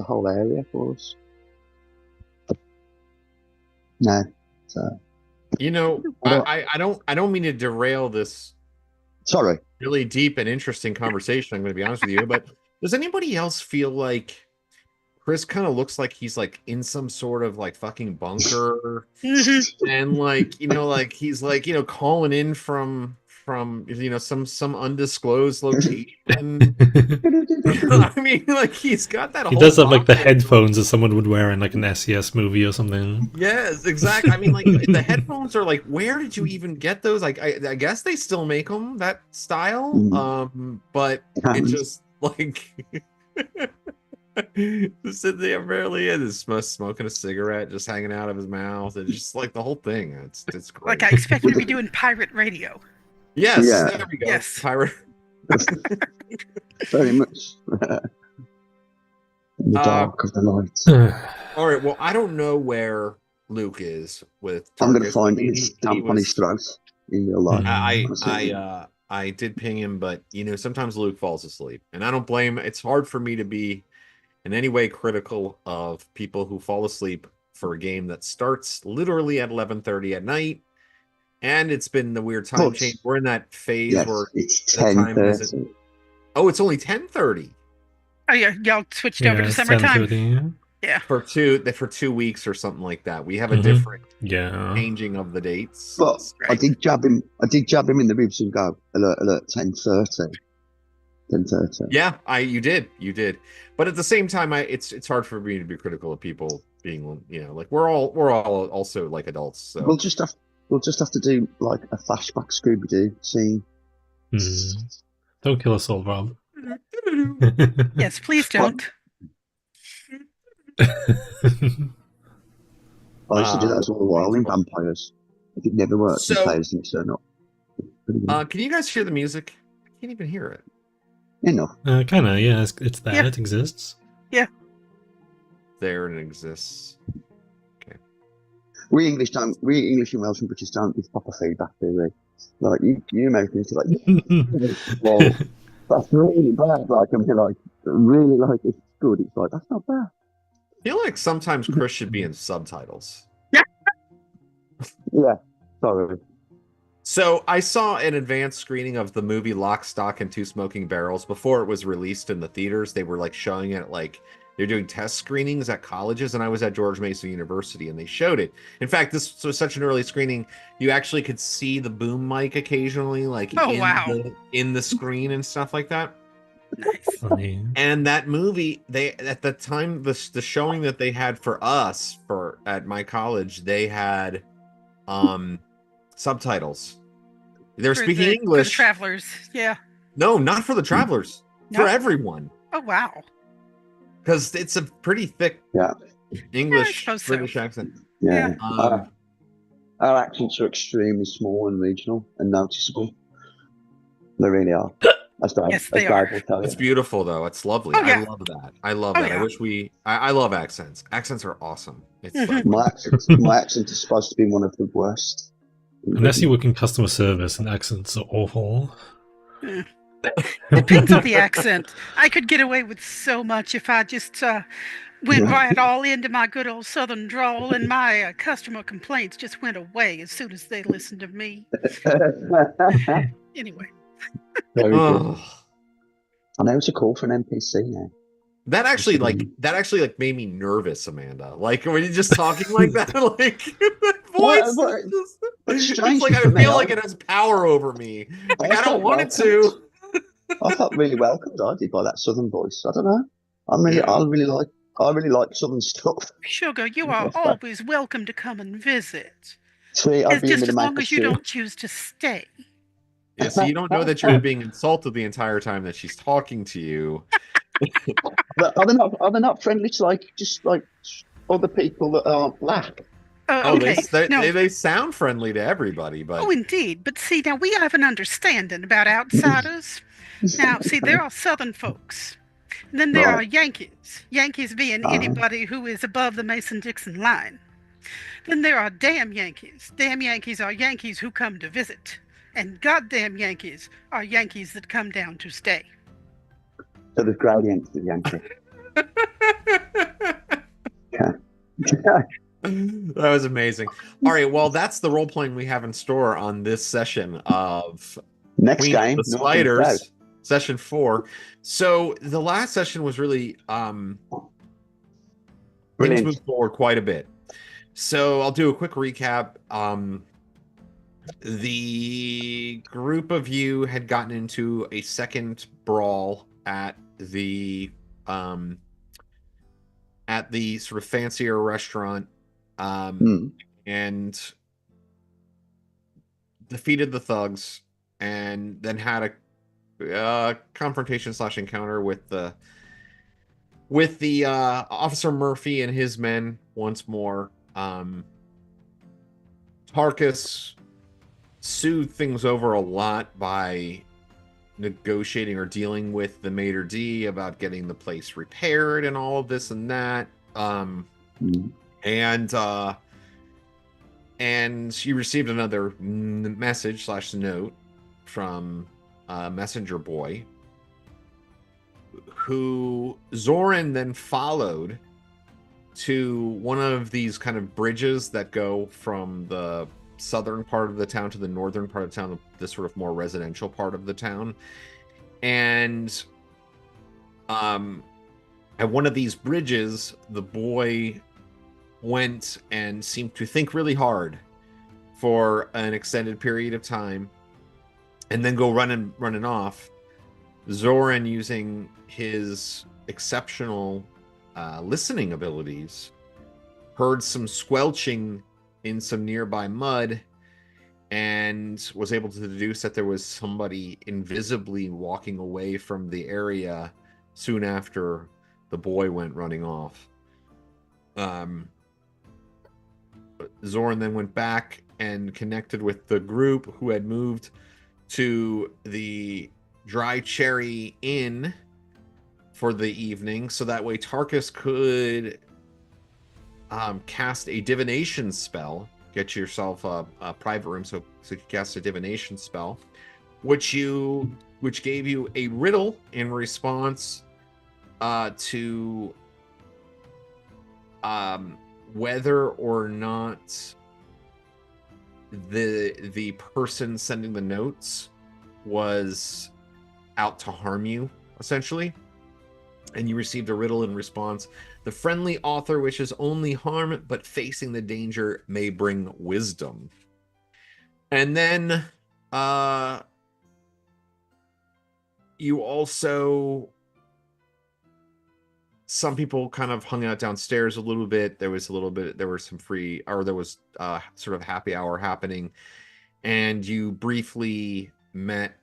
the whole area for us. No, so I don't mean to derail this sorry. really deep and interesting conversation. I'm going to be honest with you, but does anybody else feel like Chris kind of looks like he's like in some sort of like fucking bunker, and like like he's like calling in from some undisclosed location. I mean, like he's got that. He does have like the headphones that someone would wear in like an SES movie or something. Yes, exactly. I mean, like the headphones are like, where did you even get those? Like, I guess they still make them that style. But it just like sitting there barely is smoking a cigarette, just hanging out of his mouth, and just like the whole thing. It's great. Like I expect you to be doing pirate radio. Yes, there we go. Yes. Pirate. Very much. In the dark of the night. All right. Well, I don't know where Luke is with Tarkas. I'm going to find his stamp on his throat in real life. I did ping him, but sometimes Luke falls asleep, and I don't blame. It's hard for me to be in any way critical of people who fall asleep for a game that starts literally at 11:30 at night, and it's been the weird time change. We're in that phase where it's 10:30. Oh, it's only 10:30. Oh yeah, y'all switched over to summertime. Yeah, for 2 weeks or something like that. We have a different changing of the dates. But I did jab him in the ribs and go alert 10:30. 10:30. Yeah, you did. But at the same time, it's hard for me to be critical of people being like we're all also like adults. So we'll just have to do like a flashback Scooby-Doo scene. Don't kill us all, Rob. Yes, please don't. I used to do that as well while in Vampires. If it never worked, the players didn't turn up. Can you guys hear the music? I can't even hear it. Enough. Kind of, yeah. It's there. Yeah. It exists. Yeah. There and it exists. Okay. We English and Welsh and British don't give proper feedback, do we? Like you Americans are like, well, that's really bad. Like I'm like, really like it's good. It's like that's not bad. I feel like sometimes Chris should be in subtitles. Yeah, sorry. So I saw an advanced screening of the movie Lock, Stock, and Two Smoking Barrels before it was released in the theaters. They were like showing it, like they're doing test screenings at colleges, and I was at George Mason University, and they showed it. In fact, this was such an early screening, you actually could see the boom mic occasionally, like in the screen and stuff like that. Nice. And that movie, they at the time the showing that they had for us at my college, they had subtitles. They're speaking English. For the travelers, yeah. No, not for the travelers. For everyone. Oh wow. Because it's a pretty thick English British accent. Yeah. Our accents are extremely small and regional and noticeable. They really are. Yes, they are. It's beautiful though. It's lovely. Oh, yeah. I love that. Yeah. I wish I love accents. Accents are awesome. It's my accent is supposed to be one of the worst. Unless you work in customer service and accents are awful. Depends on the accent. I could get away with so much if I just went right all into my good old southern drawl, and my customer complaints just went away as soon as they listened to me. Anyway. Very good. I know it's a call for an NPC now. That actually made me nervous, Amanda. Like when you're just talking like that, like that voice. It's like I feel like it has power over me. Like I don't want it to. I felt really welcomed. I did by that southern voice. I don't know. I really like southern stuff. Sugar, you are always welcome to come and visit. Sweet, it's just as long as you don't choose to stay. Yeah, so you don't know that you're being insulted the entire time that she's talking to you. But are they not friendly to like other people that aren't black? Okay. They sound friendly to everybody, but indeed. But see, now we have an understanding about outsiders. Now, see, there are Southern folks. And then there are Yankees. Yankees being anybody who is above the Mason-Dixon line. Then there are damn Yankees. Damn Yankees are Yankees who come to visit. And goddamn Yankees are Yankees that come down to stay. So there's gradients of Yankees. That was amazing. All right, well, that's the role playing we have in store on this session of Next Queen of game, the North and South. Spiders, session 4. So the last session was really things Brilliant. moved forward quite a bit. So I'll do a quick recap. The group of you had gotten into a second brawl at the sort of fancier restaurant, and defeated the thugs, and then had a confrontation / encounter with the Officer Murphy and his men once more. Tarkas soothed things over a lot by negotiating or dealing with the maitre d' about getting the place repaired and all of this and that. And she received another message / note from a messenger boy, who Zoryn then followed to one of these kind of bridges that go from the southern part of the town to the northern part of town, the sort of more residential part of the town. And at one of these bridges, the boy went and seemed to think really hard for an extended period of time, and then go running off. Zoryn, using his exceptional listening abilities, heard some squelching in some nearby mud, and was able to deduce that there was somebody invisibly walking away from the area soon after the boy went running off. Zoryn then went back and connected with the group who had moved to the Dry Cherry Inn for the evening, so that way Tarkas could cast a divination spell. Get yourself a private room so you can cast a divination spell, which gave you a riddle in response to whether or not the person sending the notes was out to harm you, essentially. And you received a riddle in response. The friendly author wishes only harm, but facing the danger may bring wisdom. And then you also, some people kind of hung out downstairs a little bit. There was some free, or there was sort of happy hour happening. And you briefly met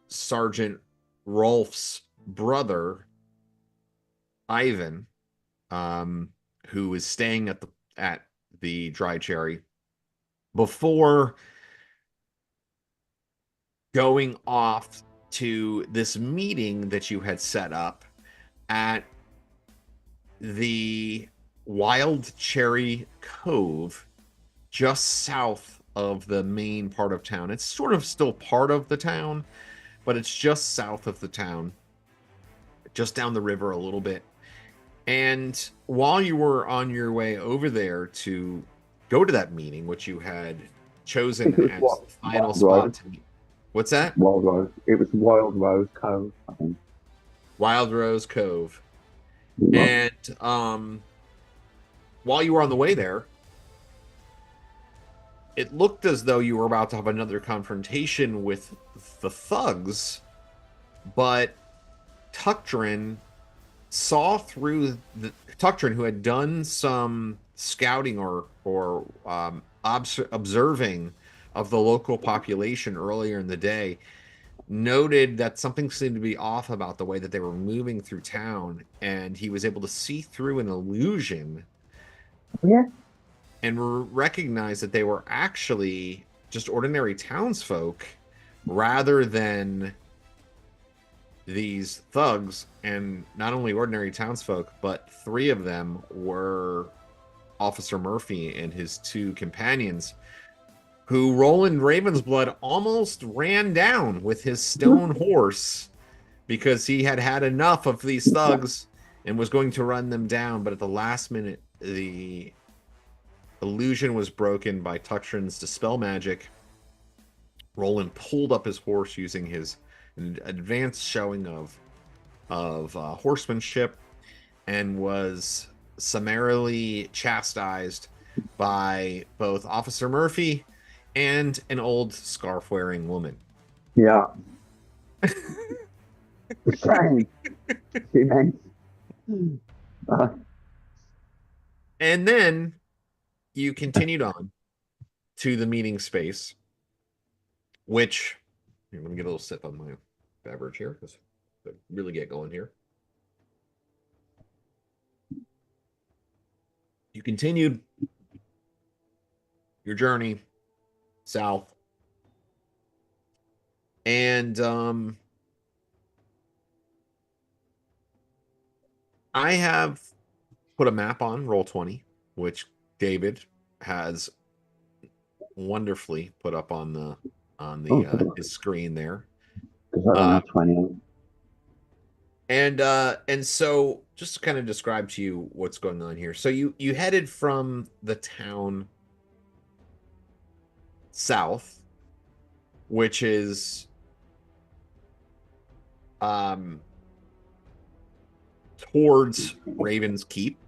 Sergeant Rolf's brother, Ivan, who was staying at the Dry Cherry before going off to this meeting that you had set up at the Wild Cherry Cove, just south of the main part of town. It's sort of still part of the town, but it's just south of the town, just down the river a little bit. And while you were on your way over there to go to that meeting, which you had chosen as the final spot to meet. What's that? Wild Rose. It was Wild Rose Cove, I think. Wild Rose Cove. And while you were on the way there, it looked as though you were about to have another confrontation with the thugs, but Tukdren saw through Tukdren, who had done some scouting or observing of the local population earlier in the day, noted that something seemed to be off about the way that they were moving through town, and he was able to see through an illusion. Yeah. And recognize that they were actually just ordinary townsfolk rather than these thugs. And not only ordinary townsfolk, but 3 of them were Officer Murphy and his 2 companions, who Roland Ravensblood almost ran down with his stone horse because he had had enough of these thugs and was going to run them down, but at the last minute, the illusion was broken by Tukdren's dispel magic. Roland pulled up his horse using his advanced showing of horsemanship, and was summarily chastised by both Officer Murphy and an old scarf-wearing woman. Yeah. Shame. And then you continued on to the meeting space, which, here, let me get a little sip on my beverage here, because I really get going here. You continued your journey south, and I have put a map on Roll20, which David has wonderfully put up on the his screen there. Because I don't have 20. And so just to kind of describe to you what's going on here. So you headed from the town south, which is towards Raven's Keep.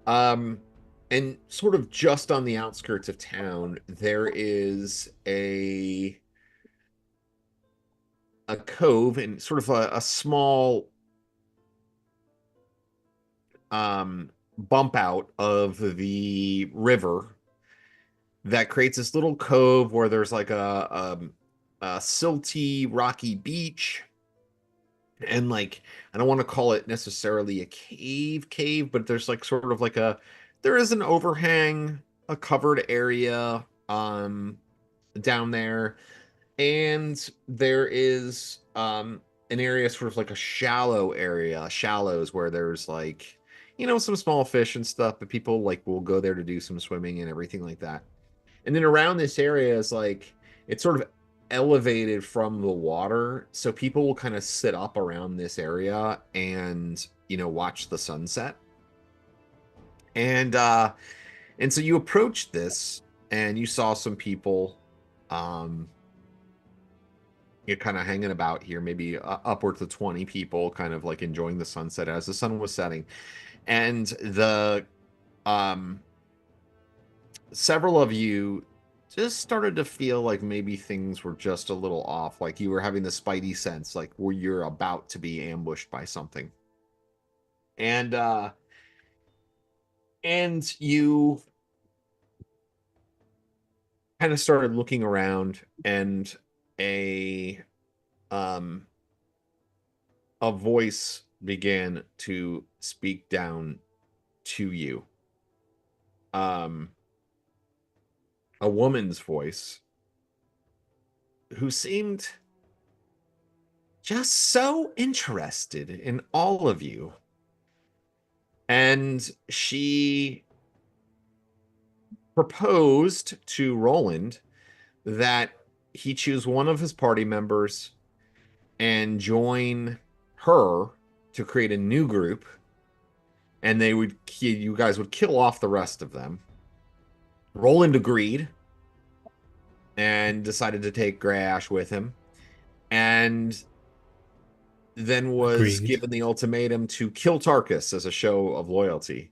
And sort of just on the outskirts of town, there is a cove and sort of a small bump out of the river that creates this little cove where there's like a silty, rocky beach. And like, I don't want to call it necessarily a cave, but there's like sort of like there is an overhang, a covered area down there. And there is an area sort of like a shallows where there's like, some small fish and stuff, but people like will go there to do some swimming and everything like that. And then around this area is like, it's sort of elevated from the water, so people will kind of sit up around this area and watch the sunset. And so you approached this and you saw some people you're kind of hanging about here, maybe upwards of 20 people kind of like enjoying the sunset as the sun was setting. And the several of you just started to feel like maybe things were just a little off, like you were having the spidey sense, like where you're about to be ambushed by something. And you kind of started looking around, and a voice began to speak down to you. A woman's voice who seemed just so interested in all of you. And she proposed to Roland that he choose one of his party members and join her to create a new group, and you guys would kill off the rest of them. Roland agreed and decided to take Grey Ash with him, and then was given the ultimatum to kill Tarkas as a show of loyalty,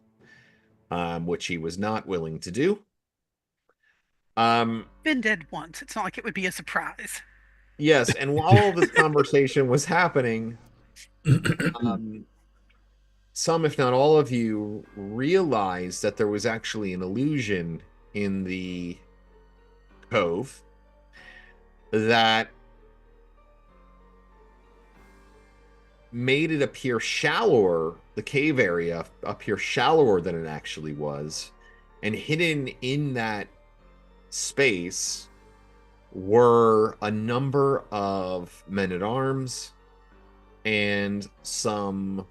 which he was not willing to do. Been dead once. It's not like it would be a surprise. Yes, and while all this conversation was happening, some, if not all of you, realized that there was actually an illusion in the cove that made it appear shallower, the cave area appear shallower than it actually was, and hidden in that space were a number of men-at-arms and some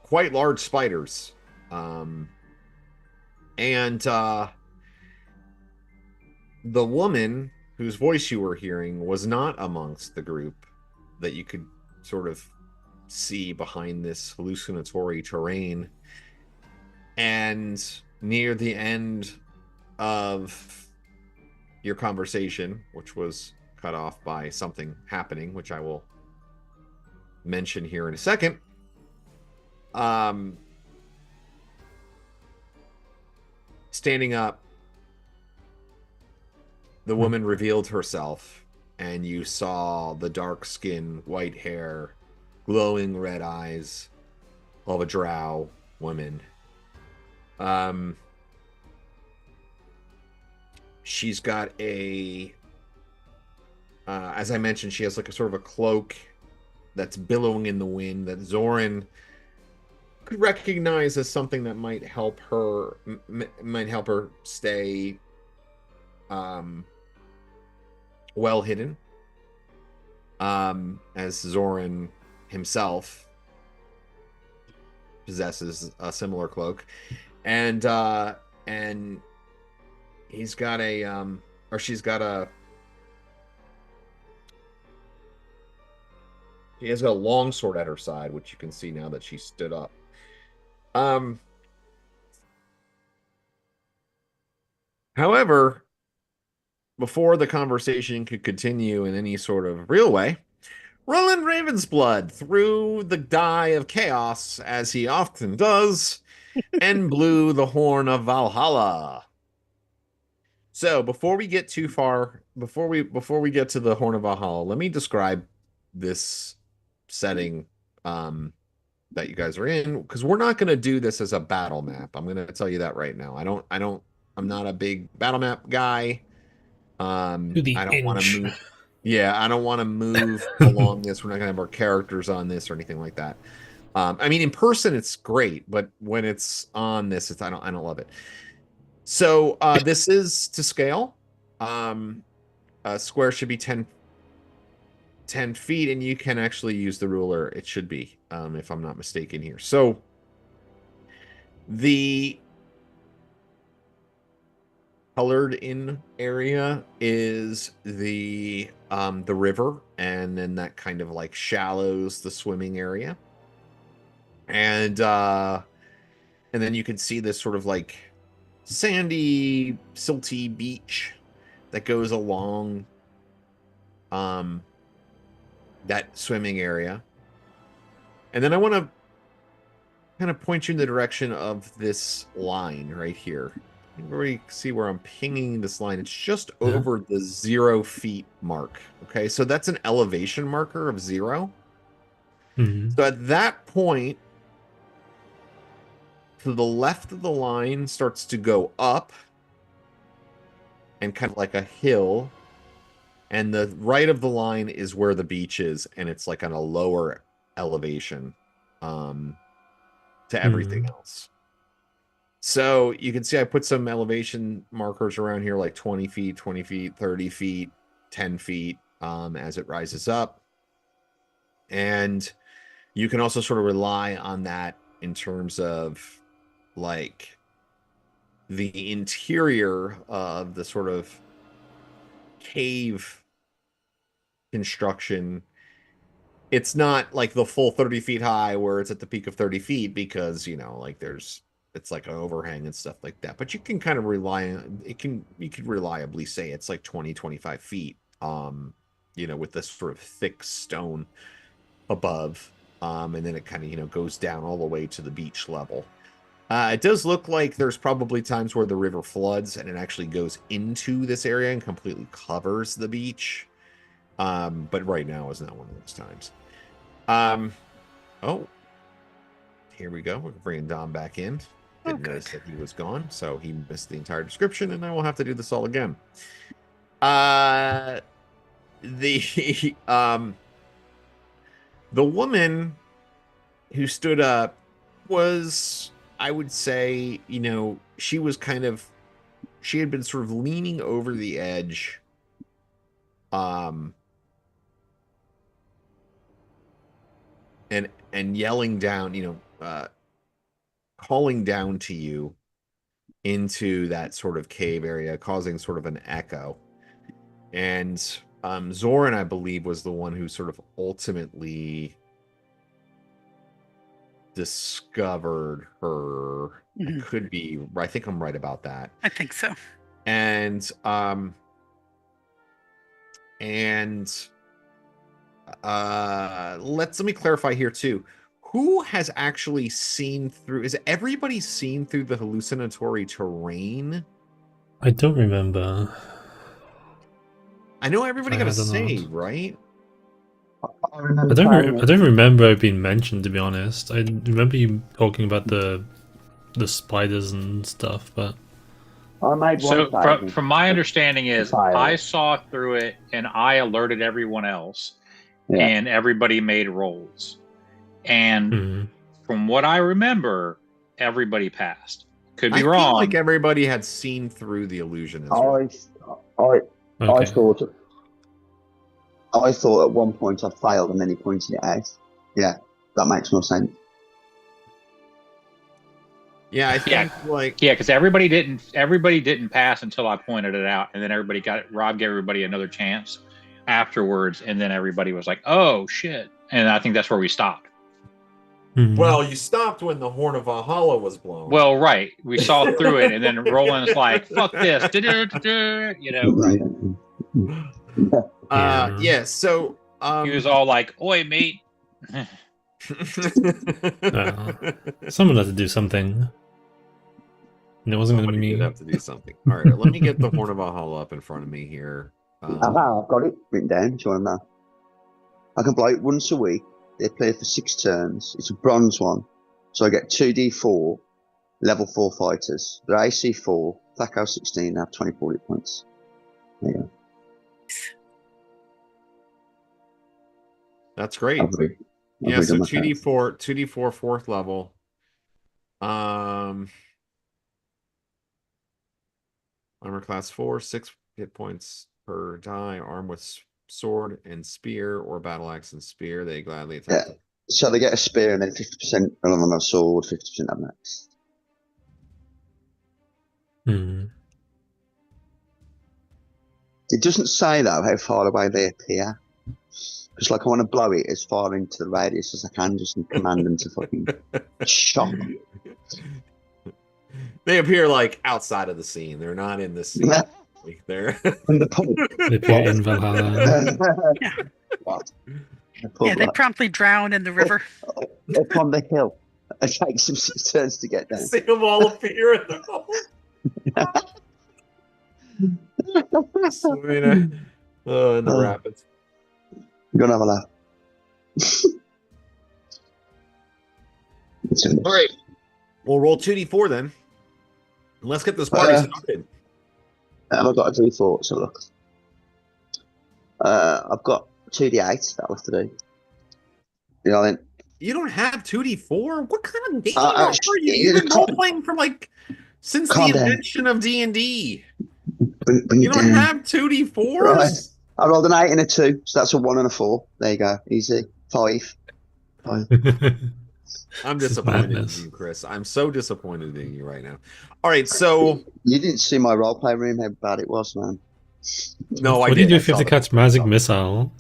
quite large spiders. The woman whose voice you were hearing was not amongst the group that you could sort of see behind this hallucinatory terrain. And near the end of your conversation, which was cut off by something happening, which I will mention here in a second, standing up, the woman revealed herself, and you saw the dark skin, white hair, glowing red eyes of a drow woman. She's got a, as I mentioned, she has like a sort of a cloak that's billowing in the wind that Zoryn could recognize as something that might help her, stay well hidden, as Zoryn himself possesses a similar cloak, and he's got a or she's got a, she has got a long sword at her side, which you can see now that she stood up. However, before the conversation could continue in any sort of real way, Roland Ravensblood threw the die of chaos, as he often does, and blew the horn of Valhalla. So before we get too far, before we get to the horn of Valhalla, let me describe this setting that you guys are in, because we're not going to do this as a battle map. I'm going to tell you that right now. I'm not a big battle map guy. I don't want to move. Yeah, I don't want to move along this. We're not going to have our characters on this or anything like that. I mean, in person it's great, but when it's on this, I don't love it. So this is to scale. A square should be 10 feet, and you can actually use the ruler. It should be, if I'm not mistaken here. So the colored in area is the river, and then that kind of like shallows the swimming area, and then you can see this sort of like sandy, silty beach that goes along that swimming area. And then I want to kind of point you in the direction of this line right here. You can already see where I'm pinging this line. It's just over the 0 feet mark. Okay, so that's an elevation marker of 0. So at that point, to the left of the line starts to go up and kind of like a hill, and the right of the line is where the beach is, and it's like on a lower elevation to everything else. So you can see I put some elevation markers around here, like 20 feet, 20 feet, 30 feet, 10 feet, as it rises up. And you can also sort of rely on that in terms of like the interior of the sort of cave construction. It's not like the full 30 feet high where it's at the peak of 30 feet, because, you know, like it's like an overhang and stuff like that. But you can kind of rely on it. You could reliably say it's like 20, 25 feet, you know, with this sort of thick stone above. And then it kind of, you know, goes down all the way to the beach level. It does look like there's probably times where the river floods and it actually goes into this area and completely covers the beach. But right now is not one of those times. Oh, here we go. We're bringing Dom back in. Didn't notice that he was gone, so he missed the entire description, and I will have to do this all again. The woman who stood up was, I would say, you know, she had been sort of leaning over the edge, and yelling down, you know, calling down to you into that sort of cave area, causing sort of an echo. And Zoryn, I believe, was the one who sort of ultimately discovered her. Mhm. I could be. I think I'm right about that. I think so. And let me clarify here too. Who has actually seen through? Is everybody seen through the hallucinatory terrain? I don't remember. I know everybody got a I don't know. save, right? I remember I playing don't remember it being mentioned, to be honest. I remember you talking about the spiders and stuff, but I made So one save. from my understanding is Fire. I saw through it and I alerted everyone else, Yeah. and everybody made rolls. And Mhm. from what I remember, everybody passed. Could be I wrong. feel like everybody had seen through the illusion. As well. I okay. thought at one point I failed and then he pointed it out. Yeah, that makes more sense. Yeah, I think Yeah, because everybody didn't pass until I pointed it out, and then Rob gave everybody another chance afterwards, and then everybody was like, "Oh shit!" And I think that's where we stopped. Mhm. Well, you stopped when the Horn of Valhalla was blown. Well, right, we saw through it, and then Roland's like, "Fuck this," you know. Yeah. So He was all like, "Oi, mate." Someone had to do something. And it wasn't going to be Somebody me. did have to do something. All right, let me get the Horn of Valhalla up in front of me here. I've got it written down. Do you want to know? I can play it once a week. They play it for 6 turns. It's a bronze one. So I get 2d4 level 4 fighters. They're AC 4, Thaco 16, they have 24 hit points. There you go. That's great. Yeah, so 2d4, 2d4 4th level. Armor class 4, 6 hit points per die. Armed with sword and spear or battle axe and spear, they gladly attack. Yeah. So they get a spear and then 50% on a sword, 50% on an axe. Hmm. It doesn't say though how far away they appear. Because like I want to blow it as far into the radius as I can, just and command them to fucking shock. They appear like outside of the scene. They're not in the scene. Like they're In the pub. They appear in Valhalla. What? Yeah, they promptly drown in the river. Up on the hill. It takes them 6 turns to get down. see them all appear in the swimming in the rapids. You're gonna have a laugh. All right, we'll roll 2d4 then. Let's get this party started. I've got a 3-4, so look. I've got 2d8 that I'll have to do. You know, then You don't have 2d4? What kind of game are you? You've been role playing for like since the invention of D&D. You don't have 2d4s? Right. I rolled an 8 and a 2, so that's a 1 and a 4. There you go. Easy. 5. I'm disappointed in you, Chris. I'm so disappointed in you right now. All right, so you didn't see my roleplay room, how bad it was, man. No, what I do you did. do if you have to catch magic missile?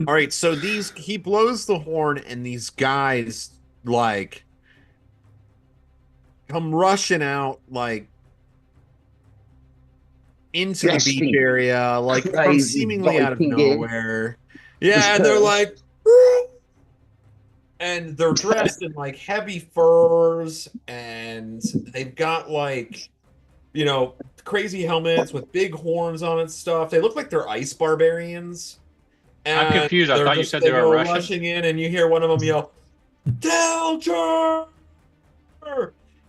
All right, so he blows the horn, and these guys like come rushing out like into the beach area, like from seemingly out of nowhere. Yeah, and they're like, and they're dressed in like heavy furs, and they've got like, you know, crazy helmets with big horns on it and stuff. They look like they're ice barbarians. And I'm confused. I thought you said they were Russian. Rushing in, and you hear one of them yell, "Delger!"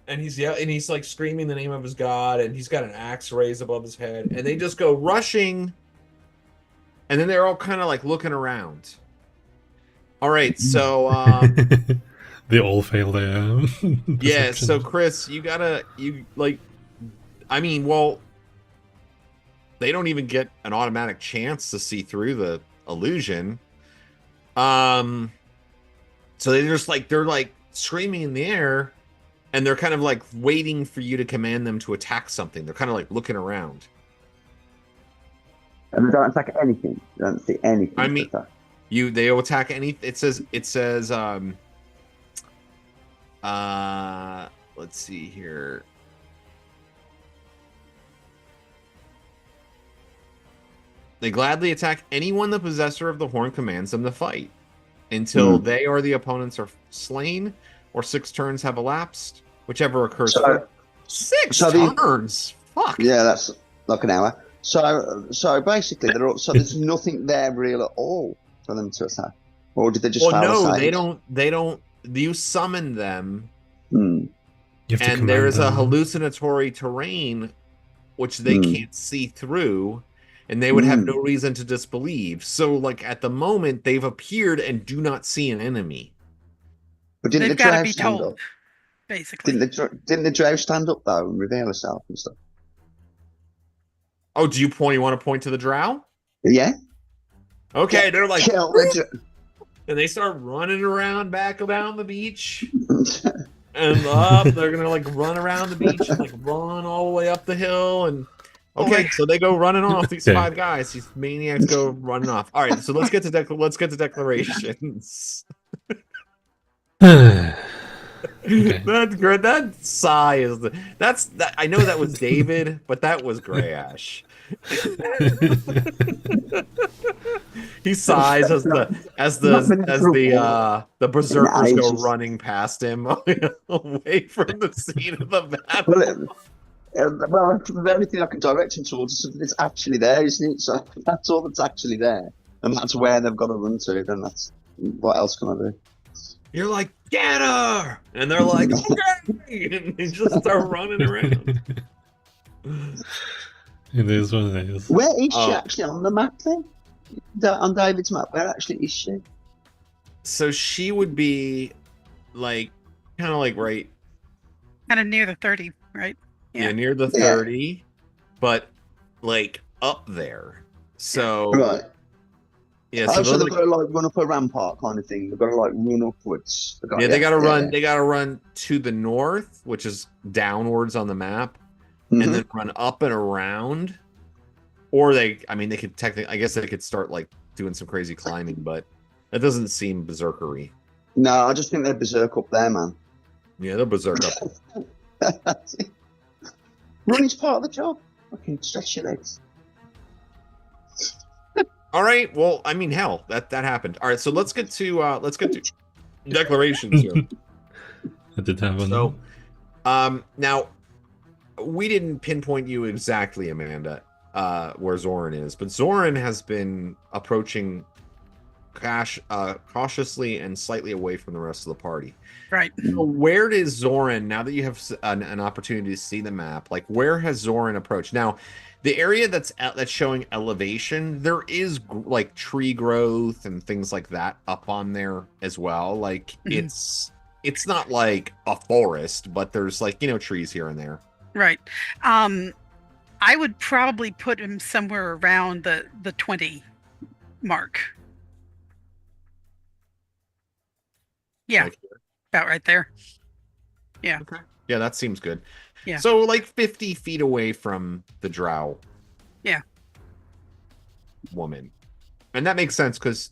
And he's like screaming the name of his god, and he's got an axe raised above his head, and they just go rushing, and then they're all kind of like looking around. All right, so they all fail their yeah. So Chris, well, they don't even get an automatic chance to see through the illusion. So they're like screaming in the air, and they're kind of like waiting for you to command them to attack something. They're kind of like looking around. And they don't attack anything. They don't see anything. I mean, they'll attack any. It says Let's see here. They gladly attack anyone the possessor of the horn commands them to fight until they or the opponents are slain or 6 turns have elapsed, whichever occurs first. 6 turns? Fuck. Yeah, that's like an hour. So basically, there's nothing there real at all for them to attack, or did they just? Well, no, save? They don't. You summon them, You have to and there is a them. hallucinatory terrain which they can't see through, and they would have no reason to disbelieve. So, like at the moment, they've appeared and do not see an enemy. But didn't They've the got to drow be stand told, up? basically. Didn't the drow stand up though and reveal herself and stuff? Oh, do you want to point to the drow? Yeah. Okay, Yeah. they're like, Kill the and they start running around back around the beach. And up, they're gonna like run around the beach and like run all the way up the hill. And okay, so they go running off. These 5 guys, these maniacs go running off. All right, so let's get to declarations. Okay. That's good. That sigh is that. I know that was David, but that was Gray Ash. He sighs as the berserkers go running past him away from the scene of the battle. Well, the only thing I can direct him towards is something that's actually there, isn't it? So that's all that's actually there, and that's where they've got to run to. Then that's what else can I do? You're like, get her, and they're like, okay, and they just start running around. It is what it is. Where is she actually on the map then? On David's map, where actually is she? So she would be like, kind of like right, kind of near the 30, right? Yeah, near the 30, but like up there. So right. Yeah, so they've got to like run up a rampart kind of thing. They've got to like run upwards. They got to run. They got to run to the north, which is downwards on the map, and then run up and around. Or they could technically. I guess they could start like doing some crazy climbing, but that doesn't seem berserkery. No, I just think they're berserk up there, man. Yeah, they're berserk up. Running's part of the job. Okay, stretch your legs. All right. Well, I mean, hell, that happened. All right. So let's get to declarations here. That did happen. So, now we didn't pinpoint you exactly, Amanda, where Zoryn is, but Zoryn has been approaching cautiously and slightly away from the rest of the party. Right. So where does Zoryn, now that you have an opportunity to see the map, like where has Zoryn approached? Now, the area that's showing elevation, there is like tree growth and things like that up on there as well. Like it's not like a forest, but there's like, trees here and there. Right. I would probably put him somewhere around the 20 mark. Yeah. Like about right there. Yeah. Okay. Yeah, that seems good. Yeah. So like 50 feet away from the drow. Yeah. Woman. And that makes sense because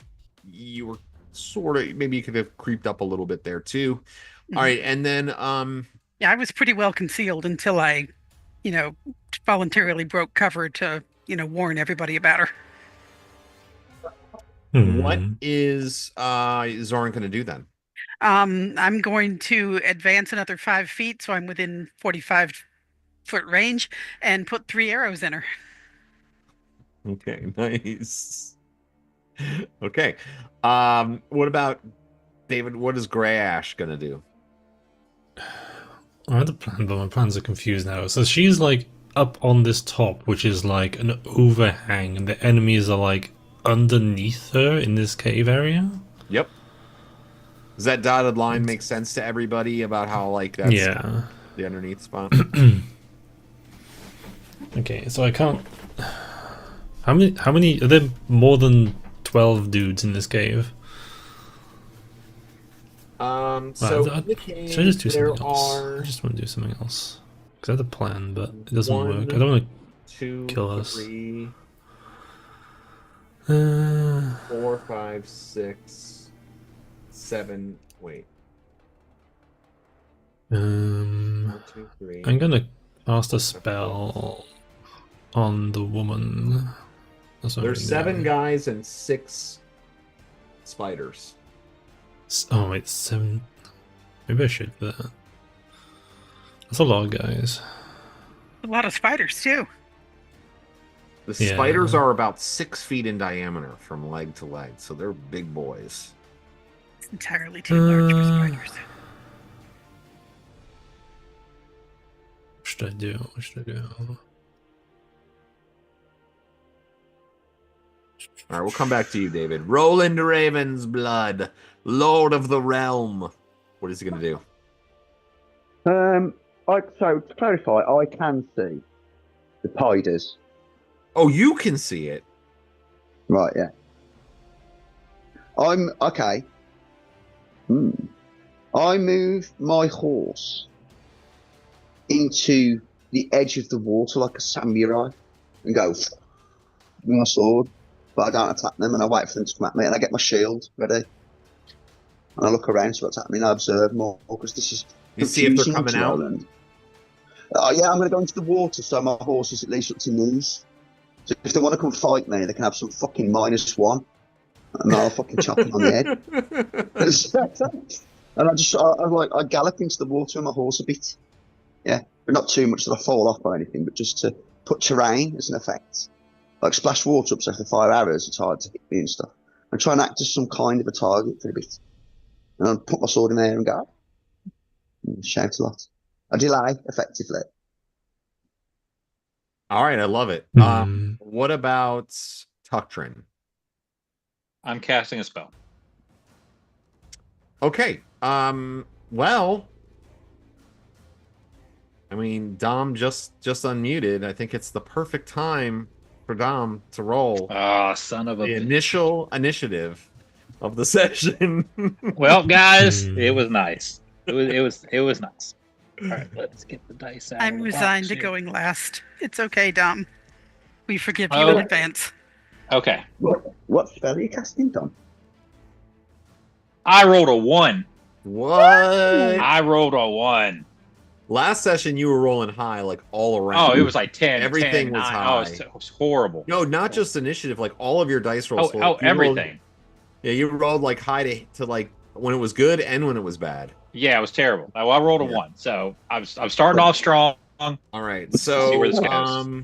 you were sort of, maybe you could have creeped up a little bit there too. All right. And then yeah, I was pretty well concealed until I, voluntarily broke cover to, warn everybody about her. What is Zoryn going to do then? I'm going to advance another 5 feet, so I'm within 45-foot range, and put 3 arrows in her. Okay, nice. Okay. What about David? What is Gray Ash gonna do? I had a plan, but my plans are confused now. So she's like up on this top, which is like an overhang, and the enemies are like underneath her in this cave area. Yep. Does that dotted line make sense to everybody about how like that's the underneath spot? Okay, so I can't. How many? Are there more than 12 dudes in this cave? So should I just do something else? I just want to do something else. Because I had a plan, but it doesn't work. I don't want to kill us. 3, 4, 5, 6, 7. Wait. Um, 1, 2, 3. I'm gonna cast a spell on the woman. That's what I'm There's gonna 7 do. guys and 6 spiders. Oh, it's 7. Maybe I should do that. That's a lot of guys. A lot of spiders too. The Yeah. spiders are about 6 feet in diameter from leg to leg, so they're big boys. It's entirely too large for spiders. What should I do? What should I do? All right, we'll come back to you, David. Roland Ravensblood, Lord of the Realm. What is he going to do? So to clarify, I can see the spiders. Oh, you can see it. Right, yeah. I'm okay. I move my horse into the edge of the water like a samurai and go with my sword, but I don't attack them, and I wait for them to come at me, and I get my shield ready. And I look around, see what's happening. I observe more because this is You see if they're confusing coming to out? Roland. Yeah, I'm going to go into the water so my horse is at least up to knees. So if they want to come fight me, they can have some fucking -1, and I'll fucking chop them on the head. And I gallop into the water with my horse a bit. Yeah, but not too much that I fall off or anything, but just to put terrain as an effect. Like splash water up so if they fire arrows, it's hard to hit me and stuff. And try and act as some kind of a target for a bit. And I'll put my sword in there and go. And shout a lot. I delay, effectively. All right, I love it. What about Tukdren? I'm casting a spell. Okay. Well, I mean, Dom just unmuted. I think it's the perfect time for Dom to roll Oh, son of a the bitch. initial initiative of the session. Well, guys, it was nice. It was nice. All right, let's get the dice out. I'm of the resigned box to here. going last. It's okay, Dom. We forgive you in advance. Okay. What spell are you casting, Dom? I rolled a 1. What? I rolled a 1. Last session you were rolling high, like all around. Oh, it was like 10. Everything 10, was 9. high. Oh, it was horrible. No, not just initiative. Like all of your dice rolls. Oh, you rolled- everything. you rolled like high to like when it was good and when it was bad. Yeah, it was terrible. I rolled a 1, so I'm starting off strong. All right, See where this so goes.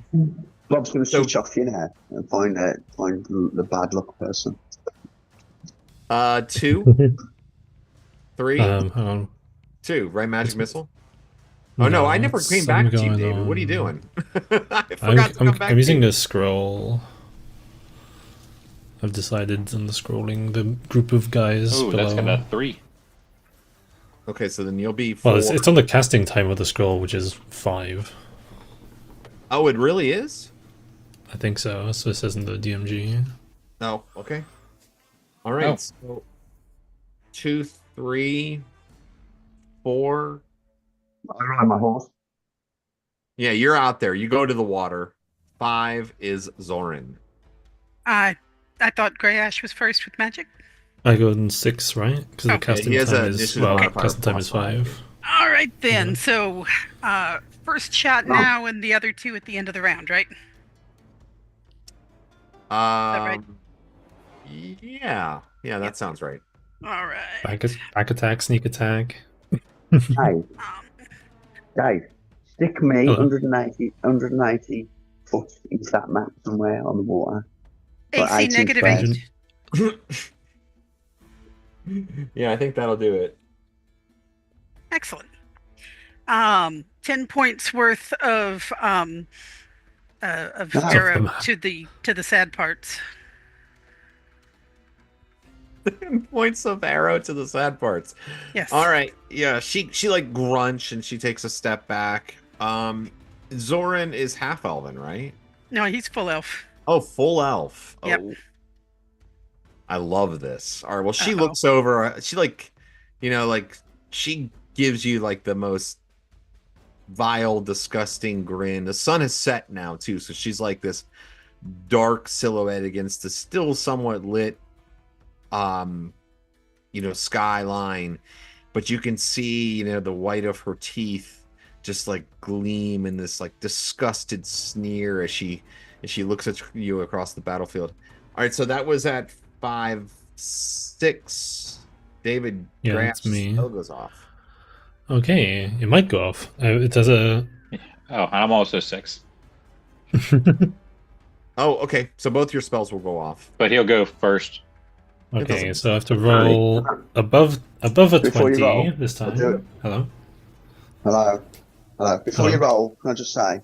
Bob's going to switch off you now and find the bad luck person. 2, 3, Hang on. 2. Right, magic missile. Oh no, I never came back to you, David. What are you doing? I forgot to come back. I'm using to you. the scroll. I've decided on the scrolling the group of guys Oh, below. that's got a 3. Okay, so then you'll be 4. Well, it's on the casting time of the scroll, which is 5. Oh, it really is? I think so. So it says in the DMG. No. Okay. All right. So 2, 3, 4. I ride my horse. Yeah, you're out there. You go to the water. 5 is Zoryn. I thought Grey Ash was first with magic. I go in 6, right? Because the casting he has time a is initiative modifier casting time is plus 5. All right then. Yeah. So, first shot now, and the other 2 at the end of the round, right? right? Yeah, that sounds right. All right. Back attack, sneak attack. Dave, stick me Hello. 180 foot into that map somewhere on the water. Like AC 18 negative squares. 8. Yeah, I think that'll do it. Excellent. 10 points worth of arrow to the sad parts. 10 points of arrow to the sad parts. Yes. All right. Yeah, she like grunts and she takes a step back. Zoryn is half elven, right? No, he's full elf. Oh, full elf. Yep. Oh. I love this. All right. Well, she Uh-oh. looks over. She she gives you like the most vile, disgusting grin. The sun has set now too, so she's like this dark silhouette against the still somewhat lit, skyline. but you can see, the white of her teeth just like gleam in this like disgusted sneer as she looks at you across the battlefield. All right, so that was at 5-6. David, Yeah, Grass that's me. spell goes off. Okay, it might go off. It has a. Oh, I'm also 6. Oh, okay. So both your spells will go off. But he'll go first. Okay, so I have to roll above a Before you 20 roll, this I'll do it. time. Hello. Hello. Before you roll, can I just say,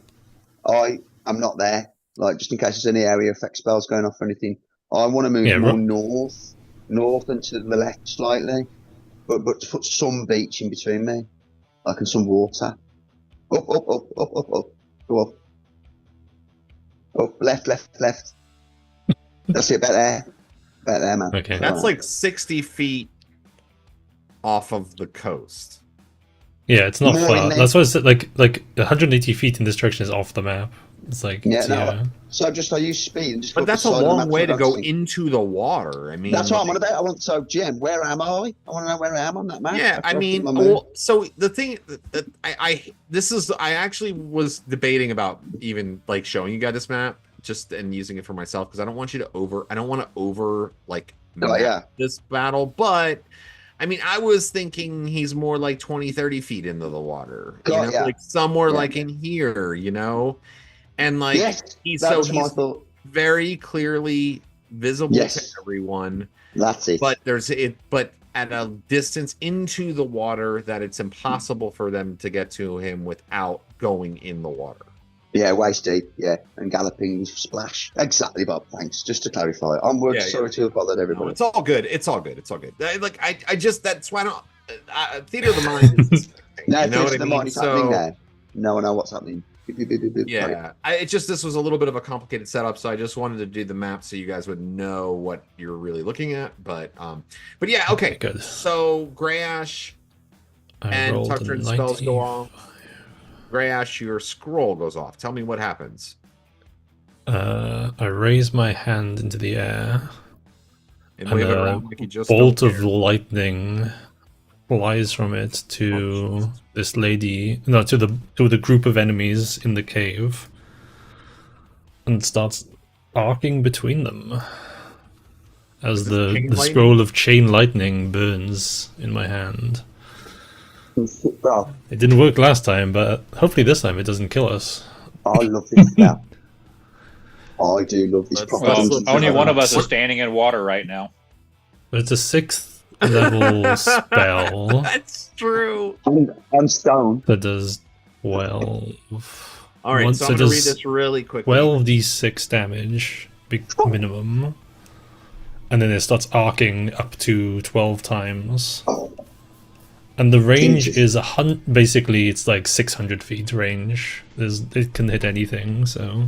I am not there. Like, just in case there's any area effect spells going off or anything, I want to move more north and to the left slightly, but to put some beach in between me, like, and some water. Up. Go up. Up, left. That's it, about there, man. Okay. That's like 60 feet off of the coast. Yeah, it's not More far. in there. That's why I said like 180 feet in this direction is off the map. It's like So I use speed and just. But go that's a beside the long map way so I to don't go see. into the water. I mean, That's what I'm on about. So, Jim, where am I? I want to know where I am on that map. yeah, I mean, so the thing that I actually was debating about even like showing you guys this map and using it for myself, because I don't want to over like map this battle, but I mean, I was thinking he's more like 20-30 feet into the water, like somewhere like in here, and like he's very clearly visible to everyone. That's it. But at a distance into the water that it's impossible for them to get to him without going in the water. Yeah, waist deep, and galloping splash. Exactly, Bob. Thanks. Just to clarify, sorry to have bothered everybody. No, it's all good. I just that's why I don't. Theater of the mind. Is No, you know what I the mean? mind is happening there. No, I know what's happening. Yeah, this was a little bit of a complicated setup, so I just wanted to do the map so you guys would know what you're really looking at. But yeah, okay. Good. So Grayash and Tukdren spells go off. Grayash, your scroll goes off. Tell me what happens. I raise my hand into the air, and wave it around like you just bolt of lightning flies from it to this lady, to the group of enemies in the cave, and starts arcing between them as the scroll of chain lightning burns in my hand. It didn't work last time, but hopefully this time it doesn't kill us. I love this now. I do love this. Well, only one of us is standing in water right now. But it's a 6th level spell. That's true. I'm stoned. That does 12. All right, so I'm going to read this really quickly. 12d6 damage, big minimum. And then it starts arcing up to 12 times. And the range is basically it's like 600 feet range. It can hit anything, so.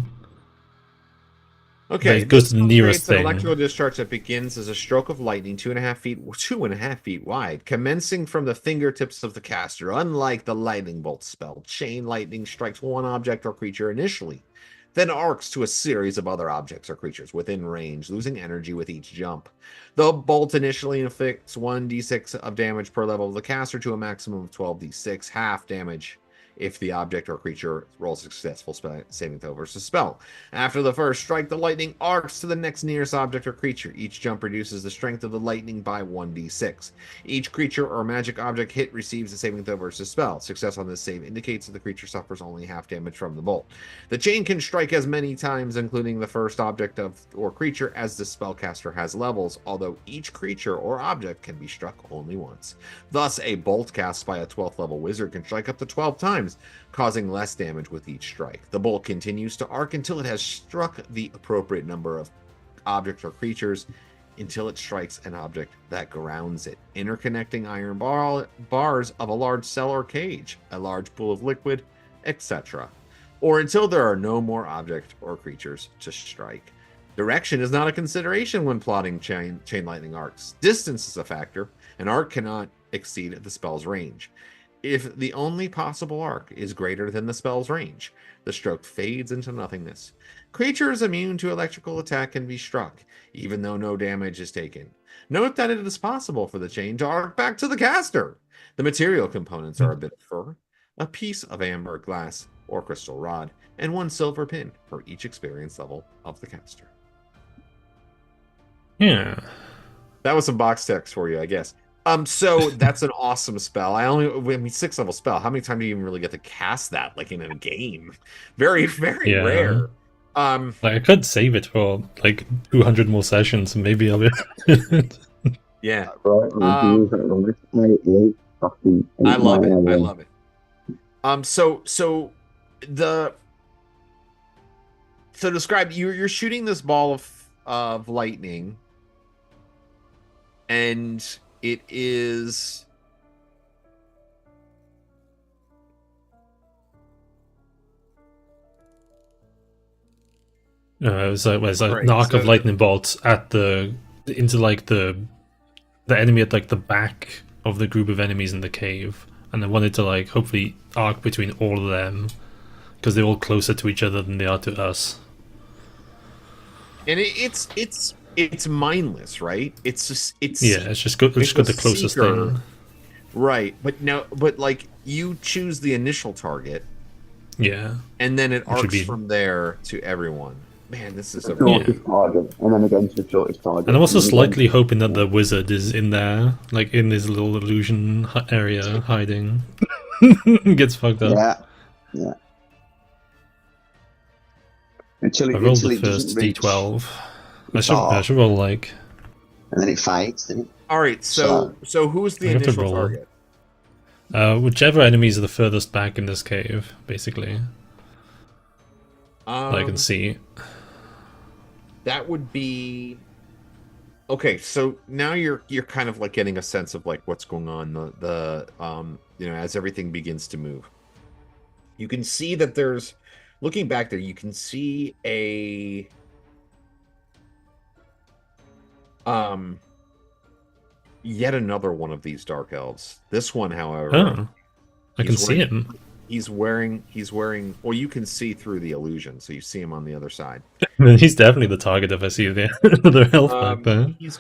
Okay, it goes to the nearest thing. An electrical discharge that begins as a stroke of lightning 2.5 feet wide, commencing from the fingertips of the caster. Unlike the lightning bolt spell, chain lightning strikes one object or creature initially, then arcs to a series of other objects or creatures within range, losing energy with each jump. The bolt initially inflicts 1d6 of damage per level of the caster to a maximum of 12d6, half damage if the object or creature rolls a successful saving throw versus spell. After the first strike, the lightning arcs to the next nearest object or creature. Each jump reduces the strength of the lightning by 1d6. Each creature or magic object hit receives a saving throw versus spell. Success on this save indicates that the creature suffers only half damage from the bolt. The chain can strike as many times, including the first object or creature, as the spellcaster has levels, although each creature or object can be struck only once. Thus, a bolt cast by a 12th level wizard can strike up to 12 times, causing less damage with each strike. The bolt continues to arc until it has struck the appropriate number of objects or creatures, until it strikes an object that grounds it, interconnecting iron bars of a large cell or cage, a large pool of liquid, etc., or until there are no more objects or creatures to strike. Direction is not a consideration when plotting chain lightning arcs. Distance is a factor. An arc cannot exceed the spell's range. If the only possible arc is greater than the spell's range, the stroke fades into nothingness. Creatures immune to electrical attack can be struck, even though no damage is taken. Note that it is possible for the chain to arc back to the caster. The material components are a bit of fur, a piece of amber glass or crystal rod, and 1 silver pin for each experience level of the caster. Yeah. That was some box text for you, I guess. So that's an awesome spell. I mean, 6th level spell. How many times do you even really get to cast that, like in a game? Very, very Yeah. rare. Like, I could save it for like 200 more sessions, and maybe I'll be. Yeah. Right, I love it. I love it. So describe, you're shooting this ball of lightning, and it is It's like Right, an arc of so- lightning bolts into like the enemy at like the back of the group of enemies in the cave, and I wanted to like hopefully arc between all of them because they're all closer to each other than they are to us. and it's mindless, right? It's just it's It's got the closest seeker. thing. Right, but like you choose the initial target, Yeah, and then it Which would arcs be- from there to everyone. Man, this is a Shortest target, and then against the shortest target. and I'm also and then slightly against- hoping that the wizard is in there, like in this little illusion area, hiding. Gets fucked up. Yeah. Until I rolled until the it doesn't first reach, D12. I dark. should roll like. and then it fades. Doesn't it? All right, so who's the I have to initial roll. target? Whichever enemies are the furthest back in this cave, basically. That I can see. That would be okay. So now you're kind of like getting a sense of like what's going on. The as everything begins to move, you can see that there's looking back there. You can see a yet another one of these dark elves. This one, however, Oh, I can he's see wearing- him. He's wearing. Well, you can see through the illusion, so you see him on the other side. He's definitely the target if I see the other elf back there. He's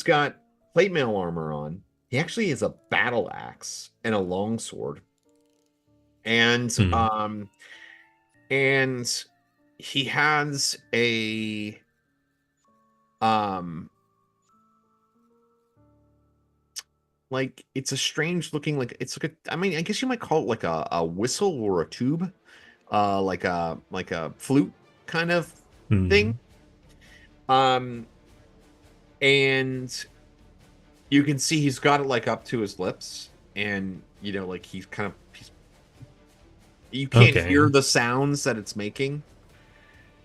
got plate mail armor on. He actually has a battle axe and a longsword, and and he has a like it's a strange looking, like it's like a, I mean, I guess you might call it like a whistle or a tube, like a flute kind of thing. And you can see he's got it like up to his lips, and like you can't hear the sounds that it's making,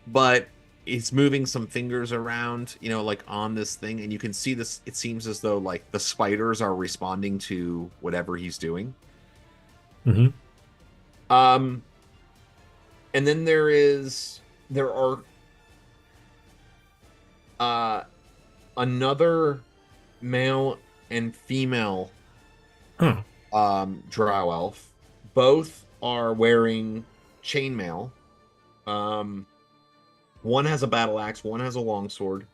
but it's moving some fingers around, like on this thing, and you can see this. It seems as though like the spiders are responding to whatever he's doing. Mm-hmm. And then there are another male and female drow elf. Both are wearing chainmail. One has a battle axe, one has a longsword.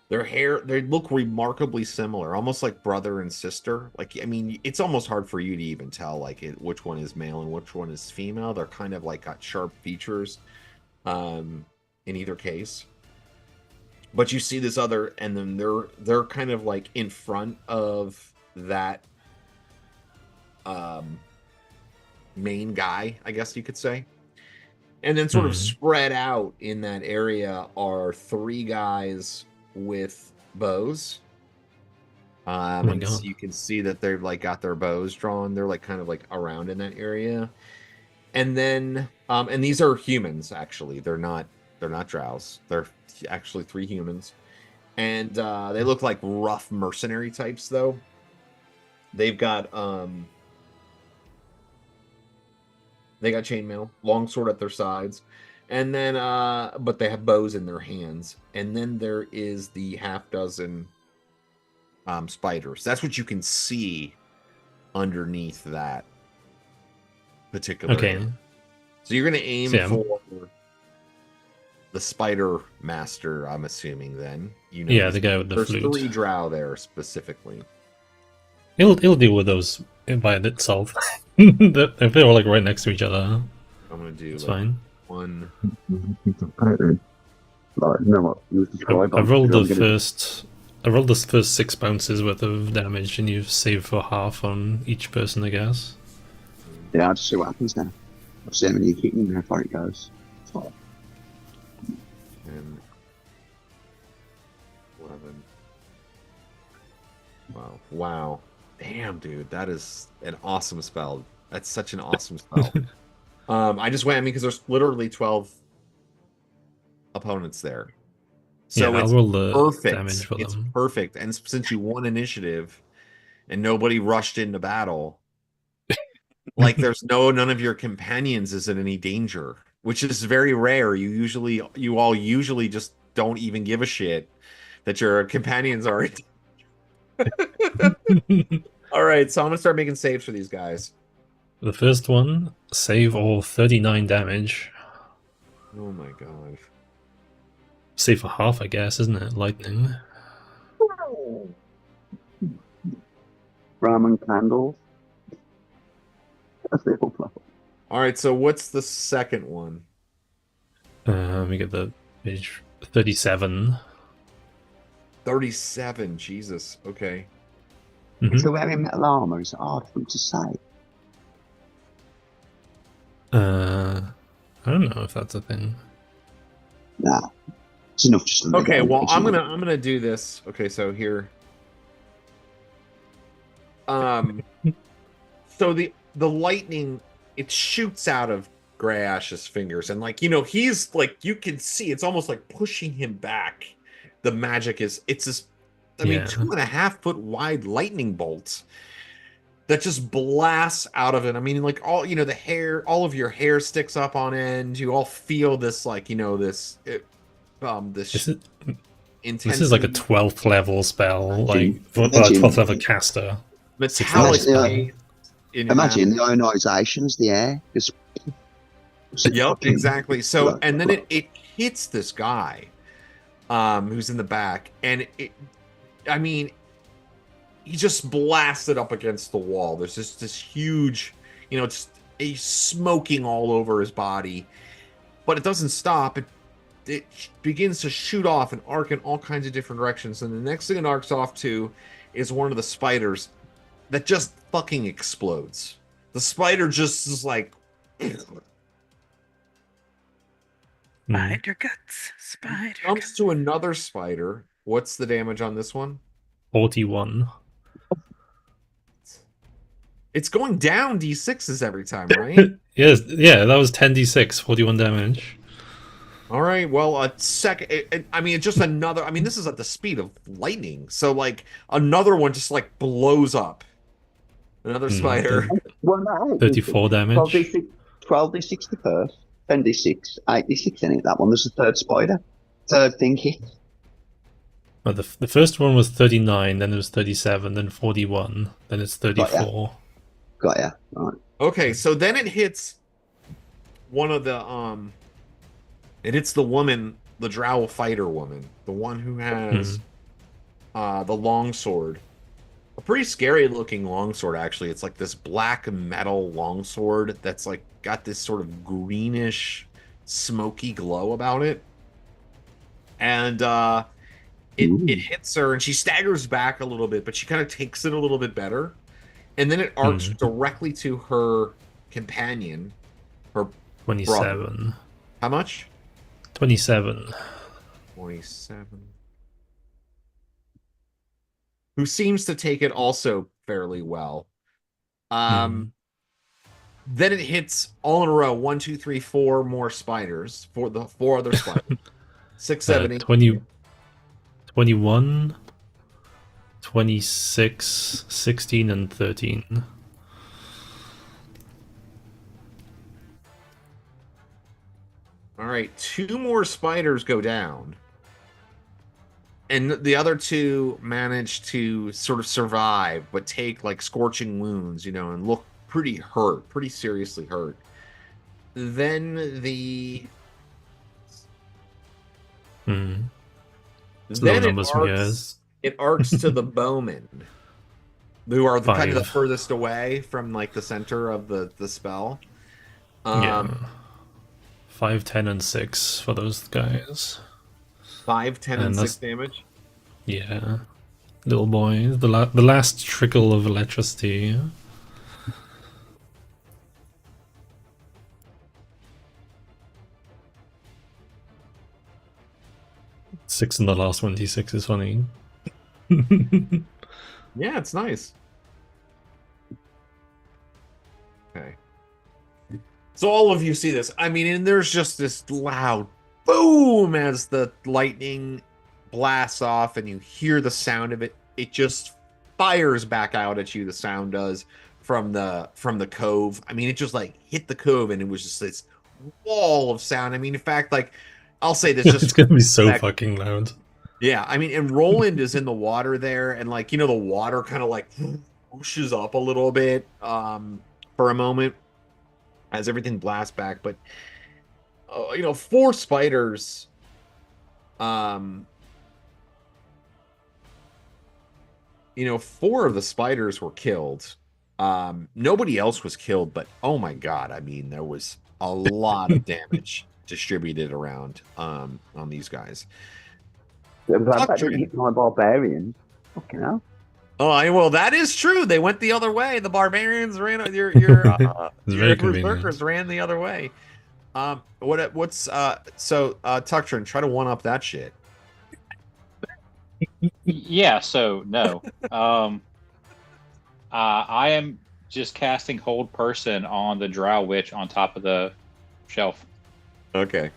They look remarkably similar, almost like brother and sister. Like, I mean, it's almost hard for you to even tell which one is male and which one is female. They're kind of like got sharp features in either case. But you see this other, and then they're kind of like in front of that main guy, I guess you could say. And then sort of spread out in that area are 3 guys with bows. And so you can see that they've like got their bows drawn. They're like kind of like around in that area. And then and these are humans, actually. They're not drows. They're actually 3 humans. And they look like rough mercenary types, though. They've got chainmail, longsword at their sides, and then but they have bows in their hands. And then there is the half dozen spiders. That's what you can see underneath that particular area. So you're going to aim for the spider master, I'm assuming. Then the guy with the there's flute. 3 drow there specifically. He'll deal with those by itself. If they're all like right next to each other, I'm gonna do it's like fine. one. Put it in. Like, you know what you was describing. I rolled the first. I rolled the first 6 bounces worth of damage, and you've saved for half on each person, I guess. Yeah, I'll just see what happens now. I'll see how many you keep and how far it goes. So, 10, 11. Wow. Damn, dude. That is an awesome spell. That's such an awesome spell. I just went, because there's literally 12 opponents there. So yeah, it's I'll roll the perfect. damage for It's them. perfect. And since you won initiative and nobody rushed into battle, like there's none of your companions is in any danger, which is very rare. You all usually just don't even give a shit that your companions are. All right, so I'm gonna start making saves for these guys. The first one, save all 39 damage. Oh my god. Save for half, I guess, isn't it? Lightning. Ramen candles. That's the whole plan. All right, so what's the second one? Let me get the page. 37. 37. Jesus. Okay. Mhm. So wearing metal armor is hard for them to say. I don't know if that's a thing. Nah, it's enough just to. Okay. Well, I'm gonna do this. Okay. So here. So the lightning, it shoots out of Grey Ash's fingers, and he's like, you can see it's almost like pushing him back. The magic is this. I mean, 2.5 foot wide lightning bolts that just blasts out of it. I mean, like all the hair, all of your hair sticks up on end. You all feel this this intensity. This is like a 12th level spell, like 12th level caster. Metallic. Imagine the ionizations, the air. Yep, exactly. So, and then it hits this guy, who's in the back, and he just blasted up against the wall. There's just this huge, just a smoking all over his body, but it doesn't stop. It begins to shoot off and arc in all kinds of different directions. And the next thing it arcs off to is one of the spiders that just fucking explodes. The spider just is like. Spider guts. Spider Jumps guts. to another spider. What's the damage on this one? 41. It's going down d6s every time, right? Yes, yeah, that was 10d6, 41 damage. All right, well, a second. Just another. I mean, this is at the speed of lightning, so like another one just like blows up. Another spider. 34 damage. 12d6 the first, 10d6, 8d6 in it. That one. There's a third spider. Third thing hit. Well, the first one was 39, then it was 37, then 41, then it's 34. Got ya. Right. Okay, so then it hits one of the It hits the woman, the drow fighter woman, the one who has the longsword. A pretty scary looking longsword, actually. It's like this black metal longsword that's like got this sort of greenish, smoky glow about it. And it hits her, and she staggers back a little bit, but she kind of takes it a little bit better. And then it arcs directly to her companion, her 27. brother. How much? 27. 27. Who seems to take it also fairly well. Then it hits all in a row. 1, 2, 3, 4 more spiders. For the 4 other spiders. 6, 7, 8. 21, 26, 16, and 13. All right, 2 more spiders go down. And the other 2 manage to sort of survive, but take like scorching wounds, and look pretty hurt, pretty seriously hurt. Then It's low numbers from yours. It arcs to the bowman. who are kind of the 5. furthest away from like the center of the spell. Yeah. 5, 10, and 6 for those guys. 5, 10, and And 6 that's- damage. Yeah. Little boys. The last trickle of electricity. Six in the last 1d6 is funny. Yeah, it's nice. Okay. So all of you see this. I mean, and there's just this loud boom as the lightning blasts off, and you hear the sound of it. It just fires back out at you. The sound does from the cove. I mean, it just like hit the cove, and it was just this wall of sound. I mean, in fact, like I'll say this just It's gonna be so fucking loud. yeah, I mean, and Roland is in the water there, and like the water kind of like whooshes up a little bit for a moment as everything blasts back. But 4 spiders, 4 of the spiders were killed. Nobody else was killed, but oh my god, I mean, there was a lot of damage distributed around on these guys. I'm glad that Tukdren. didn't hit my barbarians. Fucking hell. Oh, well, that is true. They went the other way. The barbarians ran. Your very convenient. berserkers ran the other way. So Tukdren, try to one up that shit. Yeah, so no. I am just casting Hold Person on the Drow Witch on top of the shelf. Okay.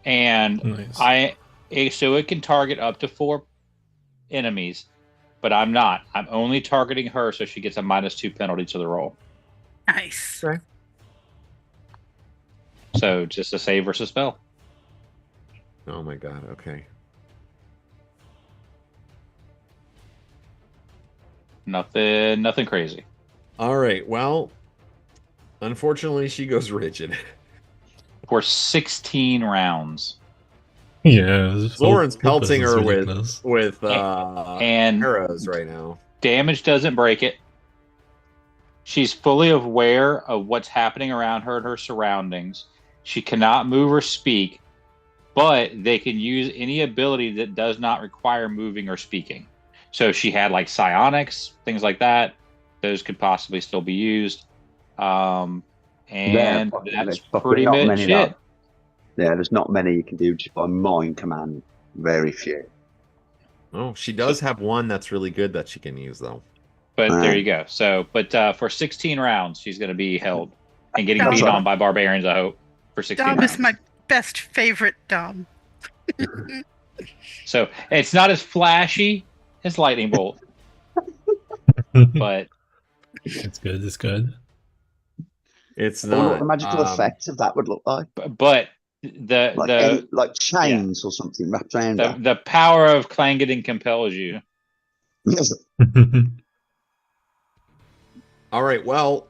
And Nice. so it can target up to 4 enemies, but I'm not. I'm only targeting her, so she gets a -2 penalty to the roll. Nice. Okay. So just a save versus spell. Oh my god. Okay. Nothing crazy. All right. Well, unfortunately, she goes rigid. For 16 rounds. Yeah. Zoryn's pelting her ridiculous. with And arrows right now. damage doesn't break it. She's fully aware of what's happening around her and her surroundings. She cannot move or speak, but they can use any ability that does not require moving or speaking. So she had like psionics, things like that. Those could possibly still be used. And that's pretty much it. Yeah, there's not many you can do just by mind command. Very few. Oh, she does have one that's really good that she can use though. But there you go. So, but for 16 rounds, she's going to be held and getting Dom. beat on by barbarians, I hope, for 16 Dom rounds. is my best favorite Dom. So it's not as flashy as Lightning Bolt, but It's good. It's good. It's I wonder what not the magical effect of that would look like. but the Like chains or something wrapped around her. the power of Clangeddon compels you. All right. Well,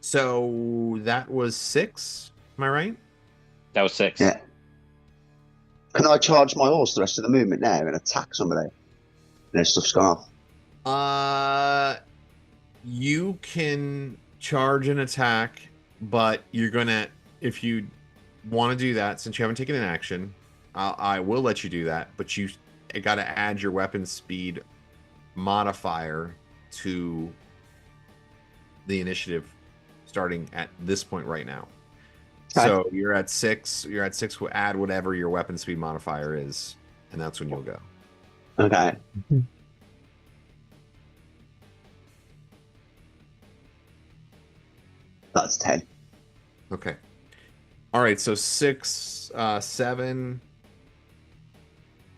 so that was 6. Am I right? That was 6. Yeah. Can I charge my horse the rest of the movement now and attack somebody? And their stuff's gone off. You can charge an attack, but you're gonna, if you want to do that, since you haven't taken an action, I will let you do that. But you got to add your weapon speed modifier to the initiative starting at this point right now. Okay. So you're at 6. You're at 6. We'll add whatever your weapon speed modifier is, and that's when you'll go. Okay. That's 10. Okay. All right. So 6, 7,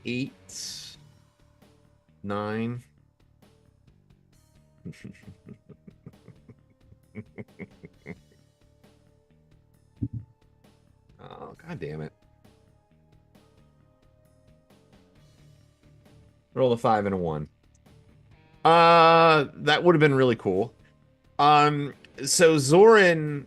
8, 9. Oh, god damn it. Roll a 5 and a 1. That would have been really cool. So Zoryn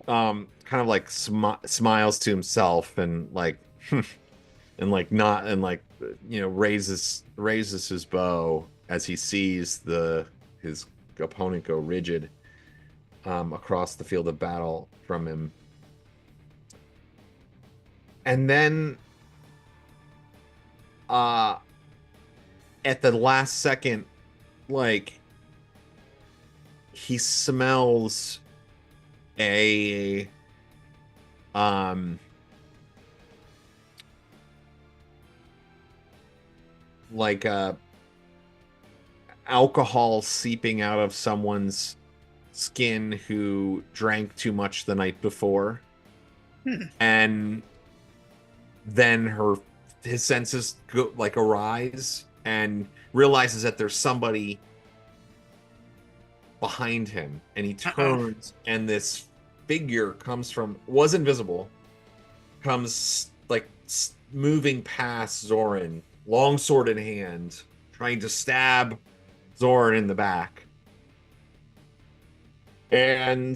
kind of like smiles to himself and like and like not and like raises his bow as he sees his opponent go rigid across the field of battle from him. And then at the last second, like, he smells a like a alcohol seeping out of someone's skin who drank too much the night before. And then his senses arise and realizes that there's somebody behind him, and he turns and this figure was invisible, comes moving past Zoryn, longsword in hand, trying to stab Zoryn in the back. And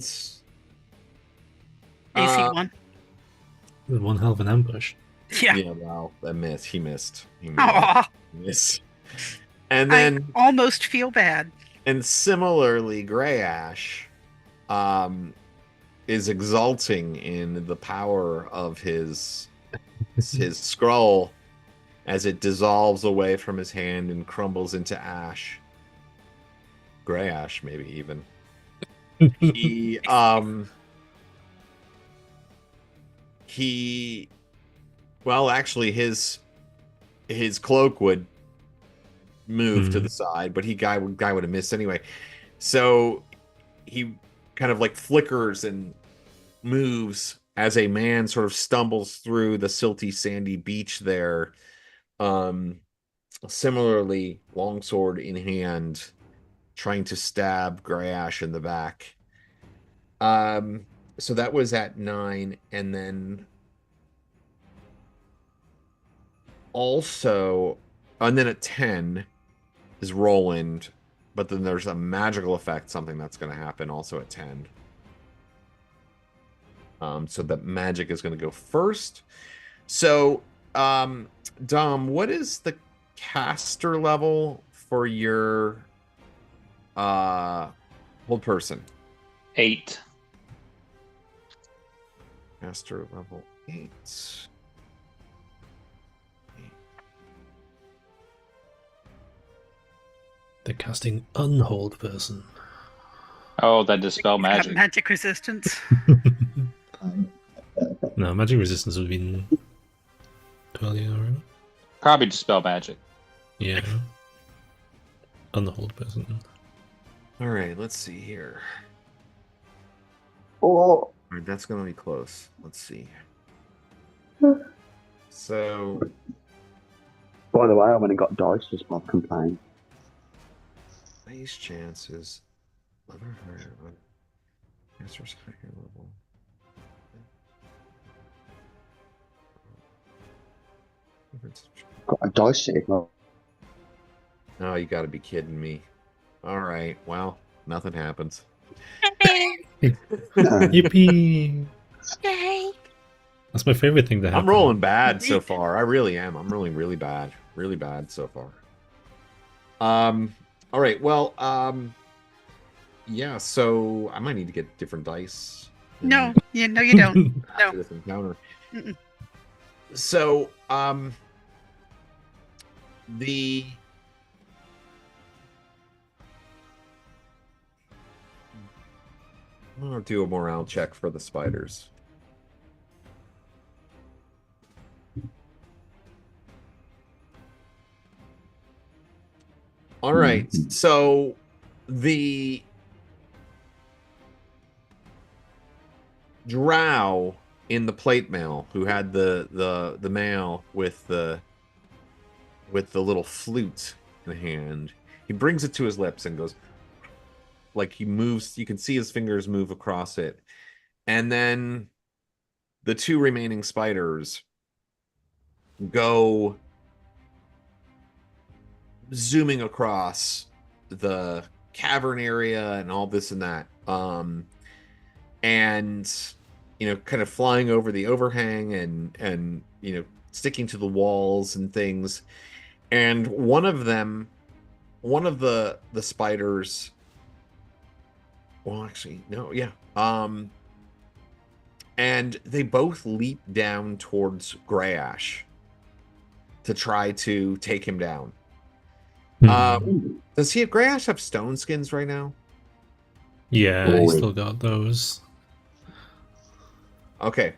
AC1. One hell of an ambush. Yeah. Yeah, wow, he missed. Aw. Missed. And then I almost feel bad. And similarly, Grey Ash is exulting in the power of his scroll as it dissolves away from his hand and crumbles into ash. Grey Ash, maybe even. Actually, his cloak would move to the side, but guy would have missed anyway. So he kind of flickers and moves as a man sort of stumbles through the silty, sandy beach there. Similarly, longsword in hand, trying to stab Grey Ash in the back. So that was at 9, and then at 10 is Roland, but then there's a magical effect, something that's going to happen also at 10. So that magic is going to go first. So, Dom, what is the caster level for your hold person? 8. Caster level 8. They're casting unhold person. Oh, that dispel magic. Magic resistance. No, magic resistance would be 12 already. Probably dispel magic. Yeah. Unhold person. All right, let's see here. Oh, All right, that's going to be close. Let's see. So, by the way, I went and got dice as well. Complain. base chances. Caster's higher level. Got a dice signal. Oh, you got to be kidding me. All right, well, nothing happens. Yippee! Yay! That's my favorite thing to happen. I'm rolling bad so far. I really am. I'm rolling really bad. Really bad so far. All right, well, yeah, so I might need to get different dice. No, you don't. After No. this encounter. Mm-mm. So, I'm gonna do a morale check for the spiders. All right, so the drow in the plate mail who had the mail with the little flute in hand, he brings it to his lips and goes, like, he moves, you can see his fingers move across it, and then the two remaining spiders go zooming across the cavern area and all this and that, and kind of flying over the overhang and sticking to the walls and things. And one of the spiders. Well, actually, no, yeah. And they both leap down towards Grayash to try to take him down. Does Grayash have stone skins right now? Yeah, he's still got those. Okay.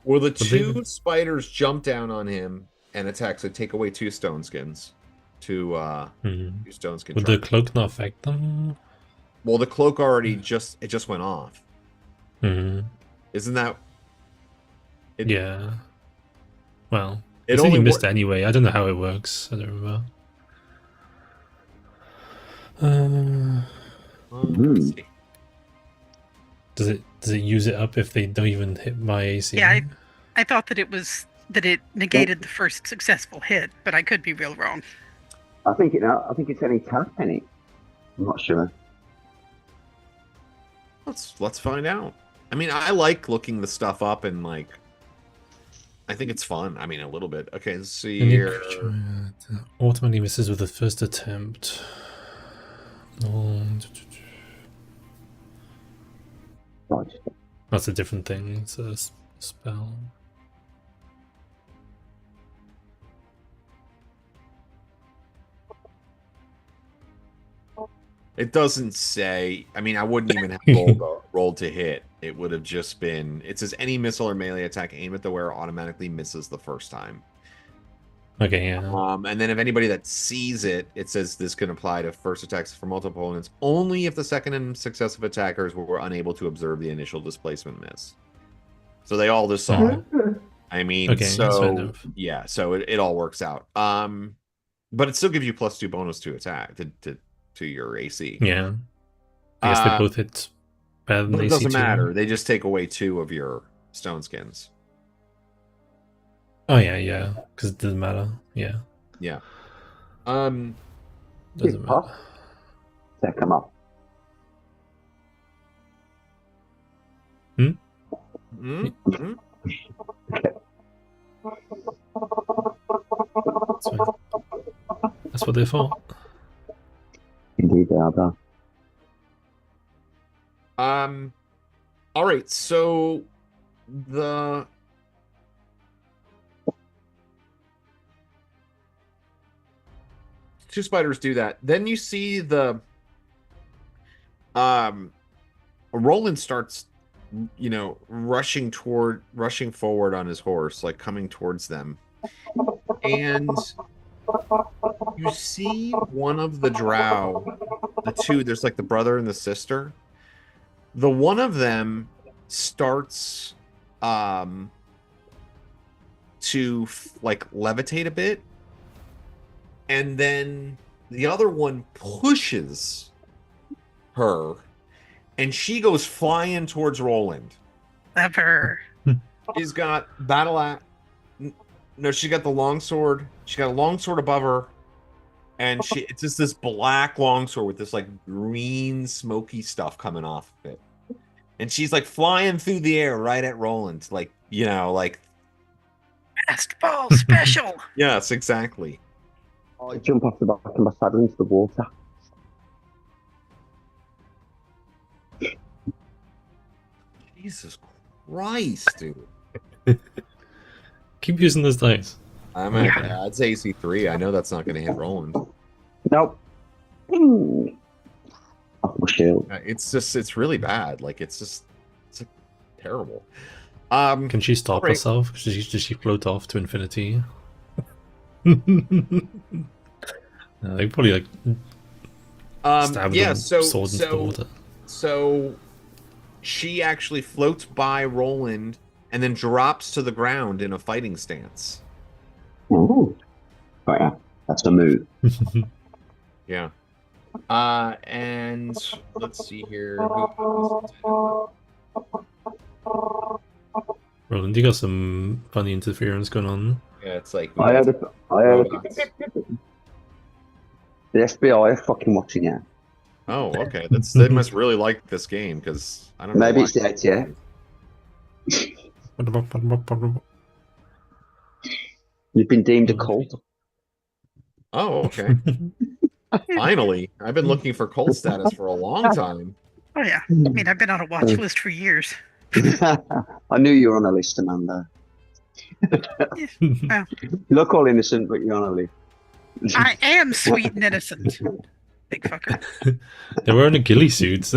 Will the two spiders jump down on him and attack? So take away 2 stone skins. 2 stone skins. Would the cloak not affect them? Well, the cloak already just went off. Isn't that? Yeah. Well, it only missed anyway. I don't know how it works. I don't remember. Let's see. Does it use it up if they don't even hit my AC? Yeah, I thought that it negated the first successful hit, but I could be real wrong. I think it's any tap any. I'm not sure. Let's find out. I mean, I like looking the stuff up and like. I think it's fun. I mean, a little bit. Okay, let's see here. Ultimately misses with the first attempt. That's a different thing. It's a spell. It doesn't say. I mean, I wouldn't even have rolled to hit. It would have just been. It says any missile or melee attack aimed at the wearer automatically misses the first time. Okay, yeah. And then if anybody that sees it, it says this can apply to first attacks for multiple opponents only if the second and successive attackers were unable to observe the initial displacement miss. So they all just saw it. I mean, okay, so yeah, so it all works out. But it still gives you +2 bonus to attack to your AC. Yeah. I guess they both hit better than but it AC doesn't 2. matter. They just take away 2 of your stone skins. Oh yeah, because it doesn't matter. Yeah. Doesn't matter. That come up. Okay. That's what they thought. Indeed, they are done. All right, so the two spiders do that. Then you see the Roland starts, rushing forward on his horse, like coming towards them. And you see one of the drow, the two, there's like the brother and the sister. The one of them starts to like levitate a bit, and then the other one pushes her, and she goes flying towards Roland. Love her. She's got battle axe. No, she got the longsword. She got a longsword above her, and it's just this black longsword with this like green smoky stuff coming off of it. And she's like flying through the air right at Roland, like fastball special. Yes, exactly. I jump off the back of my saddle into the water. Jesus Christ, dude. Keep using those dice. I'd say AC3. I know that's not going to hit Roland. Nope. Off my shield. It's really bad. Like, it's terrible. Can she stop herself? Does she float off to infinity? They probably like stab them sword into the water. So she actually floats by Roland and then drops to the ground in a fighting stance. Ooh. Oh yeah, that's the move. Yeah. And let's see here. Roland, you got some funny interference going on. Yeah, it's like I heard the FBI are fucking watching you. Oh, okay. They must really like this game because I don't know. Maybe it's the ATA. You've been deemed a cult. Oh, okay. Finally, I've been looking for cult status for a long time. Oh yeah. I mean, I've been on a watch list for years. I knew you were on a list, Amanda. Well, You look all innocent, but you're on a list. I am sweet and innocent. Big fucker. They're wearing a ghillie suits.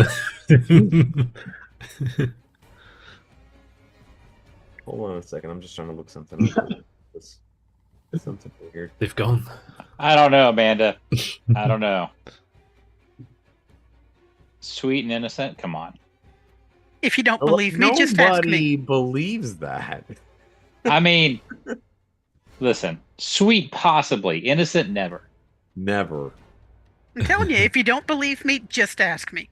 Hold on a second. I'm just trying to look something up. It's something weird. They've gone. I don't know, Amanda. I don't know. Sweet and innocent? Come on. If you don't believe me, just ask Nobody me. believes that. I mean, listen. Sweet, possibly. Innocent, never. Never. I'm telling you, if you don't believe me, just ask me.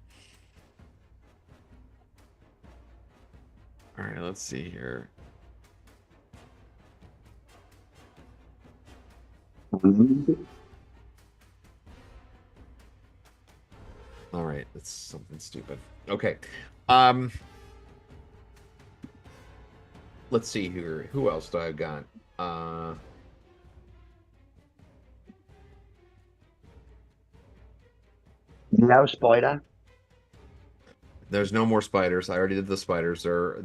All right, let's see here. All right, that's something stupid. Okay. Let's see here. Who else do I got? No spider. There's no more spiders. I already did the spiders. They're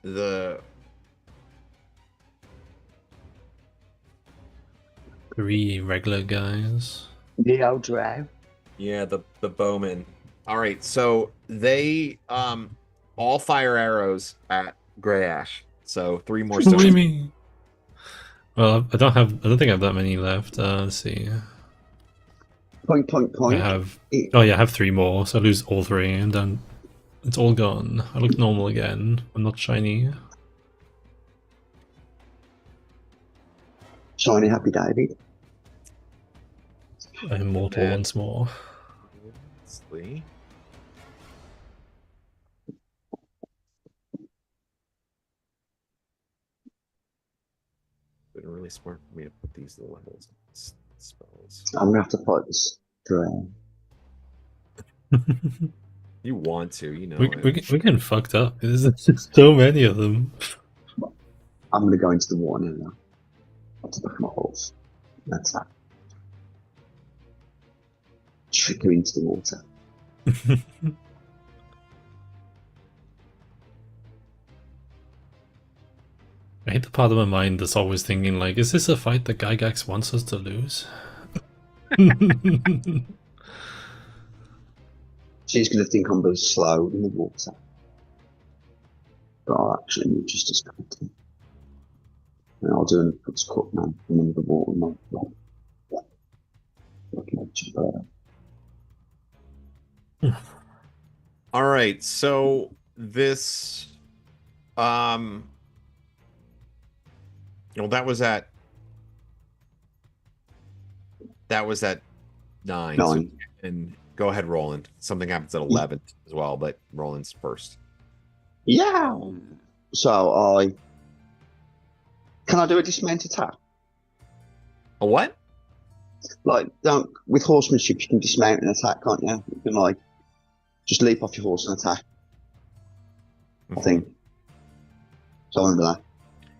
the 3 regular guys. The old drow. yeah, the bowmen. All right, so they all fire arrows at Grey Ash. So 3 more What do you stones. mean? Well, I don't think I have that many left. Let's see. Point, point, I point. have. Oh yeah, I have 3 more, so I lose all 3, and then it's all gone. I look normal again. I'm not shiny. Shiny Happy David. I'm immortal Yeah. once more. Honestly. Been really smart for me to put these levels spells. I'm gonna have to fight this drow. You want to, you know. We're getting fucked up. There's just so many of them. I'm gonna go into the water now. Up to the back of my horse. That's that. Trick her into the water. I hate the part of my mind that's always thinking like, is this a fight that Gygax wants us to lose? She's gonna think I'm very slow in the water. But I'll actually move just as quickly. And I'll do an foot's cut now. And then the water not like that. Looking at you better. All right, so this well, that was at 9. So, 9. and go ahead, Roland. Something happens at 11 as well, but Roland's first. Yeah. So can I do a dismount attack? A what? Like, don't with horsemanship you can dismount and attack, can't you? You can like just leap off your horse and attack. I think. So I remember that.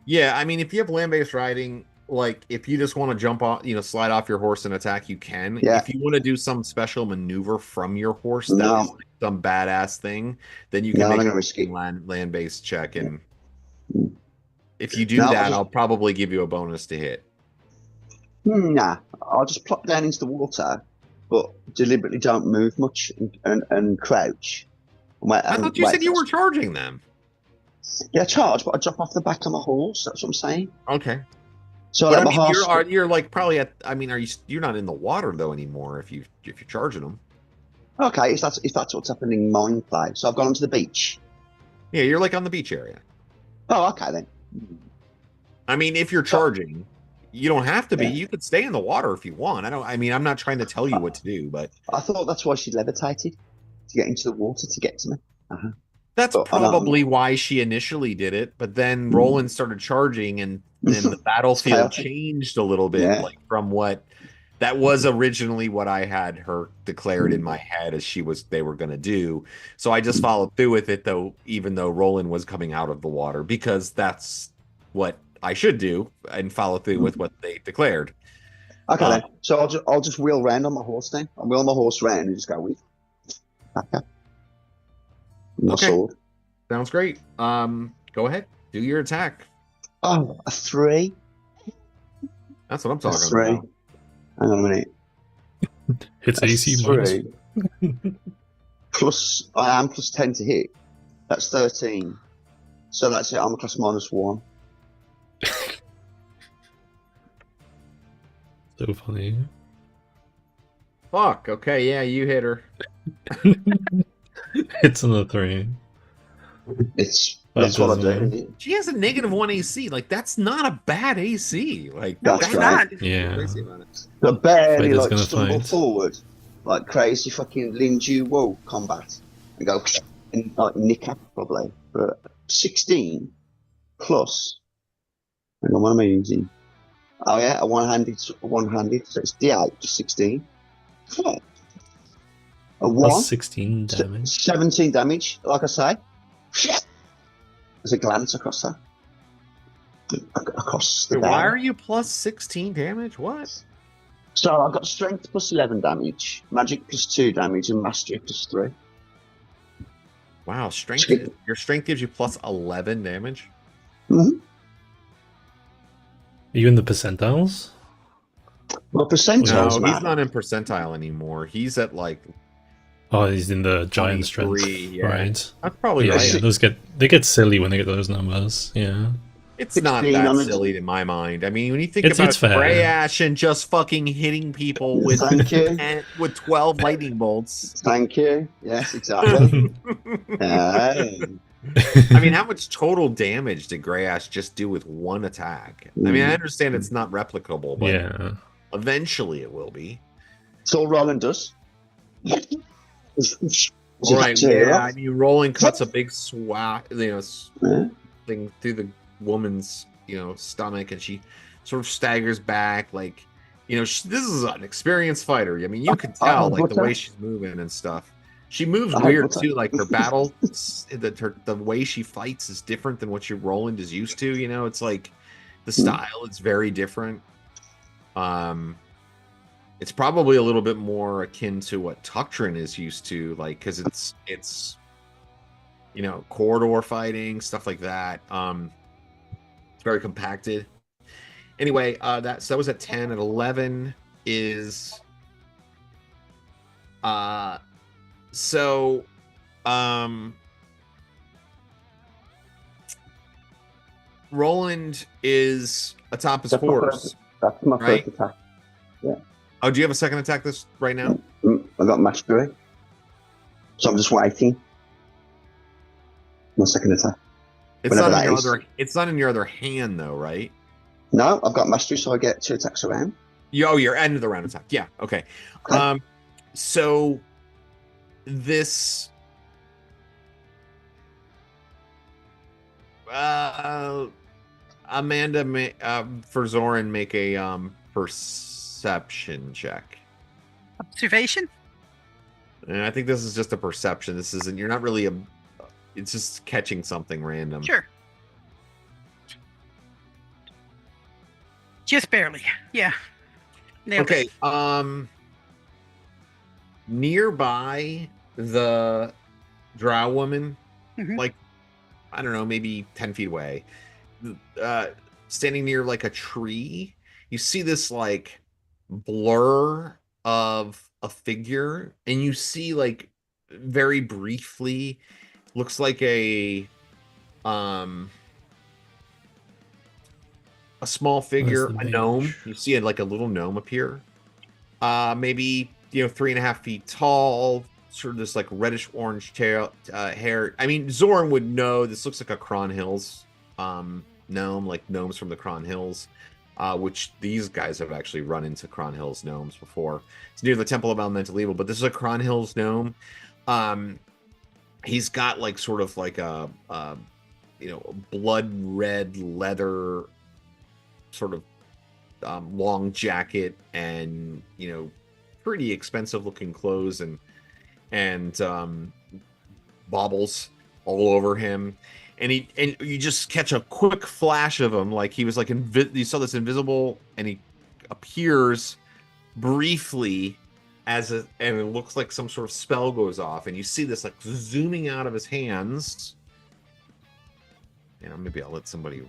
Yeah, I mean, if you have land-based riding, like if you just want to jump off, slide off your horse and attack, you can. Yeah. If you want to do some special maneuver from your horse, No. that's like some badass thing, then you can No, I'm make gonna a risk it. land-based check, and Mm. if you do No, that, I'll probably give you a bonus to hit. Nah, I'll just plop down into the water, but deliberately don't move much and crouch. I thought you said you were charging them. Yeah, charge, but I drop off the back of my horse. That's what I'm saying. Okay. So But I I let mean, my horse. you're like probably at. I mean, you're not in the water though anymore if you're charging them. Okay, if that's what's happening in mind play. So I've gone onto the beach. Yeah, you're like on the beach area. Oh, okay then. I mean, if you're charging, you don't have to be. Yeah. You could stay in the water if you want. I'm not trying to tell you what to do, but I thought that's why she levitated to get into the water to get to me. that's But I don't- probably why she initially did it. But then Roland started charging, and then the battlefield chaotic. changed a little bit, Yeah. like from what that was originally what I had her declared in my head as they were going to do. So I just followed through with it, though, even though Roland was coming out of the water, because that's what I should do and follow through with what they declared. Okay then. So I'll just wheel round on my horse then. I'll wheel my horse round and just go with. Okay. My Okay. sword. Sounds great. Go ahead, do your attack. Oh, a 3. That's what I'm A talking 3. about. Hang on a minute. It's A AC minus. 3 plus I am plus 10 to hit. That's 13. So that's it. I'm a class -1. So funny. Fuck. Okay, yeah, you hit her. It's another 3. That's what I doesn't- do. She has a -1 AC. Like, that's not a bad AC. Like, That's It's right. not. Yeah. Crazy about it. But barely Fighter's like gonna stumble fight. forward, like crazy fucking Linju Woe combat, and go and like nick up probably. But 16 plus. Hang on, what am I using? Oh yeah, a one-handed, so it's D8 to 16. Yeah. A 1, Plus 16 damage. 17 damage, like I say. There's a glance across that. Across the Wait, why down. are you plus 16 damage? What? So I've got strength plus 11 damage, magic plus 2 damage, and mastery plus 3. Wow, strength. Sweet. Your strength gives you plus 11 damage. Mm-hmm. Are you in the percentiles? Well, percentiles, No, man. he's not in percentile anymore. He's at like Oh, he's in the giant strength. 23, yeah. Right. that's probably Yeah, right. yeah, those get silly when they get those numbers. Yeah. It's not 16 that on it. silly in my mind. I mean, when you think It's about fair. Grey Ash and just fucking hitting people with Thank you. with 12 lightning bolts. Thank you. Yes, exactly. I mean, how much total damage did Grey Ash just do with one attack? I mean, I understand it's not replicable, but yeah. eventually it will be. It's all Roland does. All right, yeah. I mean, Roland cuts a big swath, Yeah. thing through the woman's, stomach, and she sort of staggers back, like, this is an experienced fighter. I mean, you can tell, like, the way she's moving and stuff. She moves weird too. Like her battle, the way she fights is different than what your Roland is used to. It's like the style is very different. It's probably a little bit more akin to what Tukdren is used to, like, because it's corridor fighting, stuff like that. It's very compacted. Anyway, that was at 10. At 11 is Roland is atop his horse. That's my right? first attack. Oh, do you have a second attack right now? I got mastery. So I'm just waiting. My second attack. It's not in your other hand though, right? No, I've got mastery, so I get 2 attacks around. Your end of the round attack. Yeah, okay. So this Amanda for Zoryn, make a perception check. Observation? And I think this is just a perception. This isn't, you're not really it's just catching something random. Sure. Just barely. Yeah. Nailed Okay. it. Nearby the drow woman, Mhm. like, I don't know, maybe 10 feet away, standing near like a tree, you see this like blur of a figure, and you see like very briefly, looks like a small figure, the a gnome. mage? You see like a little gnome appear, maybe 3.5 feet tall, sort of this like reddish orange hair. I mean, Zoryn would know this looks like a Cron Hills gnome, like gnomes from the Cron Hills, which these guys have actually run into Cron Hills gnomes before. It's near the Temple of Elemental Evil, but this is a Cron Hills gnome. He's got like sort of like a blood red leather sort of long jacket, and pretty expensive looking clothes, and baubles all over him. and you just catch a quick flash of him, like he was like you saw this invisible, and he appears briefly and it looks like some sort of spell goes off, and you see this like zooming out of his hands. Maybe I'll let somebody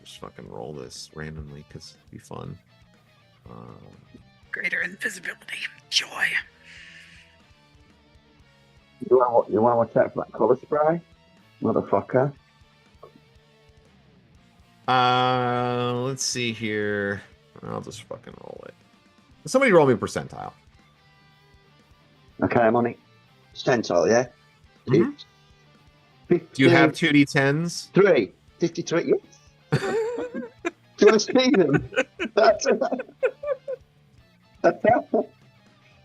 just fucking roll this randomly because it'd be fun. Greater invisibility. Joy. You want to watch out for that colour spray? Motherfucker. Let's see here. I'll just fucking roll it. Somebody roll me a percentile. Okay, I'm on it. Percentile, yeah? Mm-hmm. Do you have 2d10s? 3. 53, yes. Do you want to see them?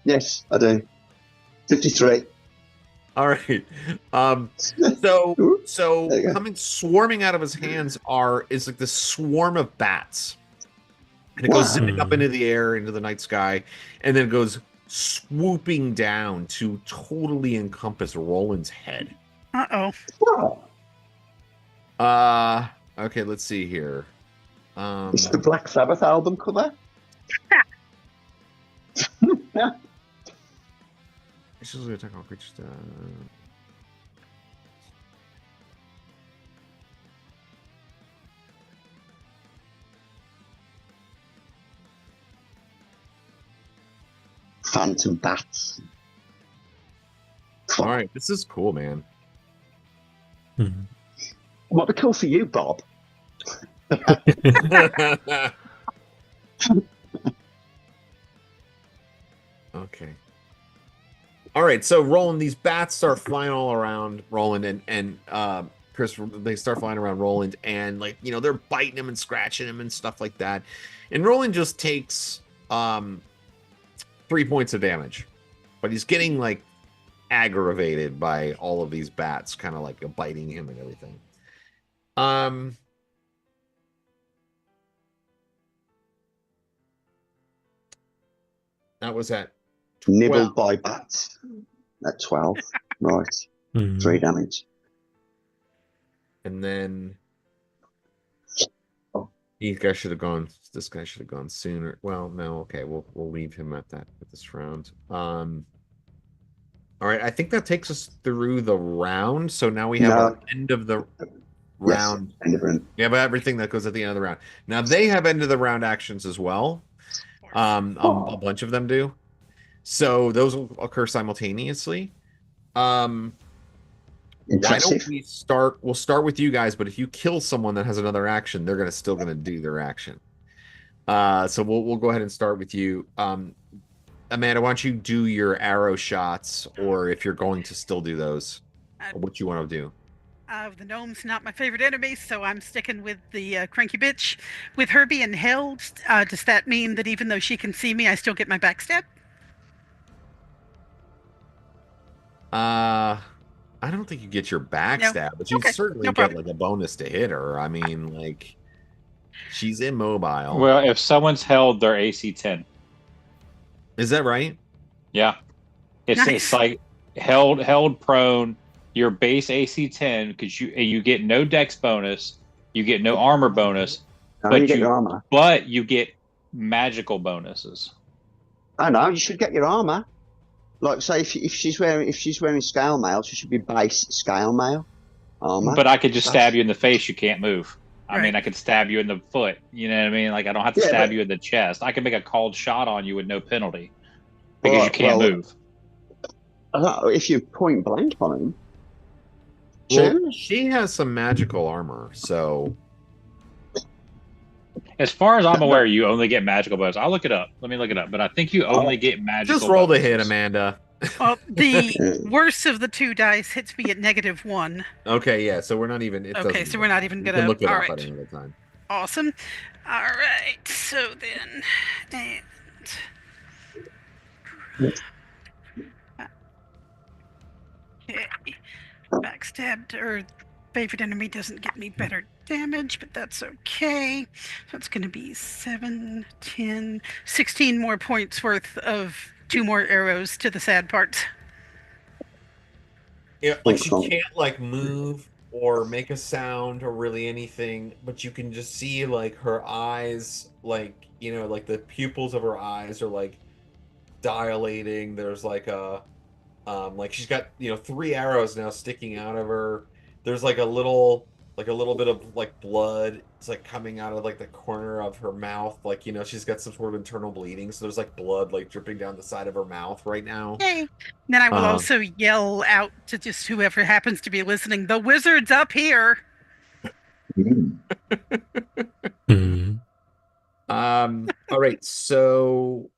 Yes, I do. 53. All right. So coming swarming out of his hands is like this swarm of bats. And it goes zipping up into the air, into the night sky, and then it goes swooping down to totally encompass Roland's head. Uh-oh. Okay, let's see here. It's the Black Sabbath album cover. It's just attack all creatures. Phantom bats. All right, this is cool, man. What be cool for you, Bob? Okay. All right, so Roland, these bats start flying all around Roland and Chris. They start flying around Roland, and they're biting him and scratching him and stuff like that. And Roland just takes 3 points of damage, but he's getting aggravated by all of these bats, kind of biting him and everything. That was at 12. Nibbled by bats at 12. Right. 3 damage. And then this guy should have gone sooner. Well, no, okay, we'll leave him at this round. All right, I think that takes us through the round. So now we have our end of the round. Yes, end of round. We have everything that goes at the end of the round. Now they have end of the round actions as well. A bunch of them do. So those will occur simultaneously. Why don't we start? We'll start with you guys, but if you kill someone that has another action, they're still gonna do their action. So we'll go ahead and start with you. Amanda, why don't you do your arrow shots, or if you're going to still do those, or what you want to do? The gnome's not my favorite enemy, so I'm sticking with the cranky bitch. With her being held, does that mean that even though she can see me, I still get my backstab? I don't think you get your backstab, but you certainly get a bonus to hit her. I mean, she's immobile. Well, if someone's held, they're AC 10. Is that right? Yeah. It's like held prone. Your base AC 10 because you get no dex bonus, you get no armor bonus, but you get your armor. But you get magical bonuses. I know, you should get your armor. Say if she's wearing scale mail, she should be base scale mail armor. But I could just stab you in the face. You can't move. I mean, I could stab you in the foot. You know what I mean? I don't have to stab you in the chest. I can make a called shot on you with no penalty because you can't move. If you point blank on him. Well, she has some magical armor, so. As far as I'm aware, you only get magical bonus. I'll look it up. Let me look it up. But I think you only get magical. Just roll bonuses. the hit, Amanda. Well, the worst of the 2 dice hits me at -1. Okay, yeah. So we're not even. So we're not even gonna. Look it all up right. at another time. Awesome. All right. So then, okay. Backstabbed or favorite enemy doesn't get me better damage, but that's okay. So it's going to be 7, 10, 16 more points worth of 2 more arrows to the sad parts. Yeah, she can't move or make a sound or really anything, but you can just see like her eyes, like, you know, like the pupils of her eyes are like dilating. There's like she's got, you know, 3 arrows now sticking out of her. There's like a little bit of like blood. It's like coming out of like the corner of her mouth. Like, you know, she's got some sort of internal bleeding. So there's like blood like dripping down the side of her mouth right now. Yay. Then I will Um, also yell out to just whoever happens to be listening, the wizard's up here. Mm. all right, so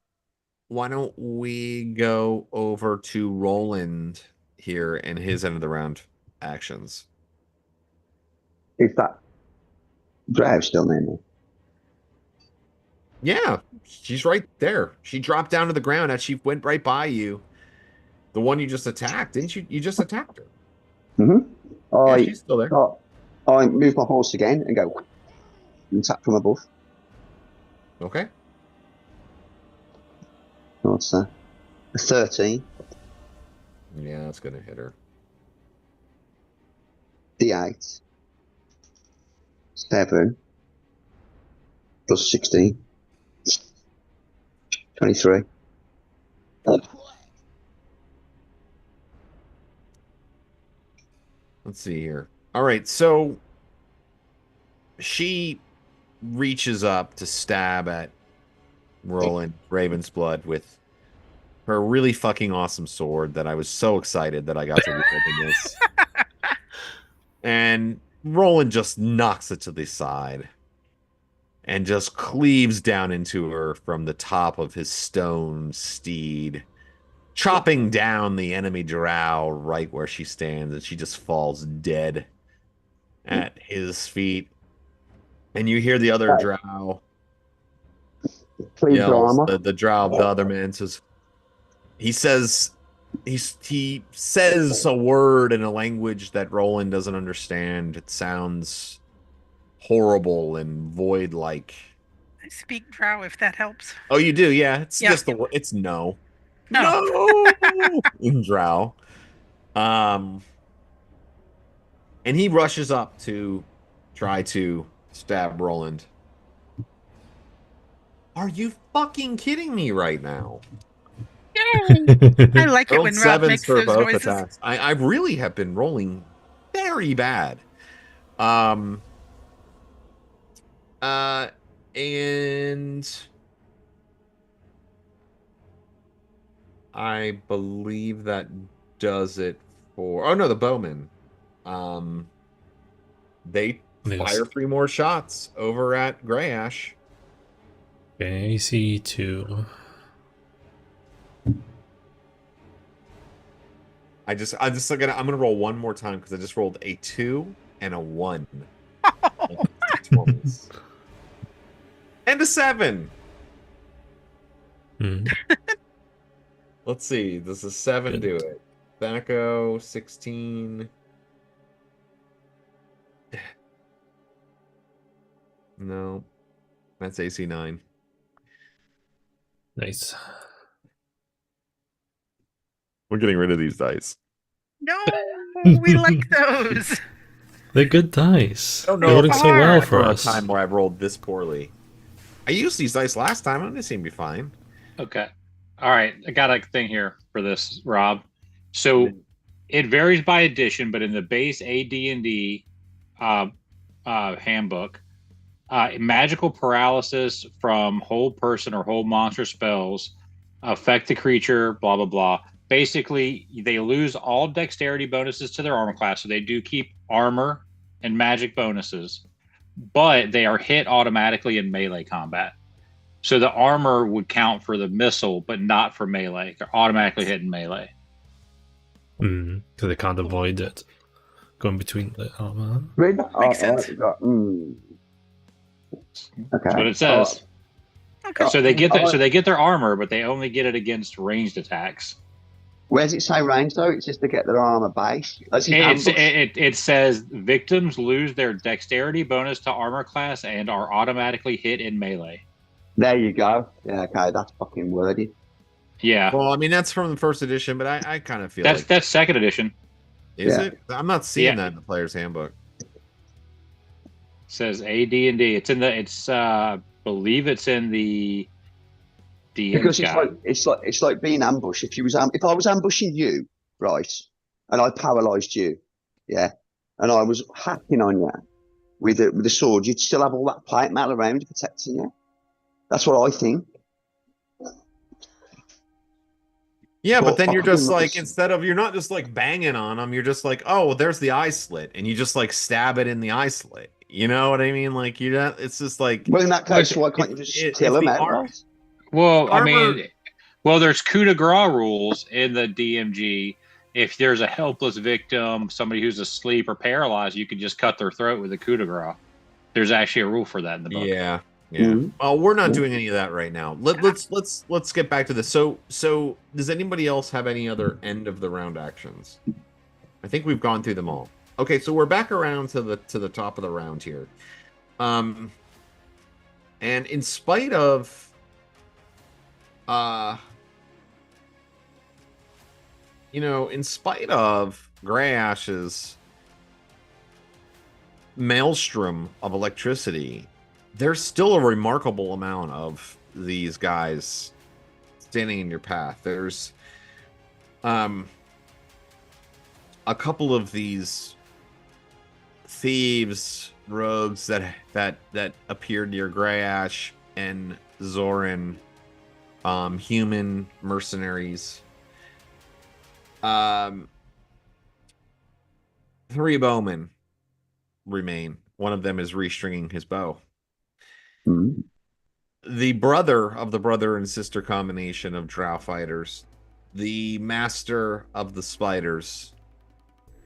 why don't we go over to Roland here and his end of the round actions? Is that Drow still near me? Yeah, she's right there. She dropped down to the ground as she went right by you. The one you just attacked, didn't you? You just attacked her. Mm-hmm. Yeah, she's still there. I move my horse again and go and tap from above. Okay. What's that? A 13. Yeah, that's gonna hit her. D8. 7. Plus 16. 23. Let's see here. All right, so she reaches up to stab at Roland Ravensblood with her really fucking awesome sword that I was so excited that I got to wield in this. And Roland just knocks it to the side and just cleaves down into her from the top of his stone steed, chopping down the enemy drow right where she stands, and she just falls dead at his feet. And you hear the other drow Please, yells, armor. the drow, the other man says, he says a word in a language that Roland doesn't understand. It sounds horrible and void-like. I speak Drow if that helps. Oh, you do? Yeah. It's just the word. It's no. No! In drow. And he rushes up to try to stab Roland. Are you fucking kidding me right now? I like it Rolled when Rob sevens makes for those both noises. attacks. I really have been rolling very bad. And I believe that does it for. Oh no, the bowmen. They fire 3 more shots over at Grey Ash. Okay, AC 2. I'm gonna roll one more time because I just rolled a 2 and a 1. And a 7. Let's see. Does a 7 do it? Thanaco 16. No, that's AC 9. Nice. We're getting rid of these dice. No, we like those. They're good dice. I don't know They're if rolling I so well for remember us. a time where I've rolled this poorly. I used these dice last time, and they seem to be fine. Okay. All right. I got a thing here for this, Rob. So it varies by edition, but in the base AD&D handbook, magical paralysis from hold person or hold monster spells affect the creature, blah, blah, blah. Basically, they lose all dexterity bonuses to their armor class, so they do keep armor and magic bonuses, but they are hit automatically in melee combat. So the armor would count for the missile, but not for melee. They're automatically hit in melee. So they can't avoid it. Going between the armor. Makes sense. Okay. That's what it says. Okay. So they get their armor, but they only get it against ranged attacks. Where does it say range though? It's just to get their armor base. It says victims lose their dexterity bonus to armor class and are automatically hit in melee. There you go. Yeah, okay, that's fucking wordy. Yeah. Well, I mean, that's from the first edition, but I kind of feel that's second edition. Is Yeah. it? I'm not seeing Yeah. that in the player's handbook. Says AD&D. It's in the. It's believe it's in the DM's Because guide. it's like being ambushed. If I was ambushing you, right, and I paralyzed you, yeah, and I was hacking on you with a sword, you'd still have all that plate metal around you protecting you. That's what I think. Yeah, but then I you're couldn't just like, understand- you're not just like banging on them, you're just like, oh, well, there's the eye slit, and you just like stab it in the eye slit. You know what I mean? Like you're not. It's just like Well, in that case, why if, can't you just if kill them the outright? Well, I armor- mean, well, there's coup de grace rules in the DMG. If there's a helpless victim, somebody who's asleep or paralyzed, you can just cut their throat with a coup de grace. There's actually a rule for that in the book. Yeah. Mhm. Well, we're not Mhm. doing any of that right now. Let's get back to this. So does anybody else have any other end of the round actions? I think we've gone through them all. Okay, so we're back around to the top of the round here. And in spite of in spite of Grey Ash's maelstrom of electricity, there's still a remarkable amount of these guys standing in your path. There's a couple of these thieves, rogues that appeared near Grey Ash and Zoryn, human mercenaries. 3 bowmen remain. One of them is restringing his bow. Mhm. The brother of the brother and sister combination of drow fighters, the master of the spiders,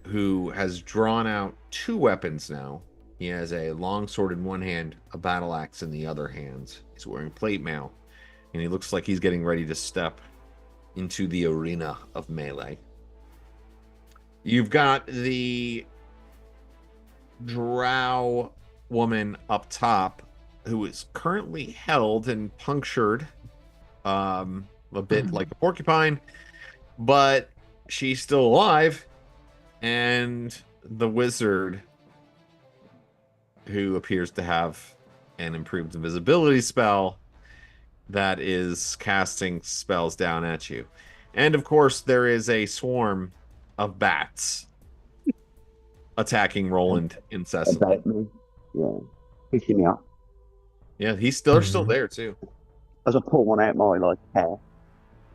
who has drawn out 2 weapons now. He has a long sword in one hand, a battle axe in the other hand. He's wearing plate mail, and he looks like he's getting ready to step into the arena of melee. You've got the drow woman up top, who is currently held and punctured, a bit like a porcupine, but she's still alive. And the wizard, who appears to have an improved invisibility spell that is casting spells down at you. And of course, there is a swarm of bats attacking Roland incessantly. About me. Yeah. Picking me up. Yeah, they're still there too. As I pull one out my hair,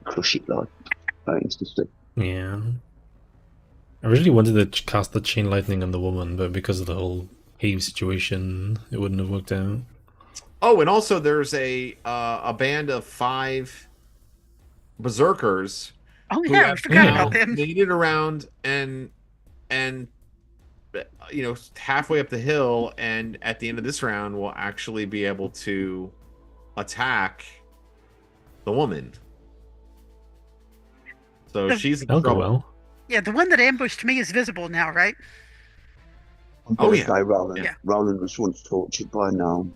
crush it very instantly. Yeah. I really wanted to cast the chain lightning on the woman, but because of the whole cave situation, it wouldn't have worked out. Oh, and also there's a band of 5 berserkers. Oh who yeah, I have forgot now about them. made it around and halfway up the hill, and at the end of this round will actually be able to attack the woman. So she's in That'll go trouble. well. Yeah, the one that ambushed me is visible now, right? Oh, yeah. Roland. Yeah. Roland was once tortured by a gnome.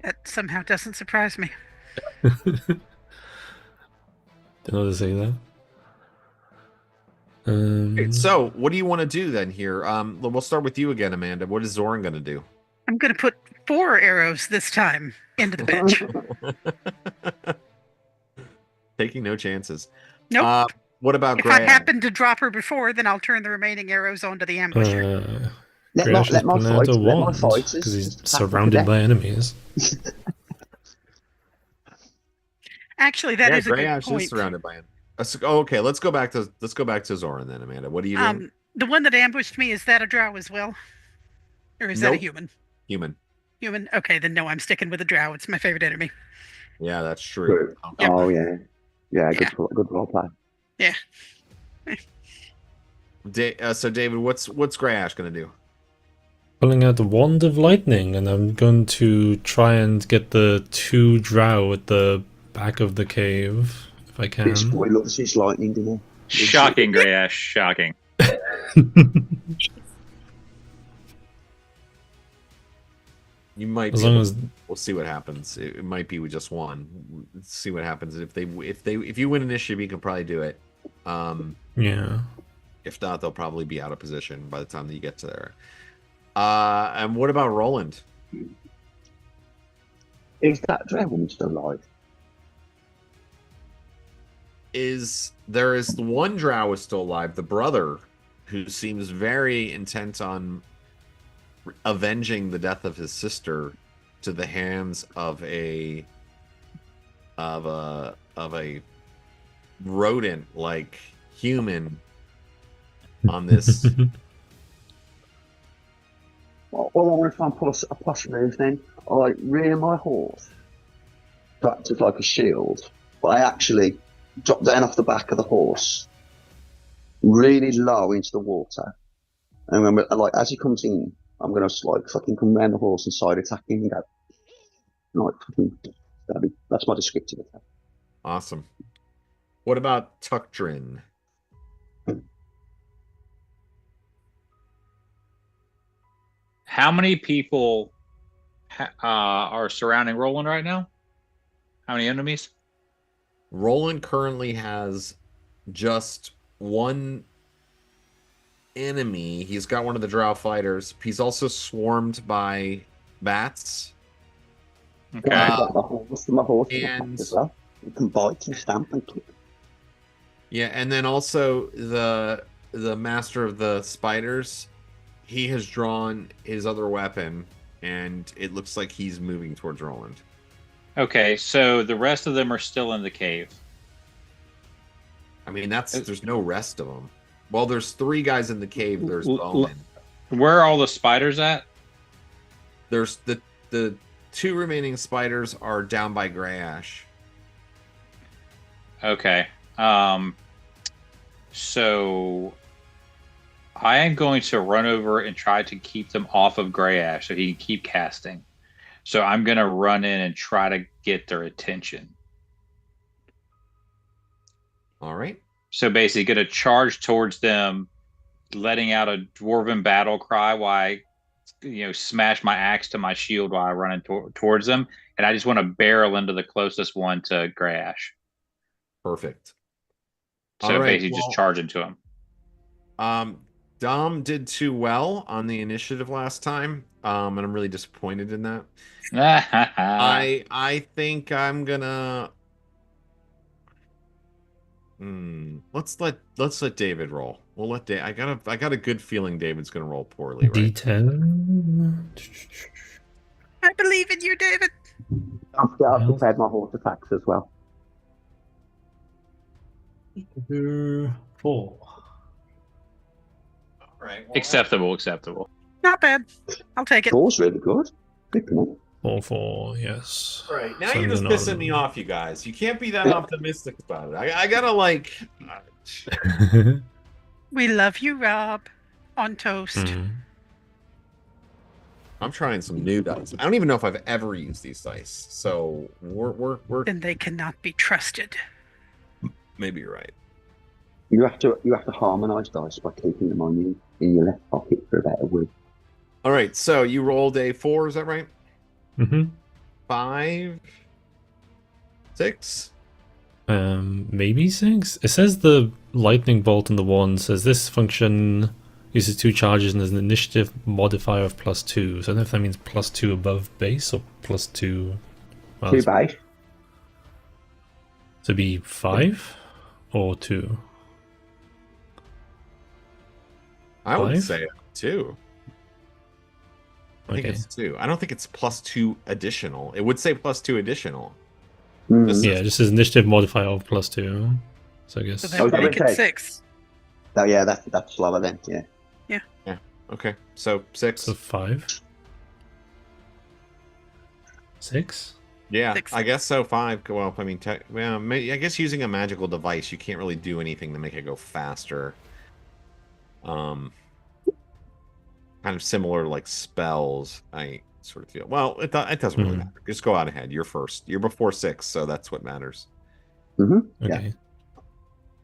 That somehow doesn't surprise me. Didn't know to say that. So what do you want to do then here? We'll start with you again, Amanda. What is Zoryn going to do? I'm going to put 4 arrows this time into the bench. Taking no chances. Nope. What about If Grey? I happen to drop her before, then I'll turn the remaining arrows onto the ambusher. Greash is pulling out a wand fighters because he's happen to surrounded death. by enemies. Actually, that is a Grey good Ash point. is surrounded by him. Okay, let's go back to Zoryn then, Amanda. What are you doing? The one that ambushed me, is that a drow as well? Or is that a Nope. human? Human. Human? Okay, then no, I'm sticking with a drow. It's my favorite enemy. Yeah, that's true. True. Yep. Oh yeah. Yeah, Yeah. good role play. Yeah. So David, what's Grey Ash going to do? Pulling out the wand of lightning, and I'm going to try and get the 2 drow at the back of the cave if I can. This boy loves his lightning, doesn't he? Shocking, Grey Ash. Shocking. You might. As be long able- as we'll see what happens. It might be with just one. Let's see what happens if you win initiative. You can probably do it. Yeah. If not, they'll probably be out of position by the time that you get to there. And what about Roland? Is that dragon still alive? There is the one drow is still alive, the brother, who seems very intent on avenging the death of his sister to the hands of a rodent like human on this. Well, I want to try and pull a posh move then. I like rear my horse to act as like a shield, but I actually drop down off the back of the horse really low into the water. And when, like, as he comes in, I'm gonna like fucking come round the horse and side attack him and go like fucking. That's my descriptive attack. Awesome. What about Tukdren? How many people are surrounding Roland right now? How many enemies? Roland currently has just one enemy. He's got one of the drow fighters. He's also swarmed by bats. Okay. My horse and as well. You can bite and stamp and kick. Yeah, and then also the master of the spiders, he has drawn his other weapon, and it looks like he's moving towards Roland. Okay, so the rest of them are still in the cave. I mean, there's no rest of them. Well, there's 3 guys in the cave. There's Bowman. Where are all the spiders at? There's the 2 remaining spiders are down by Grey Ash. Okay. So I am going to run over and try to keep them off of Grey Ash so he can keep casting. So I'm going to run in and try to get their attention. All right. So basically going to charge towards them, letting out a dwarven battle cry while I smash my axe to my shield while I run towards them. And I just want to barrel into the closest one to Grey Ash. Perfect. So basically just charge into him. Dom did too well on the initiative last time, and I'm really disappointed in that. I think I'm gonna. Let's let David roll. We'll let David. I got a good feeling David's gonna roll poorly. Right? D10. I believe in you, David. I've prepared my horse attacks as well. 4. Right. Well, Acceptable. Not bad. I'll take it. Horse really good. Good to know. 4, yes. All right. Now you're just pissing me off, you guys. You can't be that optimistic about it. I gotta like. We love you, Rob. On toast. I'm trying some new dice. I don't even know if I've ever used these dice, so we're. Then they cannot be trusted. Maybe you're right. You have to harmonise dice by keeping them on you in your left pocket for a better win. All right, so you rolled a 4, is that right? Mm-hmm. 5, 6. Maybe 6. It says the lightning bolt in the wand says this function uses 2 charges and there's an initiative modifier of +2. So I don't know if that means +2 above base or +2. Well, 2 base. So be 5 or 2. I would 5? say 2. I think it's 2. I don't think it's +2 additional. It would say +2 additional. Yeah, just as initiative modifier of +2. So I guess. So that would make it 6. Oh yeah, that's slower then. Yeah. Yeah. Okay. So 6. So 5. 6. Yeah, 6. I guess so. 5. Well, I mean, I guess using a magical device, you can't really do anything to make it go faster. Kind of similar to like spells. I sort of feel. Well, it doesn't really matter. Just go out ahead. You're first. You're before 6, so that's what matters. Okay.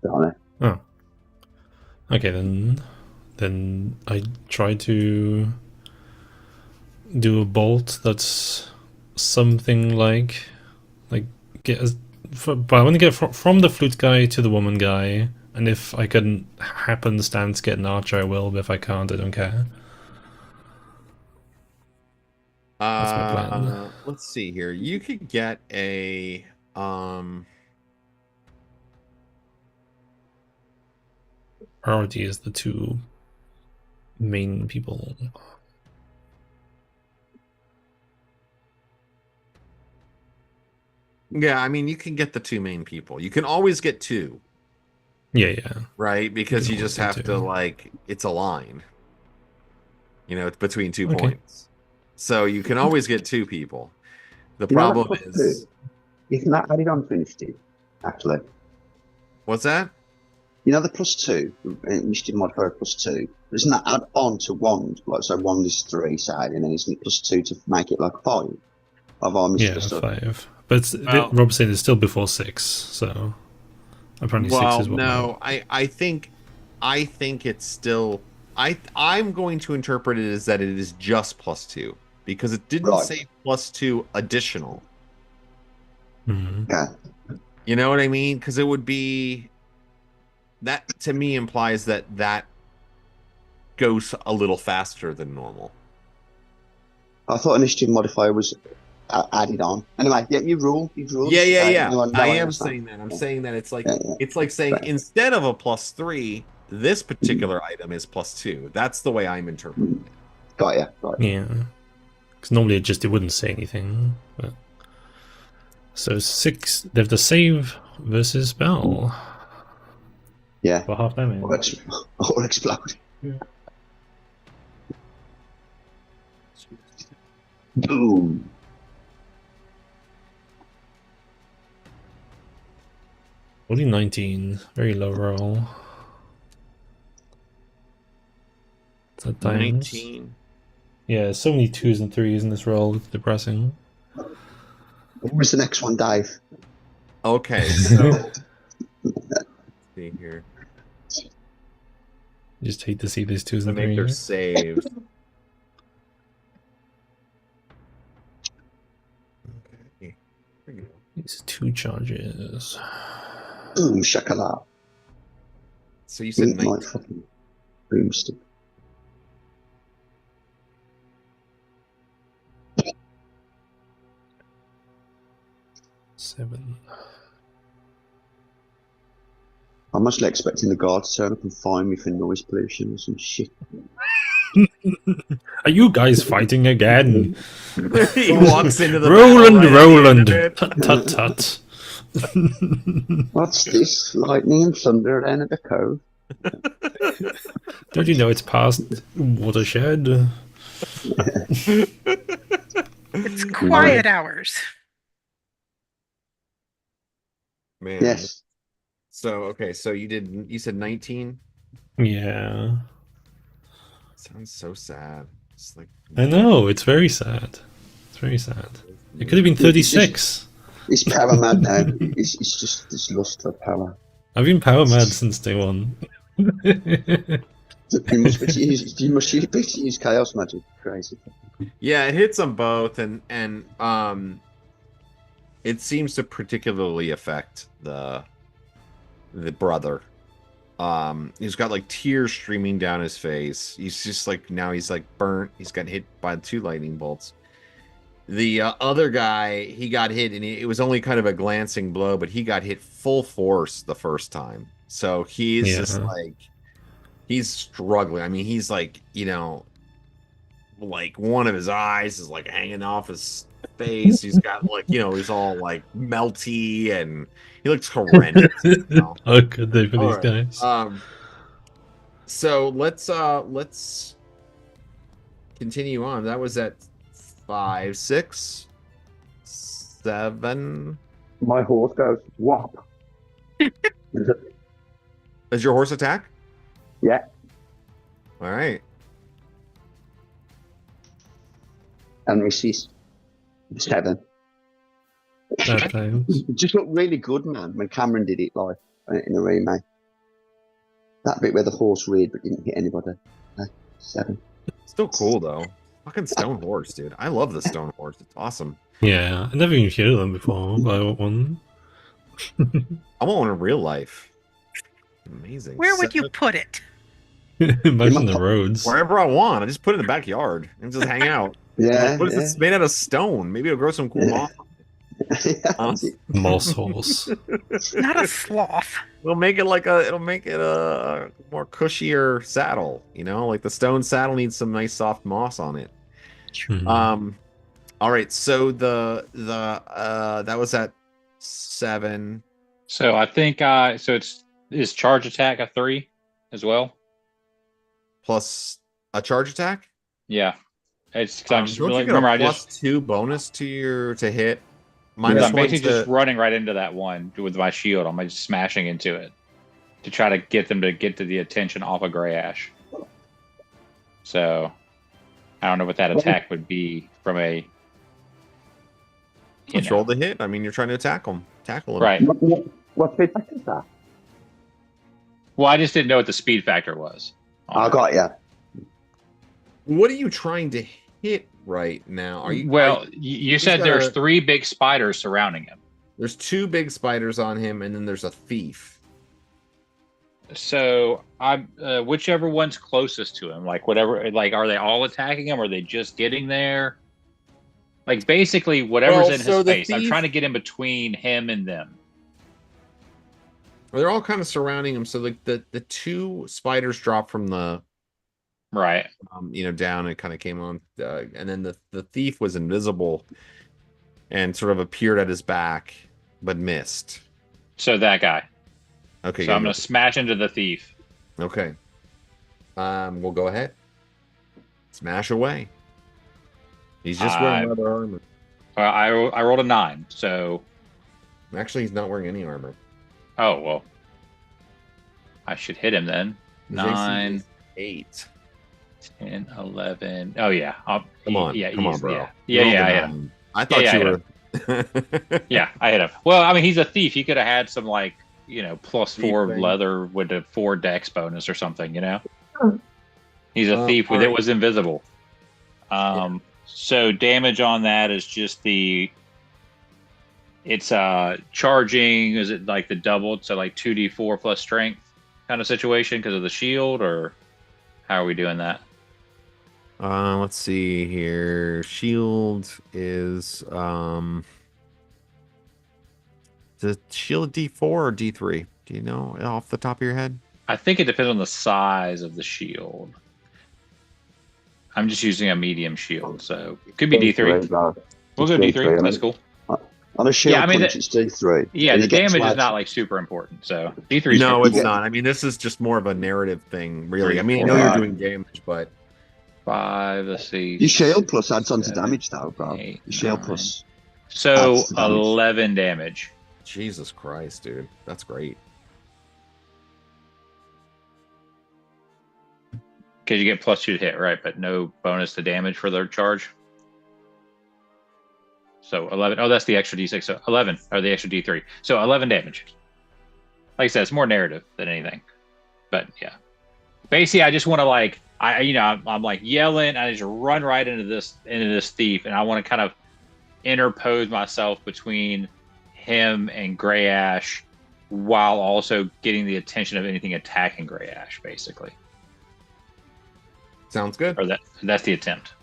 Yeah. Oh. Okay, then I try to do a bolt that's something like get but I want to get from the flute guy to the woman guy, And if I can happenstance get an archer, I will, but if I can't, I don't care. That's my plan. Let's see here. You could get a Priority is the two main people. Yeah, I mean, you can get the two main people. You can always get two. Yeah. Right? Because you just have to, two. like, it's a line. You know, it's between 2 Okay. points. So you can always get two people. The problem is... Isn't that added on to initiative, actually? What's that? You know the +2, initiative modifier +2, isn't that add on to wand? Like, so wand is 3, say, and then isn't it +2 to make it like 5? Of our Yeah, 5. But Rob said it's still before 6, so apparently 6 is what. No, I think it's still. I'm going to interpret it as that it is just +2 because it didn't say +2 additional. Mm-hmm. Okay. You know what I mean? Because it would be that to me implies that goes a little faster than normal. I thought initiative modifier was added on. Anyway, yeah, you rule. Yeah. I am saying that. I'm saying that it's like it's like saying instead of a +3, this particular item is +2. That's the way I'm interpreting it. Got ya. Yeah, because normally it wouldn't say anything. But... So 6. They have the save versus spell. Yeah. For half damage. Or explode. Yeah. Boom. Only 19. Very low roll. At times. 19. Yeah, so many 2s and 3s in this roll. It's depressing. Where's the next one, Dave? Okay, so let's see here. Just hate to see these 2s and 3s. Make their saves. Okay. These 2 charges. Boom, shakala. So you said 19. My fucking boomstick. Seven. I'm actually expecting the guard to turn up and fine me for noise pollution or some shit. Are you guys fighting again? He walks into the Roland. Tut tut. What's this? Lightning and thunder down at the cove? Don't you know it's past watershed? It's quiet hours. Man. Yes. So okay, so you said 19? Yeah. Sounds so sad. It's like I know, it's very sad. It's very sad. It could have been 36. He's power mad now. It's just this lust for power. I've been power mad since day one. You must use chaos magic. Crazy. Yeah, it hits them both, and it seems to particularly affect the brother. He's got like tears streaming down his face. He's just like now he's like burnt. He's got hit by 2 lightning bolts. The other guy, he got hit, and it was only kind of a glancing blow, but he got hit full force the first time. So he's just like he's struggling. I mean, he's like, you know, like one of his eyes is like hanging off his face. He's got like, you know, he's all like melty and he looks horrendous. You know? How could they for these guys? So let's continue on. That was at 5, 6, 7. My horse goes whop. Does your horse attack? Yeah. All right. And misses 7. Bad times. It just looked really good, man, when Cameron did it like in a remake. That bit where the horse reared but didn't hit anybody. 7. Still cool though. Fucking stone horse, dude. I love the stone horse. It's awesome. Yeah, I never even heard of them before, but I want one. I want one in real life. Amazing. Where would you put it? Imagine the roads. Wherever I want. I just put it in the backyard and just hang out. Yeah. What is this made out of stone? Maybe it'll grow some cool moss. Moss holes. Not a sloth. It'll make it a more cushier saddle, like the stone saddle needs some nice soft moss on it. All right, so the that was at 7. So I think is charge attack a 3 as well? Plus a charge attack? Yeah. It's don't you get remember a +2 bonus to hit. I'm basically just running right into that one with my shield. I'm just smashing into it to try to get them to get to the attention off of Grey Ash. So I don't know what that attack would be from a control the hit. I mean, you're trying to tackle him. Right. What speed factor is that? Well, I just didn't know what the speed factor was. I got ya. What are you trying to hit right now? Are you? Well, you said there's 3 big spiders surrounding him. There's 2 big spiders on him, and then there's a thief. So I'm whichever one's closest to him, like whatever. Like, are they all attacking him? Or are they just getting there? Like basically whatever's in his face. I'm trying to get in between him and them. Well, they're all kind of surrounding him. So like the 2 spiders dropped from the right, down. It kind of came on, and then the thief was invisible and sort of appeared at his back, but missed. So that guy. Okay. So I'm gonna smash into the thief. Okay. We'll go ahead. Smash away. He's just wearing leather armor. I rolled a 9, so actually he's not wearing any armor. Oh well. I should hit him then. 9, 8, 10, 11. Oh yeah. Come on, bro. Yeah, I hit him. I thought you were. Yeah, I hit him. Well, I mean, he's a thief. He could have had some +4 leather with a 4 dex bonus or something. He's a thief with it was invisible. So damage on that is just it's charging. Is it like the doubled? So like 2d4 plus strength kind of situation because of the shield, or how are we doing that? Let's see here. Shield is the shield D4 or D3? Do you know off the top of your head? I think it depends on the size of the shield. I'm just using a medium shield, so it could be D3. We'll go D3. That's cool. On a shield punch, it's D3. Yeah, the damage is not like super important, so D3. No, it's not. I mean, this is just more of a narrative thing, really. I mean, I know you're doing damage, but 5. Let's see. Your shield plus adds on to damage, though, bro. Your shield plus. So 11 damage. Jesus Christ, dude, that's great. Because you get +2 to hit, right? But no bonus to damage for their charge. So 11. Oh, that's the extra D6. So 11, or the extra D3. So 11 damage. Like I said, it's more narrative than anything. But yeah, basically, I just want to I'm like yelling. I just run right into this thief, and I want to kind of interpose myself between him and Grey Ash, while also getting the attention of anything attacking Grey Ash, basically. Sounds good. Or that's the attempt.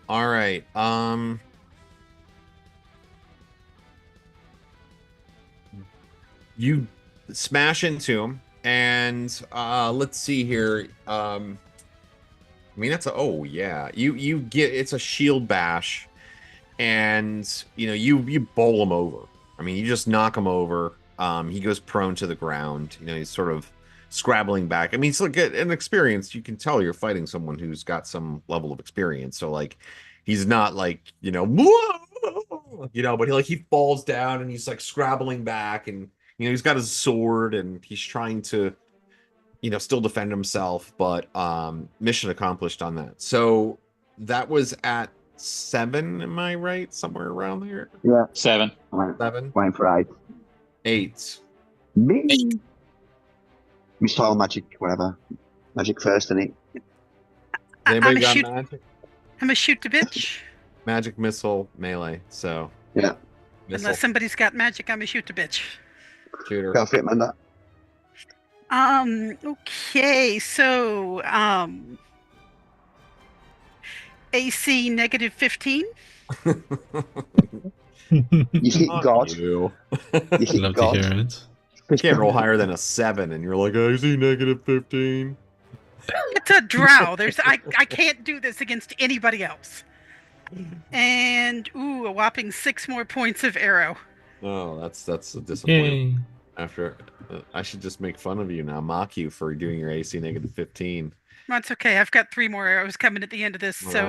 All right. You smash into him, and let's see here. I mean, that's you get it's a shield bash, and you bowl him over. I mean, you just knock him over. He goes prone to the ground. He's sort of scrabbling back. I mean, it's like an experience. You can tell you're fighting someone who's got some level of experience. So like, he's not like, whoa, but he falls down and he's like scrabbling back, and he's got his sword and he's trying to, still defend himself. But mission accomplished on that. So that was at 7. Am I right? Somewhere around there. Yeah. 7. 7. Waiting for 8. 8. Me. Missile magic, whatever. Magic first, innit? Anybody got magic? I'm a shoot the bitch. Magic missile melee. So yeah. Missile. Unless somebody's got magic, I'm a shoot a bitch. Shooter. Go for it, man. That. Okay, so AC negative 15. You hit Not God. you. You hit Love to God. hear it. You can't roll higher than a 7, and you're like, I see negative 15. It's a drow. I can't do this against anybody else. And a whopping 6 more points of arrow. Oh, that's a disappointment. Yay. After I should just make fun of you now, mock you for doing your AC negative 15. That's okay. I've got 3 more arrows coming at the end of this. So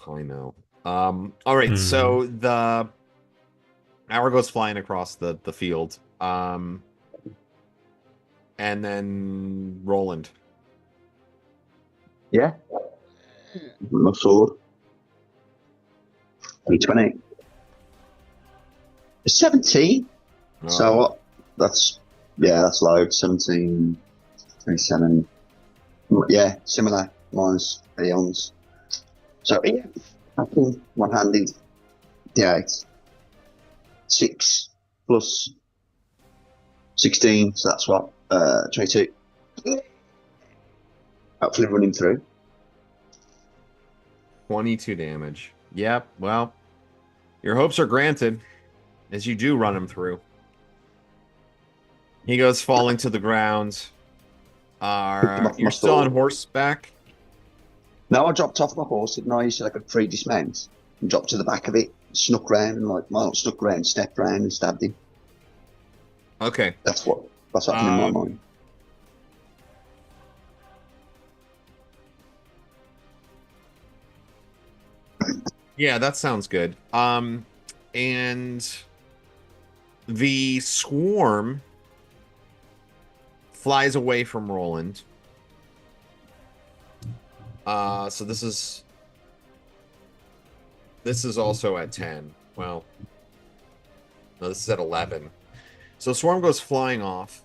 I know. All right, so the arrow goes flying across the field. And then Roland. Yeah. My sword. 320. 17. Oh, So that's low. 17, 27. Yeah, similar. Mine's eons. So yeah, I think one-handed D8. 6 plus 16. So that's what 22. Hopefully running through. 22 damage. Yep, well, your hopes are granted as you do run him through. He goes falling to the ground. You're still on horseback? No, I dropped off my horse. Didn't I? You said I could free dismount and dropped to the back of it, snuck round, and snuck round, stepped round and stabbed him. Okay. That's happened in my mind. Yeah, that sounds good. And the swarm flies away from Roland. So this is also at 10. Well, no, this is at 11. So swarm goes flying off.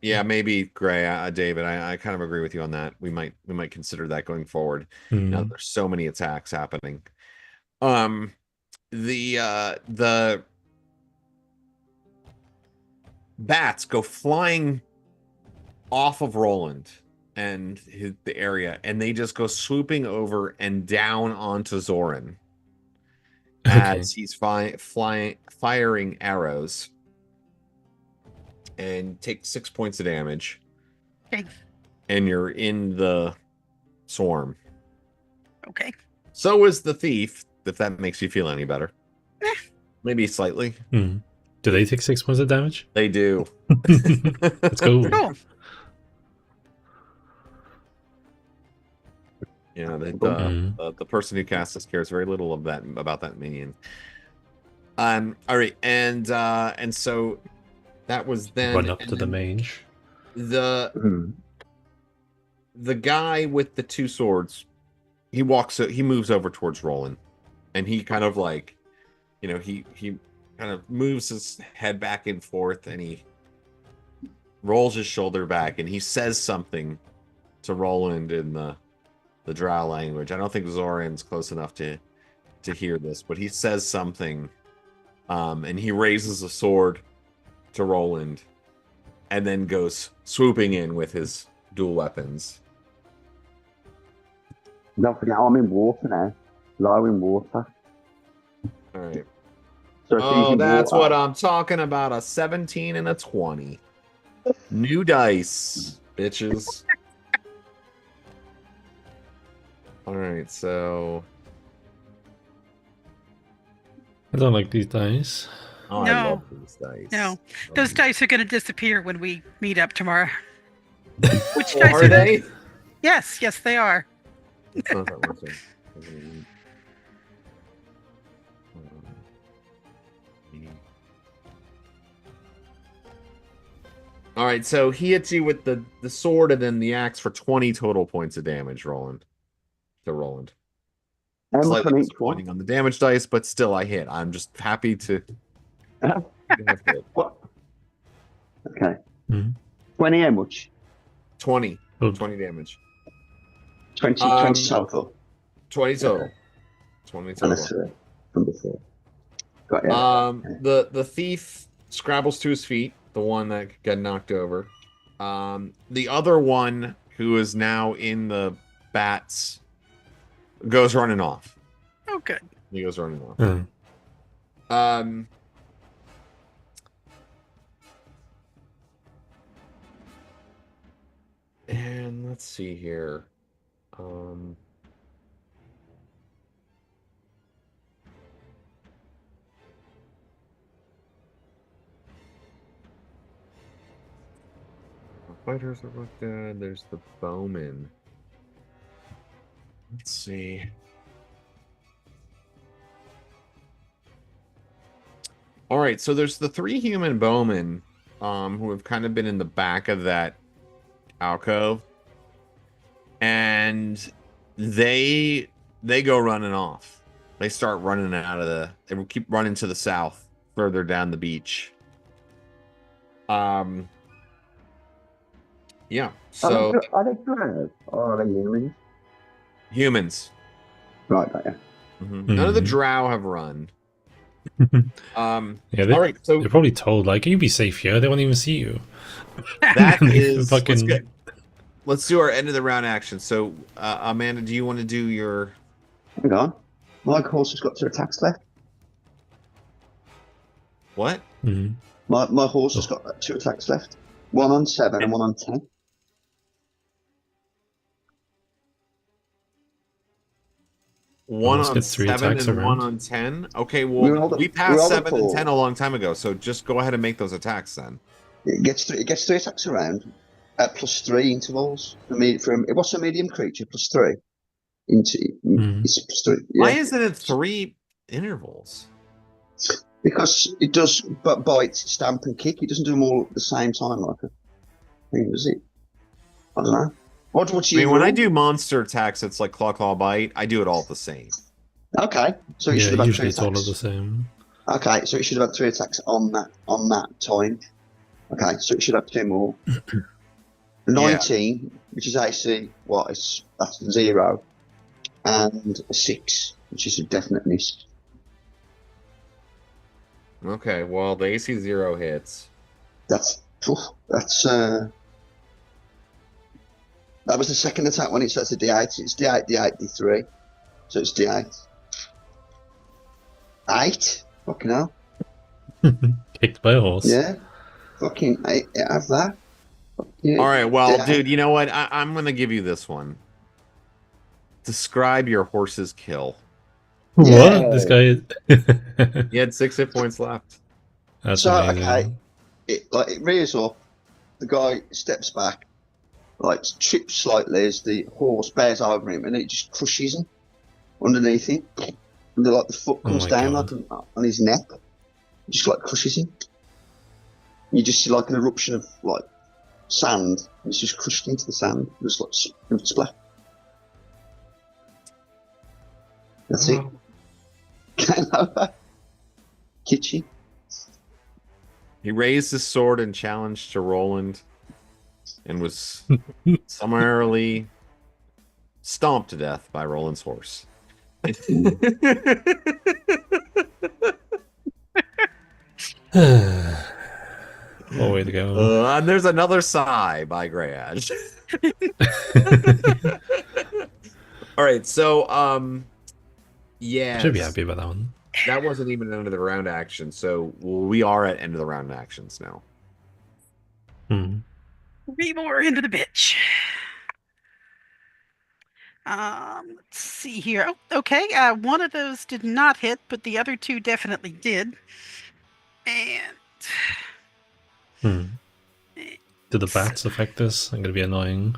Yeah, maybe Gray, David. I kind of agree with you on that. We might consider that going forward. Now there's so many attacks happening. The bats go flying off of Roland and the area, and they just go swooping over and down onto Zoryn as he's firing arrows. And take 6 points of damage. Okay. And you're in the swarm. Okay. So is the thief, if that makes you feel any better. Maybe slightly. Do they take 6 points of damage? They do. Let's go. Cool. Yeah, the person who casts this cares very little about that minion. All right, and so that was then Run up to the mage. The guy with the 2 swords, he moves over towards Roland, and he kind of like, he kind of moves his head back and forth, and he rolls his shoulder back, and he says something to Roland in the drow language. I don't think Zoryn's close enough to hear this, but he says something, and he raises a sword to Roland, and then goes swooping in with his dual weapons. Don't forget, I'm in water now. Low in water. All right. So that's what I'm talking about. A 17 and a 20. New dice, bitches. All right, so I don't like these dice. Oh, No. I love these dice. No, those dice are going to disappear when we meet up tomorrow. Which Oh, dice are they? Yes, they are. It's not that much. All right, so he hits you with the sword and then the axe for 20 total points of damage, Roland. Slightly disappointing on the damage dice, but still I hit. I'm just happy to What? Okay. Mhm. 20 how much? 20. Oh. 20 damage. 20 total. 20 total. Okay. 20 And a total. 3 from before. Got you. The thief scrabbles to his feet, the one that got knocked over. The other one, who is now in the bats, goes running off. Oh, good. He goes running off. Hmm. And let's see here. Fighters are looked at. There's the bowman. Let's see. All right, so there's the 3 human bowmen who have kind of been in the back of that alcove, and they go running off. They start running out of they will keep running to the south, further down the beach. Yeah. So Are they drow or are they humans? Humans. Right, yeah. Mm-hmm. None of the drow have run. Yeah, all right, so they're probably told, like, you be safe here. They won't even see you. that is fucking. Let's do our end of the round action. So, Amanda, do you want to do your? Hang on. My horse has got 2 attacks left. What? Mm-hmm. My horse has got 2 attacks left. 1 on 7 and 1 on 10. One Let's on get 3 7 attacks and around. 1 on 10. Okay, well, we passed 7 and 10 a long time ago, so just go ahead and make those attacks then. It gets 3 attacks around at +3 intervals. What's a medium creature? +3 into it's +3. Yeah. Why isn't it 3 intervals? Because it does bite, stamp, and kick. It doesn't do them all at the same time, like a thing, does it? I don't know. What you when I do monster attacks, it's like claw, bite. I do it all the same. Okay, so you should have had 3 usually it's all attacks. of the same. Okay, so it should have had 3 attacks on that time. Okay, so it should have 2 more. 19, which is AC, that's 0, and a 6, which is a definite miss. Okay, well, the AC 0 hits. That was the second attack when it starts at D8. It's D8, D8, D3. So it's D8. 8? Fucking hell. Kicked by a horse. Yeah. Fucking 8. Have that. Yeah. All right, well, D8. dude, you know what? I'm going to give you this one. Describe your horse's kill. What? Yeah. This guy... He had 6 hit points left. That's So, amazing. okay. It rears up. The guy steps back. Like, trips slightly as the horse bears over him, and it just crushes him underneath him. And the foot comes down like on his neck, just like crushes him. You just see like an eruption of like sand. And it's just crushed into the sand, just like splat. That's it. Game over. Kitschy. He raised his sword and challenged to Roland, and was summarily stomped to death by Roland's horse. What way to go. And there's another sigh by Greyadge. All right, so yeah, Should be happy about that one. that wasn't even end of the round action, so we are at end of the round actions now. 3 more into the bitch. Let's see here. Oh, okay. One of those did not hit, but the other 2 definitely did. And Do the bats affect this? I'm gonna be annoying.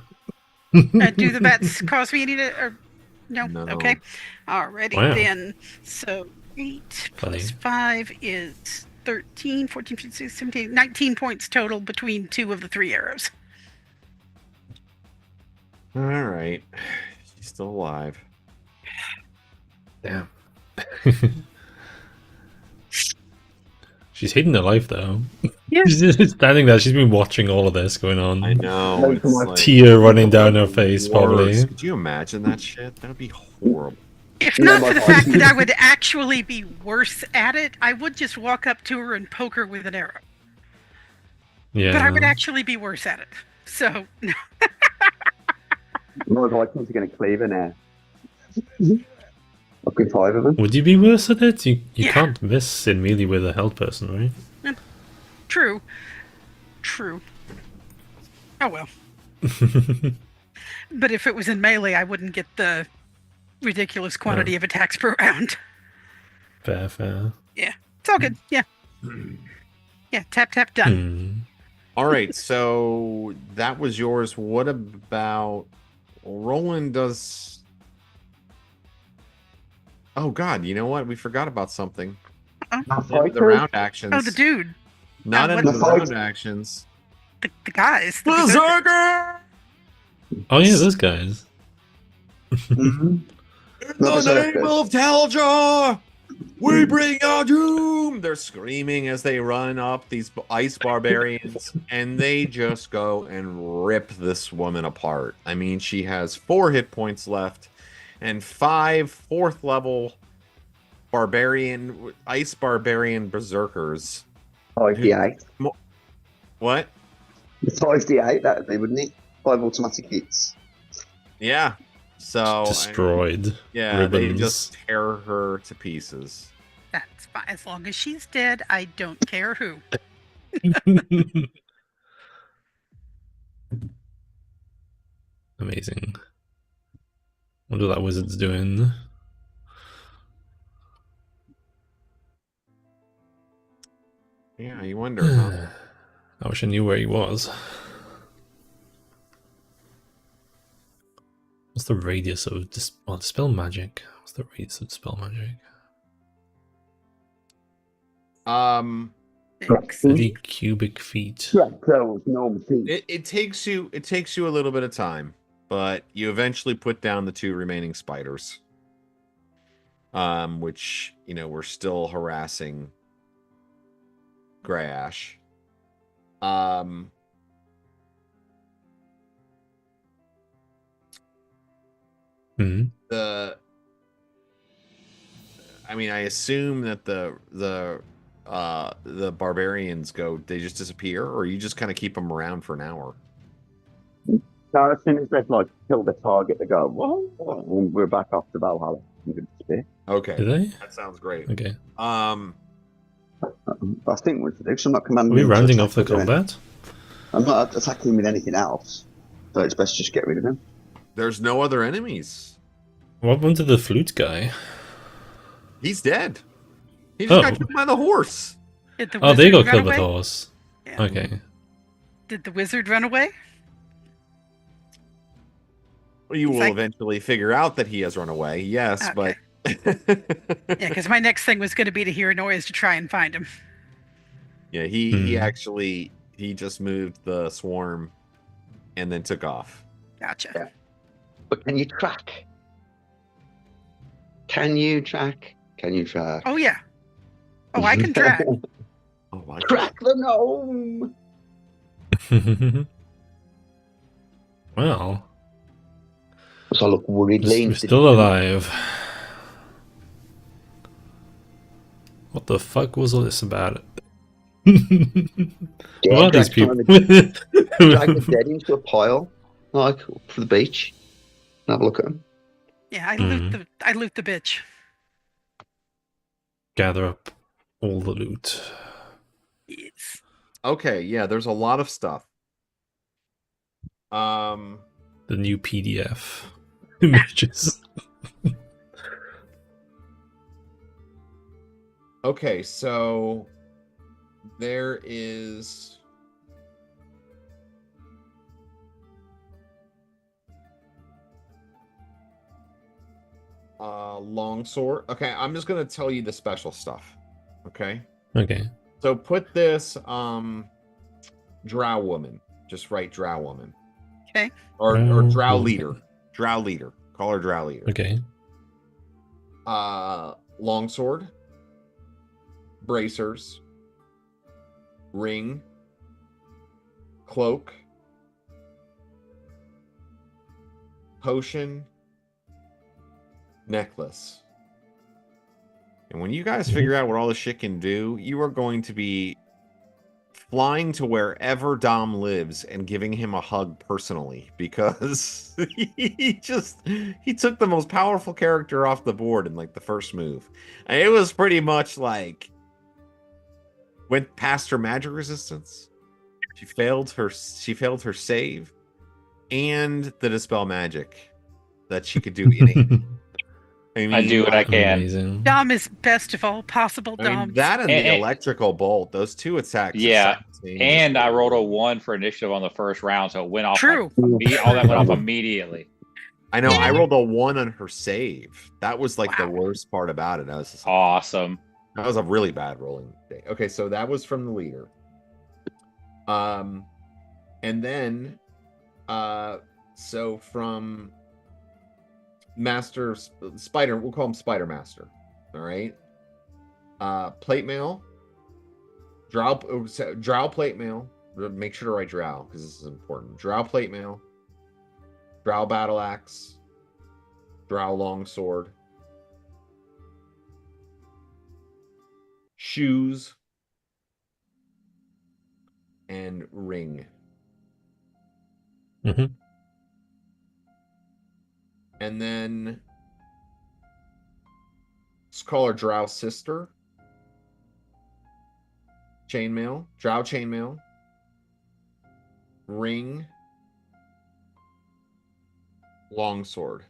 do the bats cause me any no? No. Okay. Alrighty then. So 8 plus 5 is 13, 14, 15, 16, 17, 19 points total between 2 of the 3 arrows. All right, she's still alive. Damn. She's hating her life though. Yeah. She's just standing there. She's been watching all of this going on. I know. Like, It's my like Tear running down her face, worse. probably. Could you imagine that shit? That would be horrible. If You know, not my for the wife- fact that I would actually be worse at it, I would just walk up to her and poke her with an arrow. Yeah. But I would actually be worse at it. So, no. My Vikings are going to cleave in there. I've got 5 of them. Would you be worse at it? You Yeah. can't miss in melee with a held person, right? True. True. Oh well. But if it was in melee, I wouldn't get the ridiculous quantity of attacks per round. Fair. It's all good. Yeah. Yeah, tap, tap, done. All right, so that was yours. What about Roland? Does oh god, you know what? We forgot about something. The round actions. Oh, the dude. Not what- in the The fight- round actions. The guys. The berserkers. Berserker! Oh yeah, those guys. Mm-hmm. In Not the name berserkers. of Telja, we bring our doom! They're screaming as they run up these ice barbarians, and they just go and rip this woman apart. I mean, she has 4 hit points left, and 5 4th level ice barbarian berserkers. 5d8. What? It's 5d8, that'd be, wouldn't it? 5 automatic hits. Yeah. So Destroyed. yeah, ribbons. they just tear her to pieces. That's fine. As long as she's dead, I don't care who. Amazing. Wonder what that wizard's doing. Yeah, you wonder, huh? I wish I knew where he was. What's the radius of dispel magic? What's the radius of dispel magic? 30 cubic feet. Those normal feet. It takes you a little bit of time, but you eventually put down the 2 remaining spiders. Which, were still harassing Grayash. Hmm. I assume that the barbarians they just disappear, or you just kind of keep them around for an hour. So as soon as they've killed the target, they go, "Whoa!" And we're back off to Valhalla. Okay, Do they? that sounds great. Okay. I think we're to do. So I'm not Are commanding. we them to rounding attack off the us, innit? combat? I'm not attacking with anything else, so it's best just get rid of him. There's no other enemies. What happened to the flute guy? He's dead. He just got Oh. killed by the horse. Did the Oh, they wizard got run killed with away? horse. Yeah. Okay. Did the wizard run away? Well, you He's will like- eventually figure out that he has run away. Yes, Okay. but Yeah, because my next thing was going to be to hear a noise to try and find him. yeah, he Hmm. actually just moved the swarm and then took off. Gotcha. Yeah. But can you track? Can you track? Oh, yeah. Oh, I can track. Oh my Track the gnome. Well, So I look worried. we're still alive. What the fuck was all this about? Who are these people? Drag the dead into a pile, for the beach. And have a look at them. Yeah, I loot the bitch. Gather up all the loot. Yes. Okay, yeah, there's a lot of stuff. The new PDF images. Okay, so there is longsword. Okay, I'm just gonna tell you the special stuff. Okay. Okay. So put this drow woman. Just write drow woman. Okay. Or Drow drow woman. leader. Drow leader. Call her drow leader. Okay. Longsword, bracers, ring, cloak, potion, necklace. And when you guys figure out what all this shit can do, you are going to be flying to wherever Dom lives and giving him a hug personally, because he took the most powerful character off the board in like the first move. And it was pretty much like went past her magic resistance. She failed her save and the dispel magic that she could do innate. I mean, I do what I can. Amazing. Dom is best of all possible I mean, Doms. that and the electrical bolt, those two attacks. Yeah, and I rolled a 1 for initiative on the first round, so it went off. True. All that went off immediately. I know. I rolled a 1 on her save. That was like the worst part about it. I was just, Awesome. that was a really bad rolling day. Okay, so that was from the leader. And then, so from Master Spider, we'll call him Spider Master. All right. Plate mail. Drow plate mail. Make sure to write drow because this is important. Drow plate mail. Drow battle axe. Drow longsword. Shoes. And ring. Mm-hmm. And then let's call her Drow sister. Chainmail. Drow chainmail. Ring. Longsword.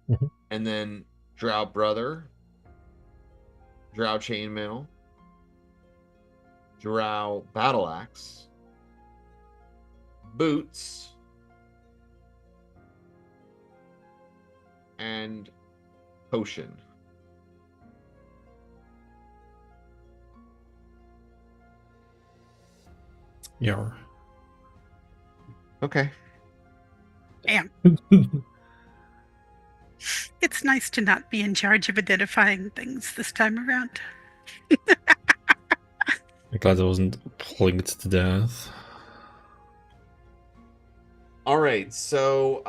Mhm. And then Drow brother. Drow chainmail. Drow battle axe. Boots. And potion. Yeah. Okay. Damn. It's nice to not be in charge of identifying things this time around. I'm glad I wasn't plagued to death. All right. So,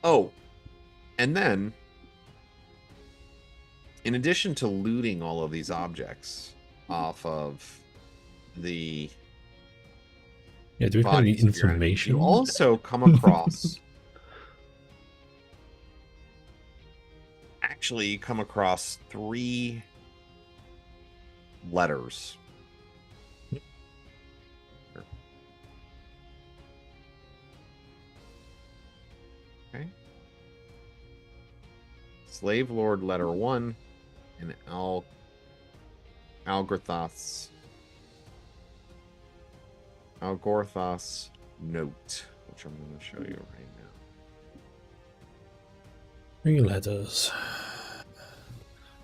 oh, and then, in addition to looting all of these objects off of the Yeah, do we have any bodies of your enemies, information? you also come across actually you come across 3 letters. Okay. Slavelord letter 1 and Algorthos note, which I'm going to show you right now. 3 letters.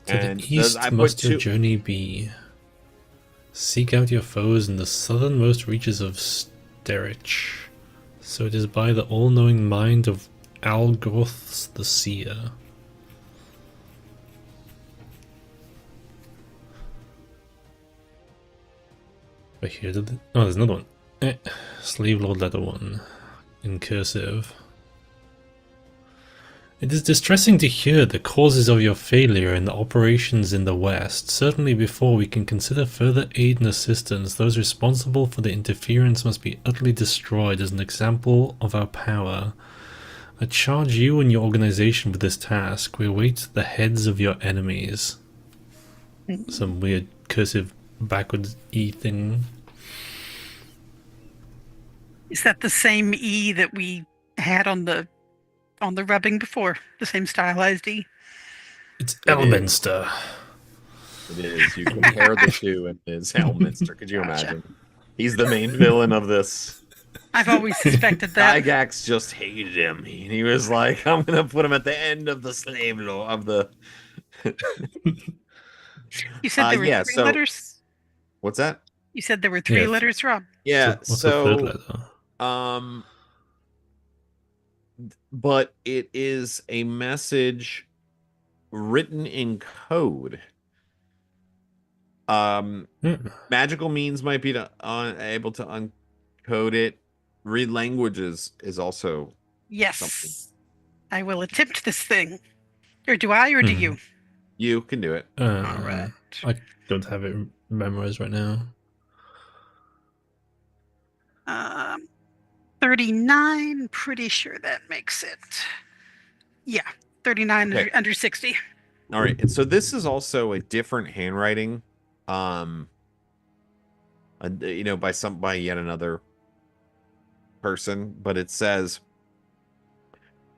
To And the east I put must your 2 journey be. Seek out your foes in the southernmost reaches of Sterich. So it is by the all-knowing mind of Algorths the Seer. But here, oh, there's another one. Slavelord letter 1 in cursive. It is distressing to hear the causes of your failure in the operations in the West. Certainly before we can consider further aid and assistance, those responsible for the interference must be utterly destroyed as an example of our power. I charge you and your organization with this task. We await the heads of your enemies. Some weird cursive backwards E thing. Is that the same E that we had on the rubbing before? The same stylized E? It's It is. Elminster. It is. You compare the two and it's Elminster. Could you Gotcha. imagine? He's the main villain of this. I've always suspected that. Gygax just hated him. He was like, I'm going to put him at the end of the slave law of the... You said there were yeah, 3 so- letters? What's that? You said there were 3 Yeah. letters, Rob? Yeah, What's the third letter? but it is a message written in code. Magical means might be able to uncode it. Read languages is also Yes. something. I will attempt this thing. Or do I, or do you? You can do it. All right. I don't have it memorized right now. 39. Pretty sure that makes it. Yeah, 39 Okay. under 60. All right, and so this is also a different handwriting, by yet another person, but it says,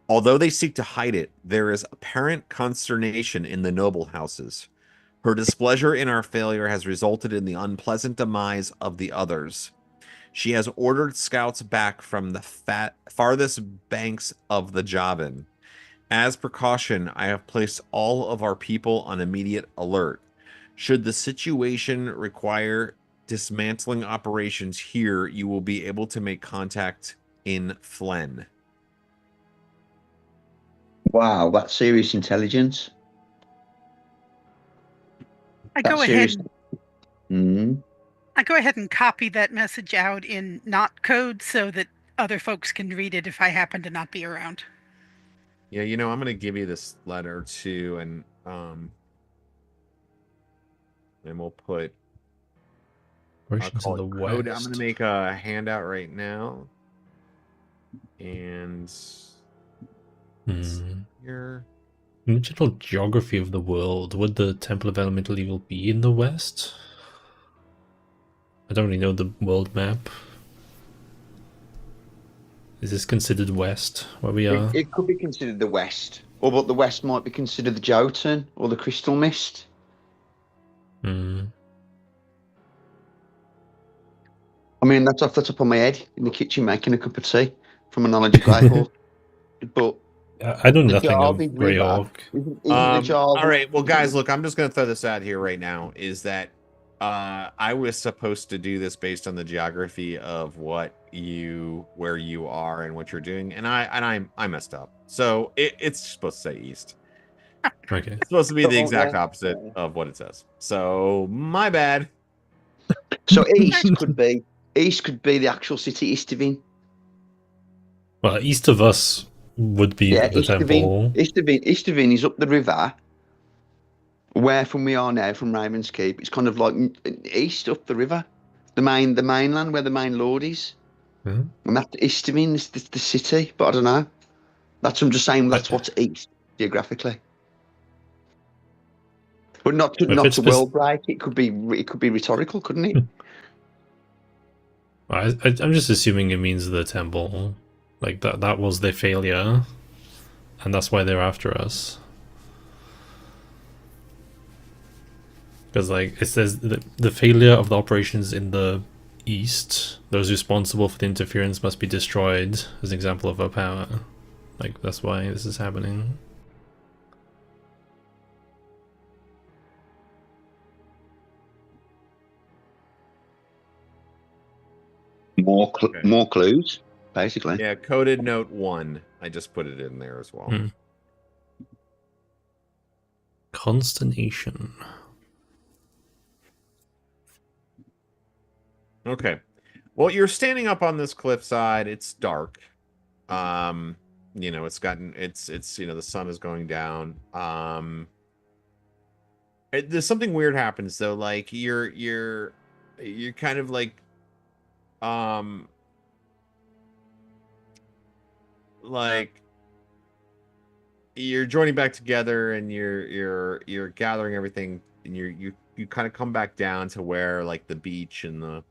although they seek to hide it, there is apparent consternation in the noble houses. Her displeasure in our failure has resulted in the unpleasant demise of the others. She has ordered scouts back from the farthest banks of the Javan. As precaution, I have placed all of our people on immediate alert. Should the situation require dismantling operations here, you will be able to make contact in Flen. Wow, that's serious intelligence. I go ahead and copy that message out in not code so that other folks can read it if I happen to not be around. Yeah, I'm going to give you this letter too, and we'll put Operations in the code. west. I'm going to make a handout right now, and here. In the general geography of the world, would the Temple of Elemental Evil be in the west? I don't really know the world map. Is this considered west, where we are? It could be considered the west, or but the west might be considered the Jotun or the Crystalmist. I mean, that's off the top of my head in the kitchen making a cup of tea from a knowledge of Greyhawk. But I know nothing of Greyhawk. All right, well, guys, look, I'm just going to throw this out here right now, is that I was supposed to do this based on the geography of where you are and what you're doing, and I messed up. So it's supposed to say east. Okay. It's supposed to be the exact opposite of what it says. So my bad. So east could be the actual city Istvin. Well, east of us would be the temple. Istvin is up the river. Where from we are now, from Ravenskeep, it's kind of like east up the river, the mainland where the main lord is. And that Istvin is the city, but I don't know. I'm just saying that's what's east geographically. But not to world break. It could be rhetorical, couldn't it? I'm just assuming it means the temple, like that was their failure, and that's why they're after us. Because like it says, the failure of the operations in the east, those responsible for the interference must be destroyed, as an example of our power. Like that's why this is happening. More clues, basically. Yeah, coded note 1. I just put it in there as well. Consternation. Okay. Well, you're standing up on this cliffside. It's dark. It's the sun is going down. There's something weird happens though. Like you're kind of like you're joining back together, and you're gathering everything, and you kind of come back down to where like the beach and the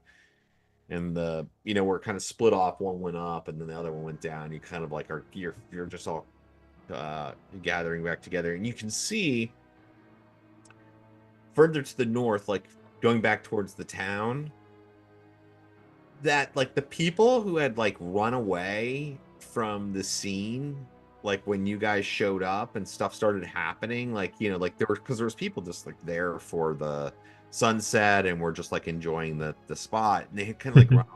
we're kind of split off. One went up and then the other one went down. You kind of like you're just all gathering back together, and you can see further to the north, like going back towards the town, that like the people who had like run away from the scene, like when you guys showed up and stuff started happening, like like there was people just like there for the sunset, and we're just like enjoying the spot, and they had kind of like run.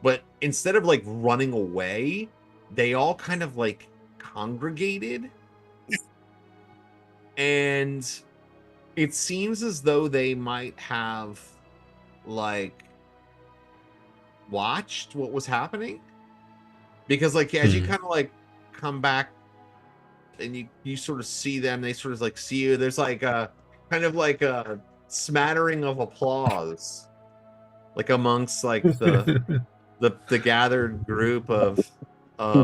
But instead of like running away, they all kind of like congregated and it seems as though they might have like watched what was happening, because like as you kind of like come back and you sort of see them, they sort of like see you, there's like a kind of like a smattering of applause like amongst like the gathered group of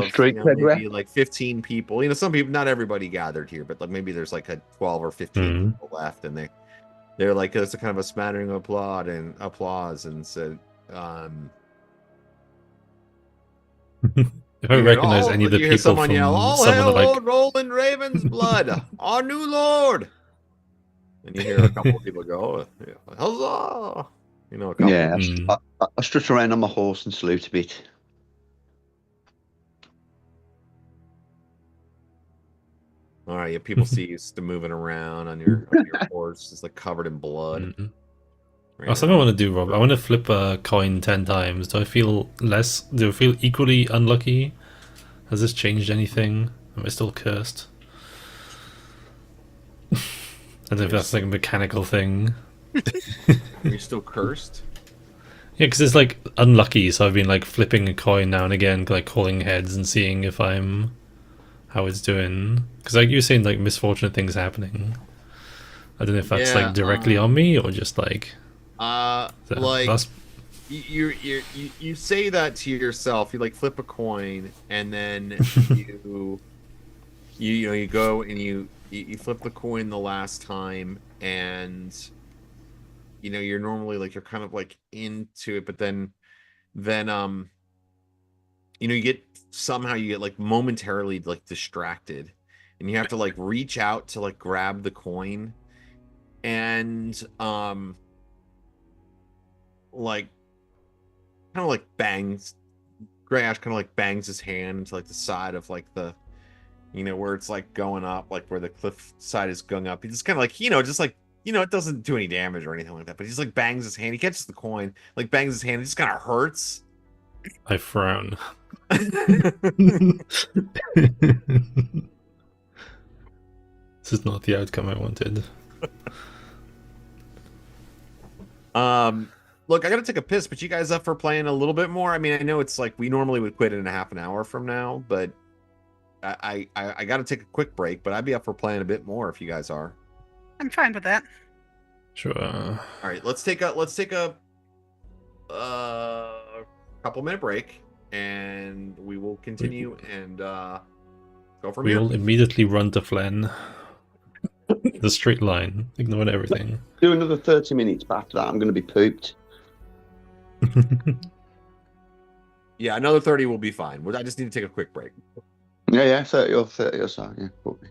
Street cred maybe rep. like 15 people. Some people, not everybody gathered here, but like maybe there's like a 12 or 15 people left, and they're like, there's a kind of a smattering of applause, and so If I recognize any of the you hear people someone from yell, "All some of hail the like, Lord Roland Ravensblood, our new lord!" And you hear a couple of people go, "Huzzah!" A couple. Yeah, I strut around on my horse and salute a bit. All right, yeah, people see you moving around on your horse, it's like covered in blood. Oh, something I want to do, Rob. I want to flip a coin 10 times. Do I feel equally unlucky? Has this changed anything? Am I still cursed? I don't know if that's like a mechanical thing. You're still cursed? Yeah, because it's like unlucky, so I've been like flipping a coin now and again, like calling heads and seeing if how it's doing. Because like you're saying, like misfortunate things happening. I don't know if that's like directly on me or just like. Like you say that to yourself. You like flip a coin, and then you go and you flip the coin the last time, and you're normally like you're kind of like into it, but then you get like momentarily like distracted, and you have to like reach out to like grab the coin, and like kind of like bangs Grash kind of like bangs his hand into like the side of like the where it's like going up, like where the cliff side is going up. He just kind of like just like it doesn't do any damage or anything like that, but he just like bangs his hand, he catches the coin, like bangs his hand, it just kind of hurts. I frown. This is not the outcome I wanted. Look, I gotta take a piss, but you guys up for playing a little bit more? I mean, I know it's like we normally would quit in a half an hour from now, but I gotta take a quick break, but I'd be up for playing a bit more if you guys are. I'm fine with that. Sure. All right, let's take a couple minute break, and we will continue and go from here. We'll immediately run to Flen. The straight line, ignoring everything. Do another 30 minutes, but after that I'm going to be pooped. Yeah, another 30 will be fine. I just need to take a quick break. Yeah, 30 or so, yeah, probably.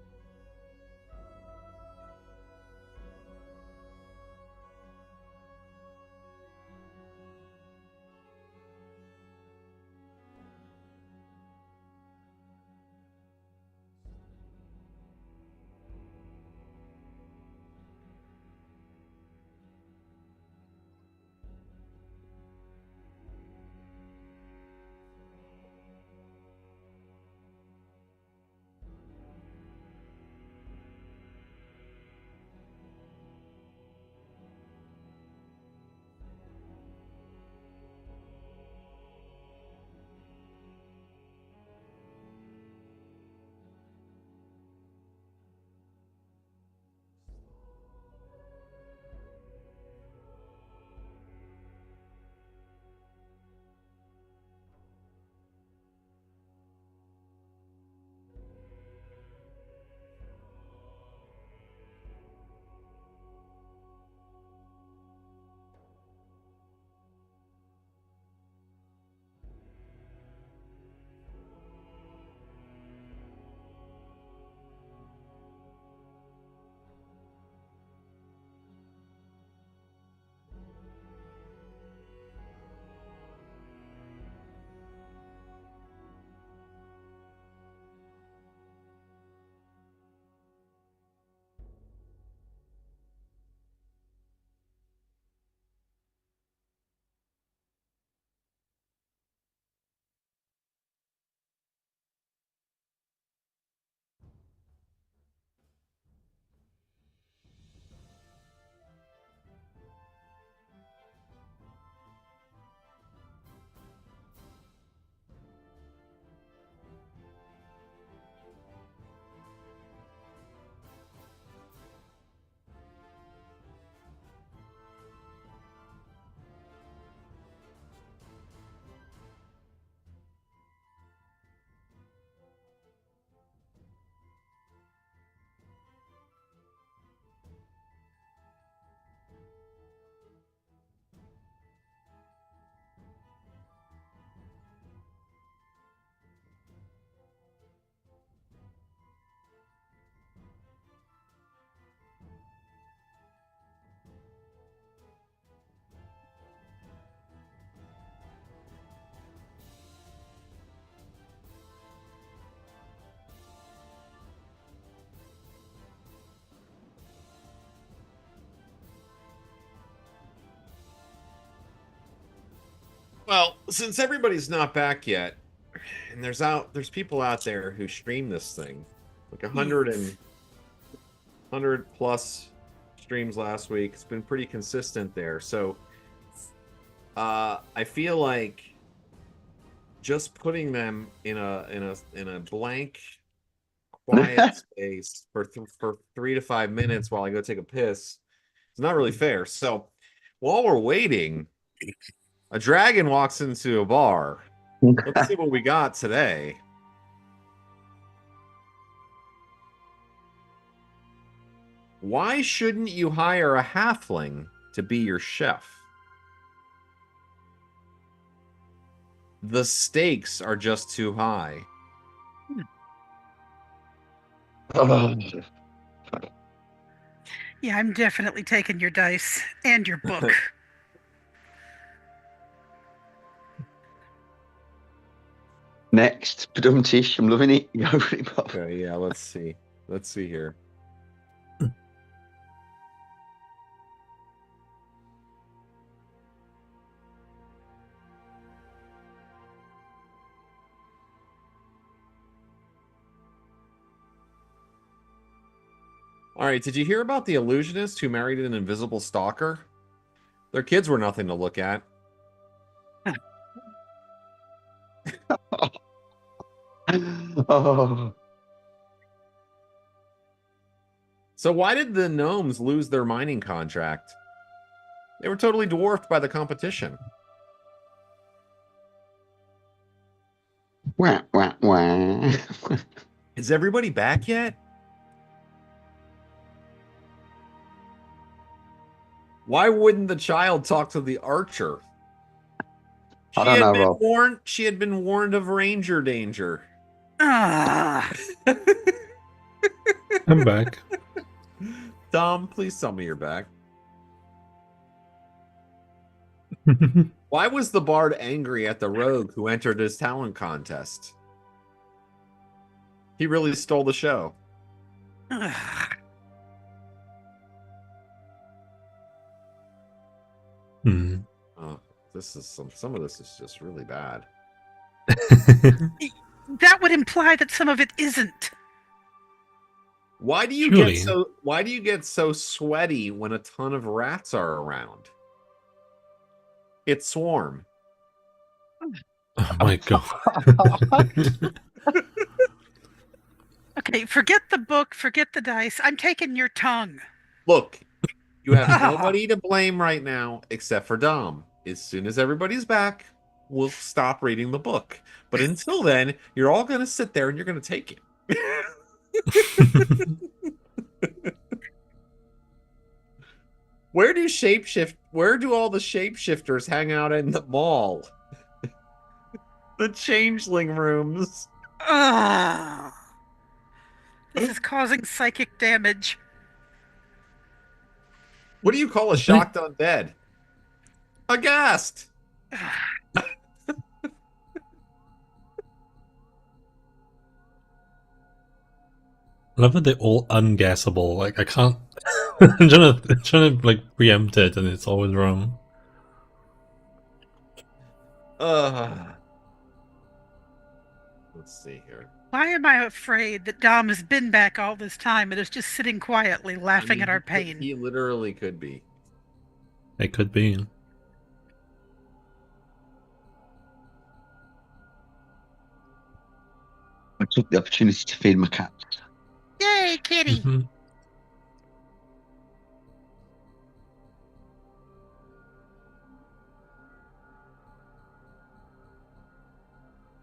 Well, since everybody's not back yet, and there's people out there who stream this thing, like 100 plus streams last week. It's been pretty consistent there. So I feel like just putting them in a blank, quiet space for 3 to 5 minutes while I go take a piss is not really fair. So while we're waiting, a dragon walks into a bar. Let's see what we got today. Why shouldn't you hire a halfling to be your chef? The stakes are just too high. Yeah, I'm definitely taking your dice and your book. Next, Padumtish, I'm loving it. Go for it, Bob. Okay, yeah, let's see. Let's see here. All right, did you hear about the illusionist who married an invisible stalker? Their kids were nothing to look at. Oh. So why did the gnomes lose their mining contract? They were totally dwarfed by the competition. Wah, wah, wah. Is everybody back yet? Why wouldn't the child talk to the archer? I don't know, Rob. She had been warned of ranger danger. Ah, I'm back. Dom, please tell me you're back. Why was the bard angry at the rogue who entered his talent contest? He really stole the show. ah. Hmm. Oh, this is some of this is just really bad. That would imply that some of it isn't. Why do you get so sweaty when a ton of rats are around? It's swarm. Oh my god. Okay, forget the book, forget the dice. I'm taking your tongue. Look, you have nobody to blame right now except for Dom. As soon as everybody's back, we'll stop reading the book. But until then, you're all going to sit there and you're going to take it. Where do all the shapeshifters hang out in the mall? The changeling rooms. Ah, this is causing psychic damage. What do you call a shocked undead? Aghast. I love that they're all unguessable. Like I can't. I'm trying to like preempt it, and it's always wrong. Let's see here. Why am I afraid that Dom has been back all this time and is just sitting quietly laughing at our pain? He literally could be. It could be. I took the opportunity to feed my cat. Yay, kitty! Mhm.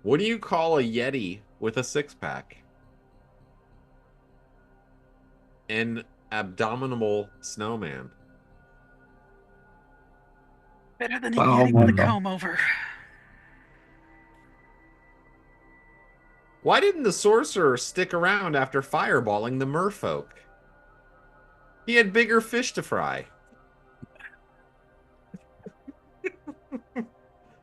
What do you call a Yeti with a six-pack? An abominable snowman. Better than a Oh Yeti my with a God. comb over. Why didn't the sorcerer stick around after fireballing the merfolk? He had bigger fish to fry.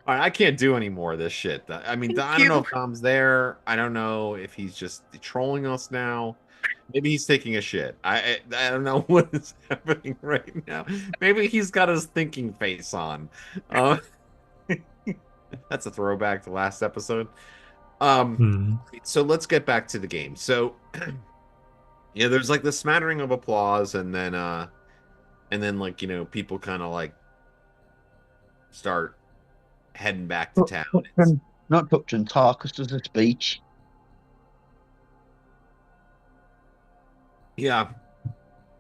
All right, I can't do any more of this shit. I mean, I don't know if Tom's there. I don't know if he's just trolling us now. Maybe he's taking a shit. I don't know what is happening right now. Maybe he's got his thinking face on. That's a throwback to last episode. Hmm. So let's get back to the game. So yeah, there's like the smattering of applause, and then like, people kind of like start heading back to town. Not Tukdren, Tarkas does a speech. Yeah,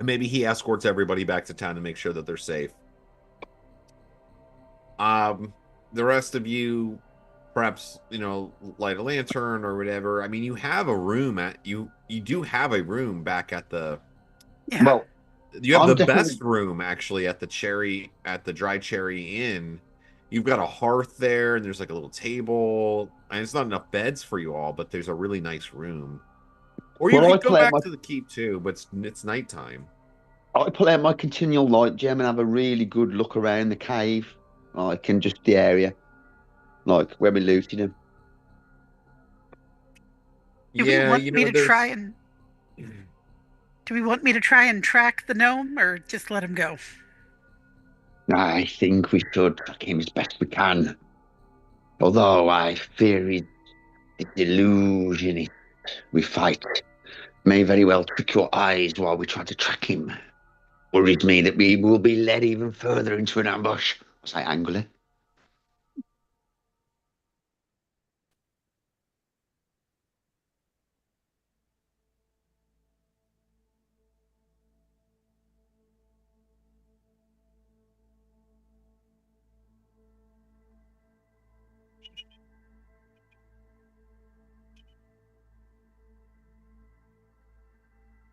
maybe he escorts everybody back to town to make sure that they're safe. The rest of you, perhaps, light a lantern or whatever. I mean, you have a room you do have a room back at the. Yeah. Well, You have I'm the definitely- best room actually at the Dry Cherry Inn. You've got a hearth there, and there's like a little table, and it's not enough beds for you all, but there's a really nice room. Or you Well, could go back to the keep too, but it's nighttime. I pull out my continual light gem and have a really good look around the cave, like, and just the area, like where we looted him. Do we Yeah, want me to there's. try and do we want me to try and track the gnome, or just let him go? I think we should track him as best we can. Although I fear the delusionist we fight may very well trick your eyes while we try to track him. Worries me that we will be led even further into an ambush. Was I angrily?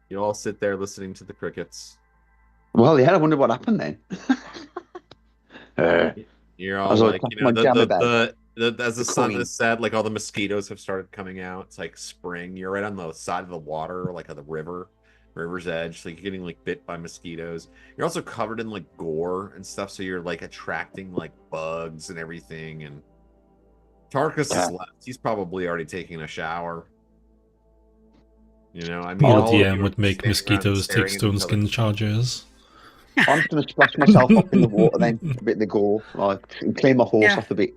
You all sit there listening to the crickets. Well, yeah, I wonder what happened then. You're I all was like, like, my jam about as the the sun queen. has set, like all the mosquitoes have started coming out. It's like spring. You're right on the side of the water, like of the river's edge. So you're getting like bit by mosquitoes. You're also covered in like gore and stuff. So you're like attracting like bugs and everything. And Tarkas is left. He's probably already taking a shower. I mean, Your all of you DM are would make standing around mosquitoes take staring at stone each other. skin charges. I'm just going to splash myself up in the water then, a bit of the gore, like, and clean my horse Yeah. off a bit.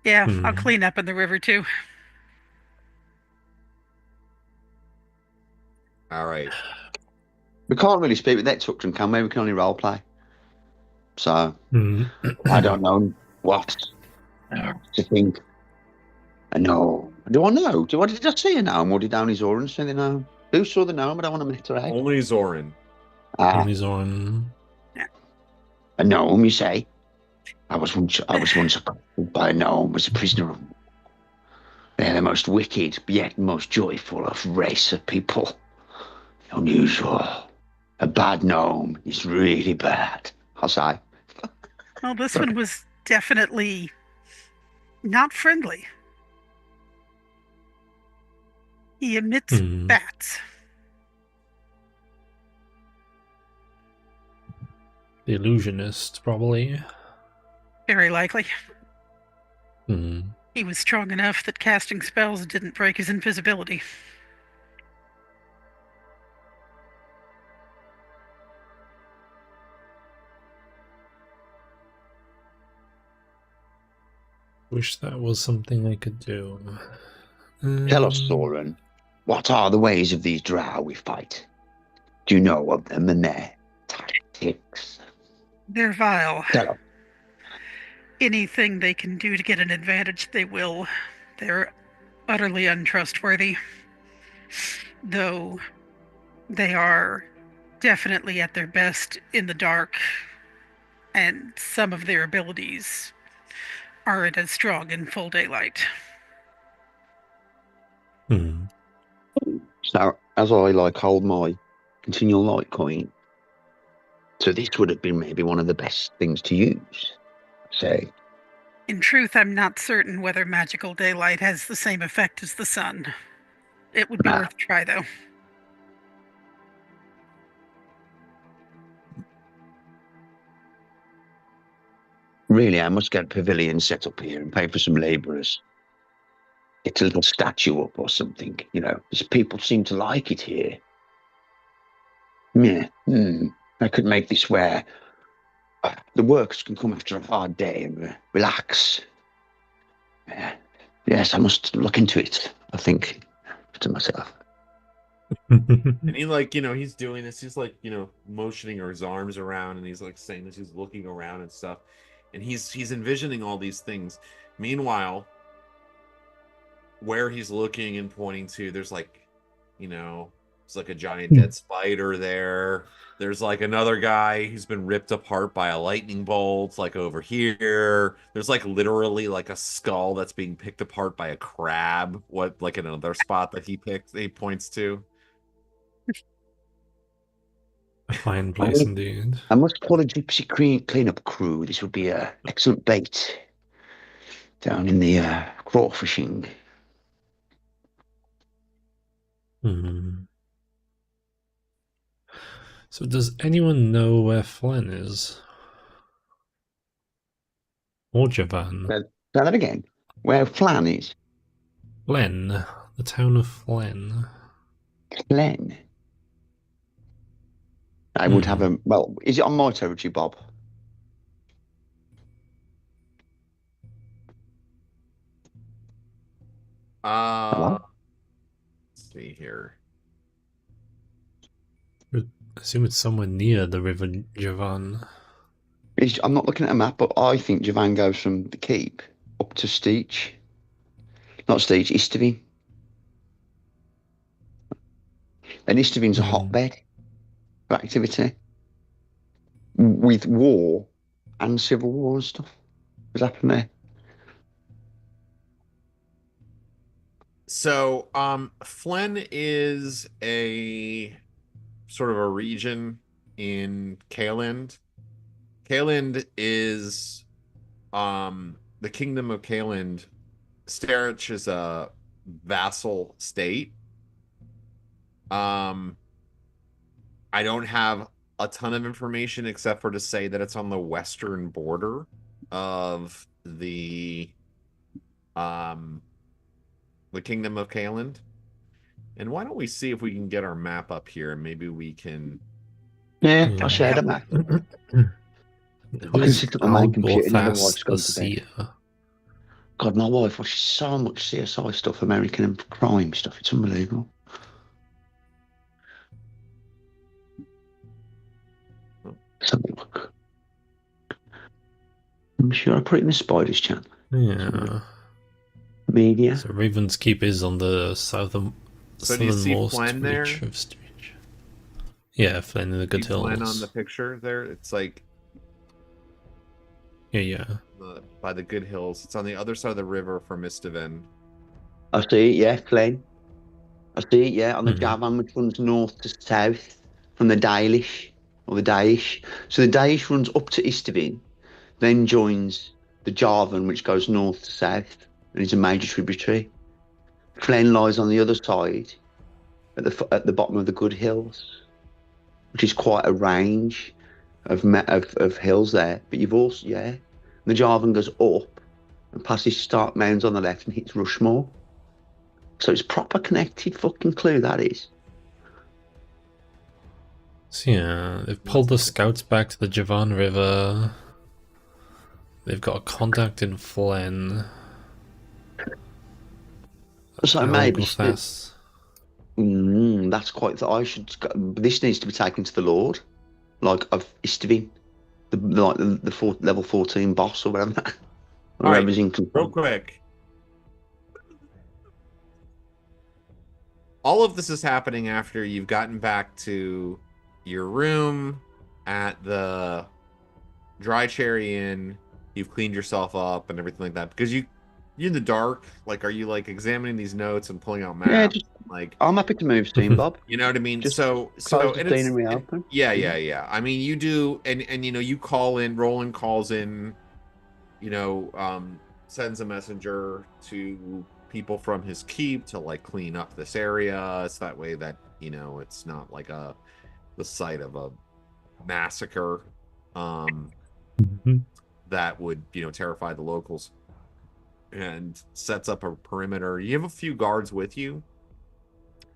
Yeah, Hmm. I'll clean up in the river too. All right. We can't really speak with that Tukdren, can we? We can only role play. So Hmm. I don't know what to think. I know. Do I know? Did I see a gnome, or did only Zoryn see the gnome? Who saw the gnome? I don't want to manipulate. Only Zoryn. Only Zoryn. A gnome, you say? I was once accosted by a gnome as a prisoner of war. They're the most wicked, yet most joyful of race of people. Unusual. A bad gnome is really bad, I'll say. Well, this one was definitely not friendly. He emits Hmm. bats. The illusionist, probably. Very likely. Hmm. He was strong enough that casting spells didn't break his invisibility. Wish that was something I could do. Tell us, Zoryn, what are the ways of these drow we fight? Do you know of them and their tactics? They're vile. Tell us. Anything they can do to get an advantage, they will. They're utterly untrustworthy. Though they are definitely at their best in the dark, and some of their abilities aren't as strong in full daylight. Hmm. So, as I hold my continual light coin, so this would have been maybe one of the best things to use. Say, In truth, I'm not certain whether magical daylight has the same effect as the sun. It would be worth a try, though. really, I must get a pavilion set up here and pay for some labourers. Get a little statue up or something, because people seem to like it here. Yeah, I could make this where The workers can come after a hard day and relax. Yes, I must look into it, I think, to myself. And he like, he's doing this. He's like, motioning his arms around, and he's like saying this. He's looking around and stuff, and he's envisioning all these things. Meanwhile, where he's looking and pointing to, there's like, it's like a giant dead spider there. There's like another guy who's been ripped apart by a lightning bolt, like over here. There's like literally like a skull that's being picked apart by a crab. What, like in another spot that he points to. A fine place indeed. I must call a gypsy cleanup crew. This would be an excellent bait down in the crawfishing. So does anyone know where Flen is? Or Javan? Say that again. Where Flan is? Flen. The town of Flen. Flen. I would have a... Well, is it on my territory, Bob? Let's see here. I assume it's somewhere near the River Javan. I'm not looking at a map, but I think Javan goes from the Keep up to Steech. Not Steech, Istavin. And Istavin's a hotbed for activity. With war and civil war and stuff. What's happened there? So, Flen is a sort of a region in Kaeland. Kaeland is the Kingdom of Kaeland. Starich is a vassal state. I don't have a ton of information except for to say that it's on the western border of the Kingdom of Kaeland. And why don't we see if we can get our map up here, and maybe we can... Yeah, I'll share the map. I can sit at my main computer and my wife's gone to bed. God, my wife watches so much CSI stuff, American and crime stuff. It's unbelievable. Let's have a look. I'm sure I put it in the Spiders channel. Yeah. Media. So Raven's Keep is on the southernmost Flen there? reach of Steech. Yeah, Flen in the Good Hills. Flen on the picture there? It's like... Yeah. By the Good Hills. It's on the other side of the river from Istavin. I see it, yeah, Flen. I see it, yeah, on the Javan, which runs north to south from the Dalish, or the Daish. So the Daish runs up to Istavin, then joins the Javan, which goes north to south, and is a major tributary. Flen lies on the other side, at the bottom of the Good Hills, which is quite a range of hills there. But you've also, the Javan goes up and passes Stark Mounds on the left and hits Rushmore. So it's proper connected fucking clue, that is. So yeah, they've pulled the scouts back to the Javan River. They've got a contact in Flen. So maybe... That's quite... This needs to be taken to the Lord. Like, of Istavin. The level 14 boss or whatever. All right, real quick. All of this is happening after you've gotten back to your room at the Dry Cherry Inn. You've cleaned yourself up and everything like that. Because you're in the dark. Like, are you like examining these notes and pulling out maps? Yeah, just, like, I'm happy to move soon, Bob. You know what I mean? Just so and reopen. Yeah. I mean, you do, and you call in. Roland calls in. Sends a messenger to people from his keep to like clean up this area. It's that way that it's not like the site of a massacre that would terrify the locals, and sets up a perimeter. You have a few guards with you.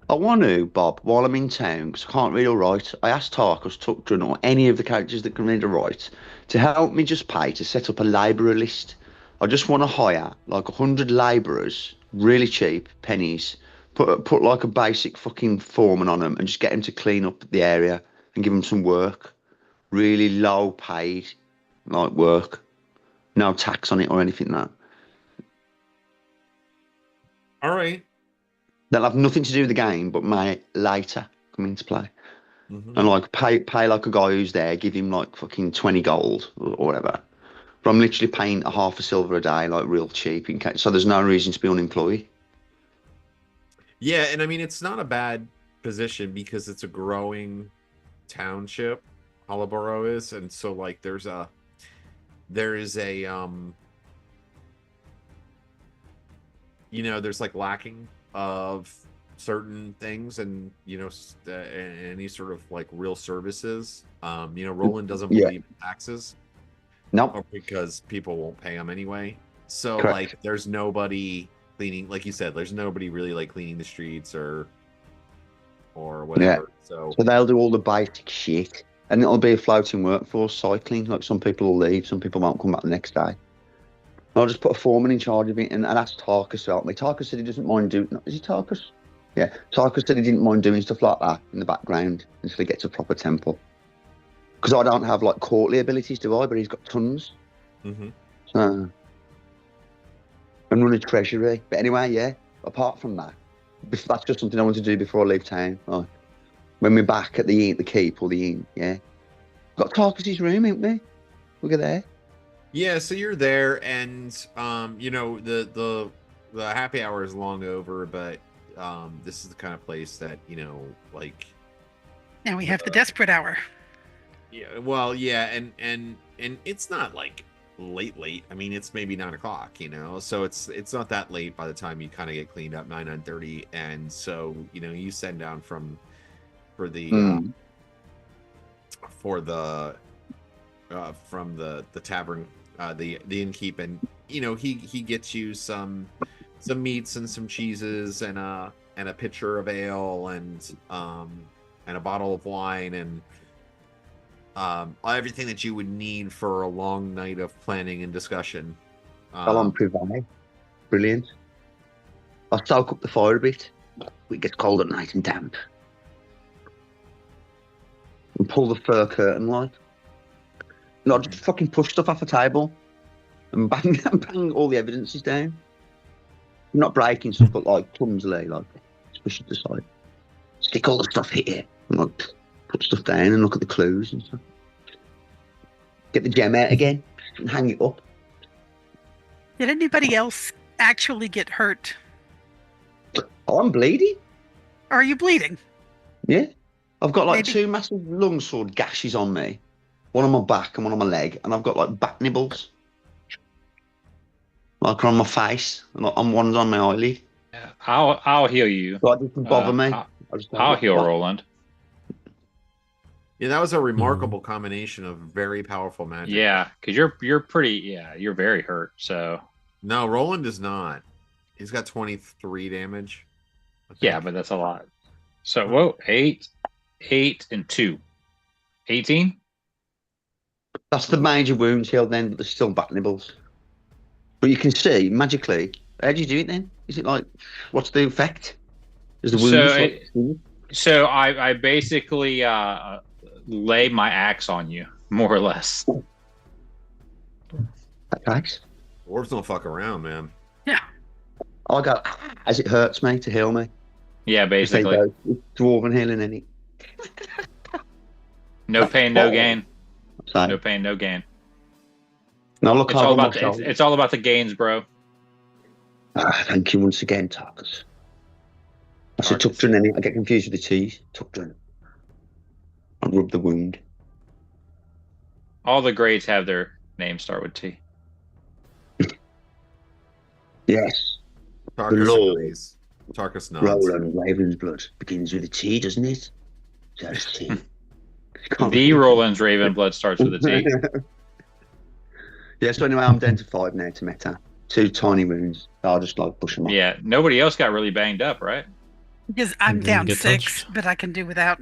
I want to, Bob, while I'm in town, because I can't read or write. I asked Tarkus, Tukdren, or any of the characters that can read or write to help me just pay to set up a labourer list. I just want to hire like 100 labourers, really cheap, pennies. Put like a basic fucking foreman on them and just get him to clean up the area and give them some work. Really low paid, like work. No tax on it or anything like that. All right. They'll have nothing to do with the game, but may later come into play. Mhm. And like pay like a guy who's there, give him like fucking 20 gold or whatever. But I'm literally paying a half a silver a day, like real cheap, in case. So there's no reason to be unemployed. Yeah, and I mean it's not a bad position because it's a growing township. Holloboro is, and so like there is a there's like lacking of certain things, and any sort of like real services. Roland doesn't Yeah. believe in taxes. Nope. Because people won't pay them anyway. So Correct. like there's nobody cleaning, like you said, there's nobody really like cleaning the streets or whatever. So they'll do all the basic shit. And it'll be a floating workforce cycling. Like some people will leave, some people won't come back the next day. I'll just put a foreman in charge of it and ask Tarkus to help me. Tarkus said he doesn't mind doing. Is he Tarkus? Yeah. Tarkus said he didn't mind doing stuff like that in the background until he gets a proper temple. Because I don't have like courtly abilities, do I? But he's got tons. mhm. So, and run a treasury. But anyway, yeah. Apart from that, that's just something I want to do before I leave town. Like, when we're back at the keep or the inn, yeah. Got Tarkus's room, ain't we? Look at there. Yeah, so you're there, and the happy hour is long over, but this is the kind of place that like Now we have the desperate hour. yeah, well, yeah, and it's not like late. I mean, it's maybe 9 o'clock, so it's not that late by the time you kind of get cleaned up 9:30, and so you send down for the from the tavern, the innkeep, and he gets you some meats and some cheeses and a pitcher of ale and a bottle of wine and everything that you would need for a long night of planning and discussion. Salon Privé. Brilliant. I'll stoke up the fire a bit. It gets cold at night and damp. And pull the fur curtain like. No, just fucking push stuff off the table and bang all the evidences down. Not breaking stuff, but like clumsily, like push it aside. Stick all the stuff here and like put stuff down and look at the clues and stuff. Get the gem out again and hang it up. Did anybody else actually get hurt? Oh, I'm bleeding. Are you bleeding? Yeah. I've got like Maybe. 2 massive longsword gashes on me. One on my back and one on my leg. And I've got like back nibbles. Like on my face. And one's on my eyelid. Yeah, I'll heal you. So it doesn't bother me. I'll heal Roland. Yeah, that was a remarkable combination of very powerful magic. Yeah, because you're pretty. Yeah, you're very hurt. So No, Roland is not. He's got 23 damage. I think. yeah, but that's a lot. So whoa, 8, and 2, 18. That's the major wounds healed then, but there's still back nibbles. But you can see magically. How do you do it then? Is it like, what's the effect? Is the wound? So I basically lay my axe on you, more or less. Attacks? Dwarves don't fuck around, man. Yeah. I go as it hurts me to heal me. Yeah, basically. It's dwarven healing any. No pain, no gain. So, No pain, no gain. now look It's all over my about shoulder. it's all about the gains, bro. Thank you once again, Tarkas. I said Tukdren, and I get confused with the T. Tukdren. I rub the wound. All the grades have their names start with T. Yes. Tarkus Lord. agrees. Tarkus nods. Roland Ravensblood begins with a T, doesn't it? There's T. The Roland's Ravenblood starts with a T. Yeah, so anyway, I'm down to 5 now to meta. 2 tiny wounds. I'll just like push them off. Yeah, nobody else got really banged up, right? Because I'm And then you down get 6, touched. but I can do without.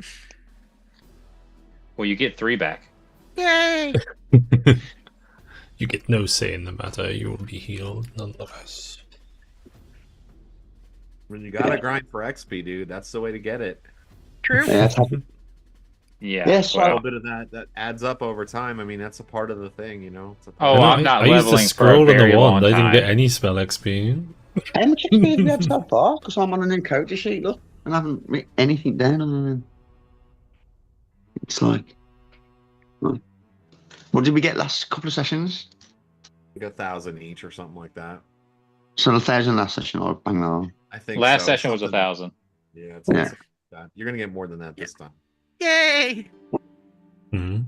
Well, you get 3 back. Yay! You get no say in the matter. You will be healed nonetheless. When you gotta grind for XP, dude, that's the way to get it. True. Yeah, it's happy. Yeah. Yes, A little well, bit of that adds up over time. I mean, that's a part of the thing, you know. It's a Oh, part I'm of not I used to leveling for a scroll on the very long wand. I didn't get time. any spell XP. How much XP have you had so far? Because I'm on an encounter sheet, look, and I haven't written anything down on them. It's like, what did we get last couple of sessions? like 1,000 each or something like that. So 1,000 last session, or bang on. I think Last so. session was Something- 1,000. Yeah, it's Yeah. something like that. You're gonna get more than that this time. Yay! Mhm.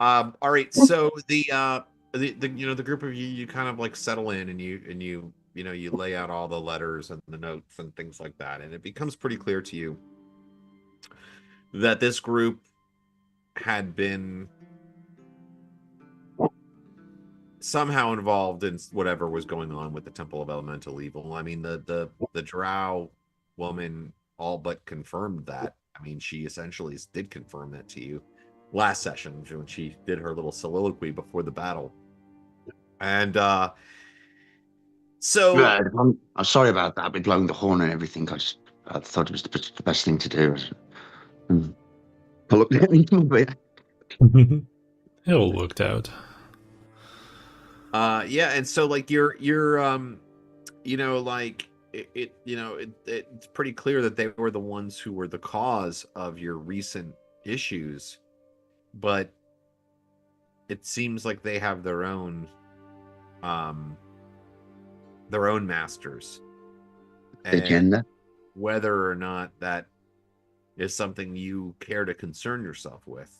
All right, so the you know, the group of you kind of like settle in, and you lay out all the letters and the notes and things like that, and it becomes pretty clear to you that this group had been somehow involved in whatever was going on with the Temple of Elemental Evil. I mean, the drow woman all but confirmed that. I mean, she essentially did confirm that to you last session when she did her little soliloquy before the battle. And so Yeah, I'm sorry about that, with blowing the horn and everything. I thought it was the best thing to do. Pull up the bit. It all worked out. yeah, and so like you're you know, like it's pretty clear that they were the ones who were the cause of your recent issues, but it seems like they have their own masters, and Agenda. whether or not that is something you care to concern yourself with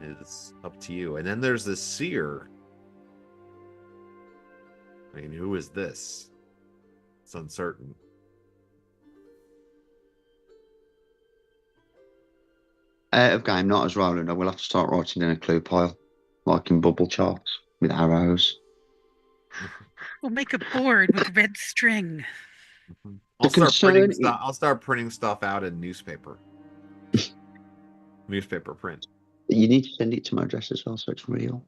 is up to you. And then there's this seer. I mean, who is this? It's uncertain. Out of game, not as Roland. I will have to start writing in a clue pile, like in bubble charts with arrows. We'll make a board with red string. I'll The start printing concern stuff. I'll start printing stuff out in newspaper. Newspaper print. You need to send it to my address as well, so it's real.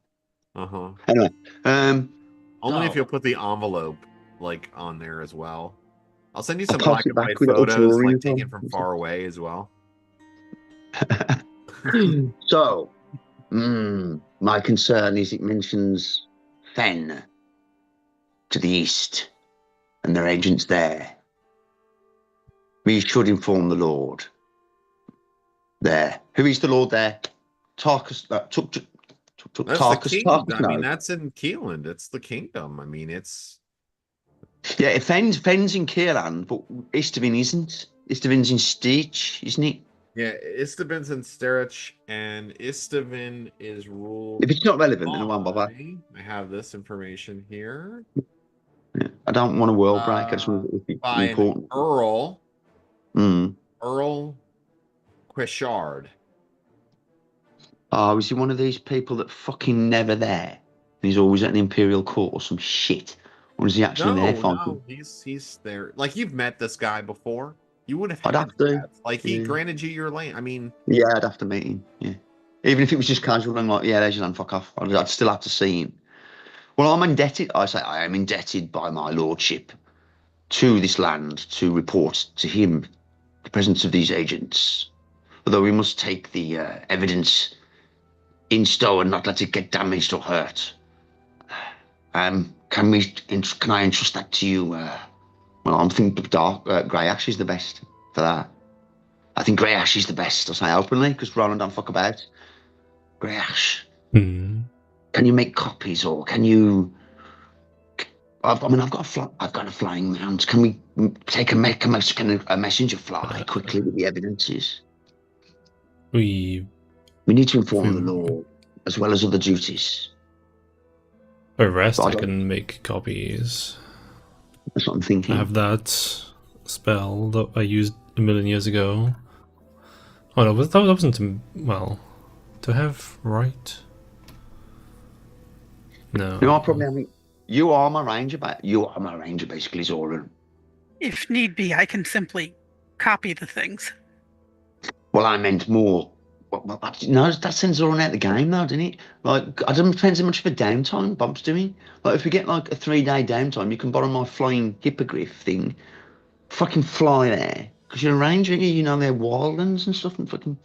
Uh-huh. Anyway, Only if so- you'll put the envelope like on there as well. I'll send you I'll some post black it and back white with a little photos, drawing like as well. taken from far away as well. So, my concern is it mentions Fen to the east and their agents there. We should inform the Lord there. Who is the Lord there? Tarkas. That's Tarkas. the kingdom. Tarkas, I mean, no. that's in Keeland. It's the kingdom. I mean, it's Yeah, Fen's in Kierland, but Istavin isn't. Istavin's in Stitch, isn't it? yeah. Istavin's in Sterich, and Istavin is ruled. If it's not relevant, then I won't bother. I have this information here. Yeah. I don't want a world break. I just want it to be By important. an Earl Mm. Quishard. Oh, is he one of these people that fucking never there? He's always at an imperial court or some shit. Or is he actually there fighting? No, he's there. Like, you've met this guy before. You would have I'd had have to. chats. Like, he Yeah. granted you your land. I mean, Yeah, I'd have to meet him. Yeah, even if it was just casual, I'm like, yeah, there's your land, fuck off. I'd still have to see him. Well, I'm indebted. I say I am indebted by my lordship to this land to report to him the presence of these agents. Although we must take the evidence in stow and not let it get damaged or hurt. Can I entrust that to you? Well, I'm thinking grey ash is the best for that. I think grey ash is the best. I'll say openly because Roland don't fuck about. Grey ash. Hmm. Can you make copies, or can you? I've got a flying mount. Can we take a messenger fly quickly with the evidences? We We need to inform the law as well as other duties. For rest, But I I don't- can make copies. That's what I'm thinking. I have that spell that I used a million years ago. Oh no, that wasn't to have right. No. You are probably. You are my ranger, but you are my ranger basically, Zoryn. If need be, I can simply copy the things. Well, I meant more. Well, no, that sends Zoryn out the game, though, didn't it? Like, I don't depends how much of a downtime Bob's doing. Like, if we get like a 3-day downtime, you can borrow my flying hippogriff thing. Fucking fly there, because you're a ranger, you know they're wildlands and stuff, and fucking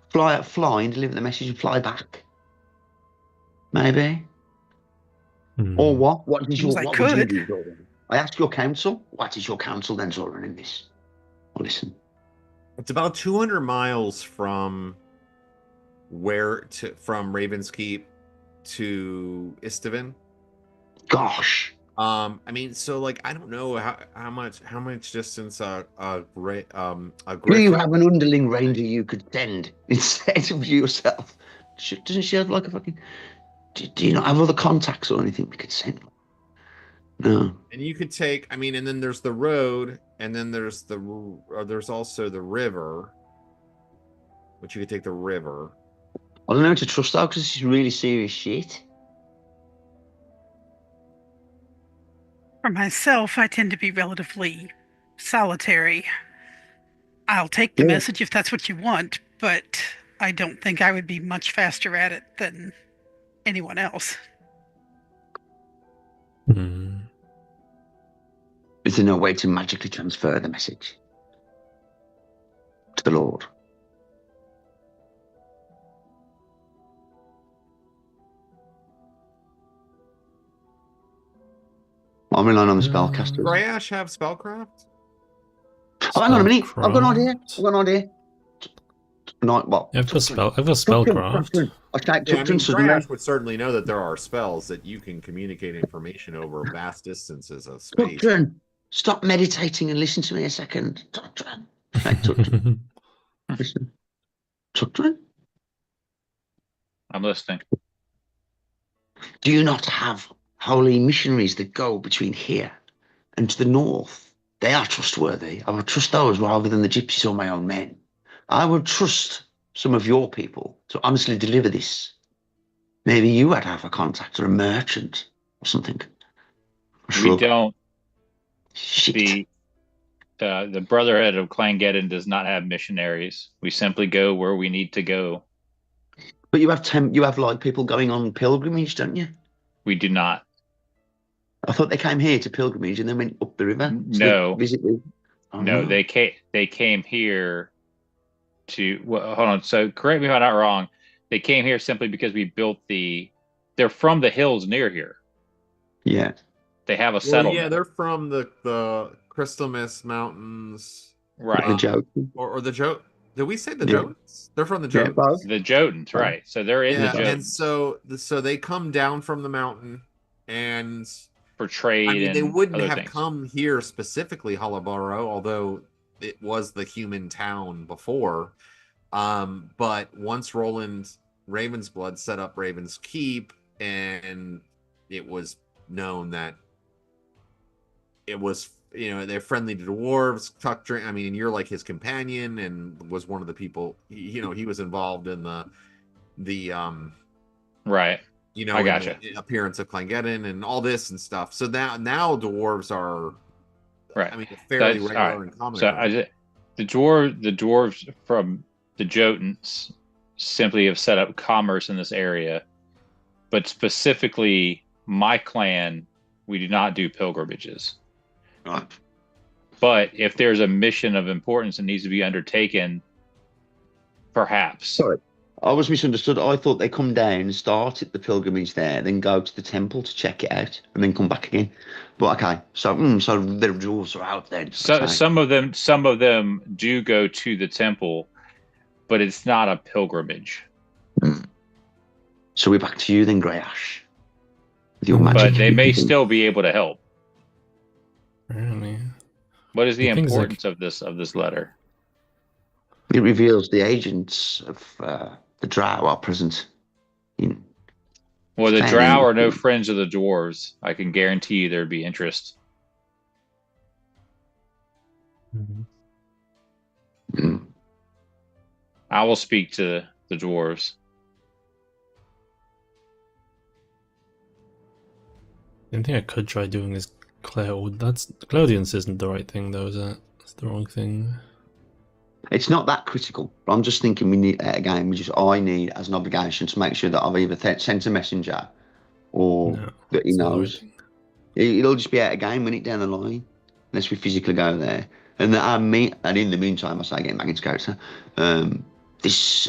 fly and deliver the message and fly back. Maybe. Or what? What would you do, Zoryn? I ask your counsel. What is your counsel then, Zoryn, in this? Well, listen. It's about 200 miles from from Raven's Keep to Istavan. Gosh. I mean, so like I don't know how much distance a Do griffin. you have an underling ranger you could send instead of yourself? Doesn't she have like a fucking? Do you not have other contacts or anything we could send? No. And you could take, I mean, and then there's the road, and then there's also the river, which you could take the river. I don't know who to trust though, because this is really serious shit. For myself, I tend to be relatively solitary. I'll take the message if that's what you want, but I don't think I would be much faster at it than anyone else. Is there no way to magically transfer the message to the Lord? I'm relying on the spellcasters. Does Gryash have spellcraft? Oh, hang on a minute. I've got an idea. No, well, I've got spellcraft. Gryash would certainly know that there are spells that you can communicate information over vast distances of space. Tukdren, stop meditating and listen to me a second. Tukdren. Hey, Tukdren. Listen. Tukdren? I'm listening. Do you not have holy missionaries that go between here and to the north? They are trustworthy. I would trust those rather than the gypsies or my own men. I would trust some of your people to honestly deliver this. Maybe you would have a contact or a merchant or something. We don't. Shit. The Brotherhood of Clangeddon does not have missionaries. We simply go where we need to go. But you have like people going on pilgrimage, don't you? We do not. I thought they came here to pilgrimage and then went up the river. No. No, they came here to hold on. So correct me if I'm not wrong. They came here simply because we built they're from the hills near here. Yeah. They have a settlement. Yeah, they're from the Crystalmist mountains. Right. The Jotun. Or the Jotun. Did we say the Jotuns? They're from the Jotuns. Yeah, the Jotuns, right. So they're in the Jotuns. And so they come down from the mountain and for trade. I mean, they wouldn't have come here specifically, Holloboro, although it was the human town before. But once Roland Ravensblood set up Raven's Keep, and it was known that it was, they're friendly to dwarves. Tukdren, I mean, you're like his companion, and was one of the people. He was involved in the right. I gotcha. The appearance of Clangeddon and all this and stuff. So now dwarves are, right. I mean, fairly regular and common. So the dwarves from the Jotuns simply have set up commerce in this area, but specifically my clan, we do not do pilgrimages. Right. But if there's a mission of importance that needs to be undertaken, perhaps. Sorry, I was misunderstood. I thought they come down, start at the pilgrimage there, then go to the temple to check it out, and then come back again. But okay, so the dwarves are out then. So okay. some of them do go to the temple, but it's not a pilgrimage. So we're back to you then, Gryash. With your magic. But they may still be able to help. Really? What is the importance of this letter? It reveals the agents of the Drow are present. Well, the Drow are no friends of the dwarves. I can guarantee you there'd be interest. I will speak to the dwarves. The thing I could try doing is Claudians isn't the right thing though, is it? It's the wrong thing. It's not that critical, but I'm just thinking we need a game. I need as an obligation to make sure that I've either sent a messenger or No, that he it's not the right knows. thing. It'll just be out of game when it down the line, unless we physically go there. And and in the meantime, I say getting back into character. This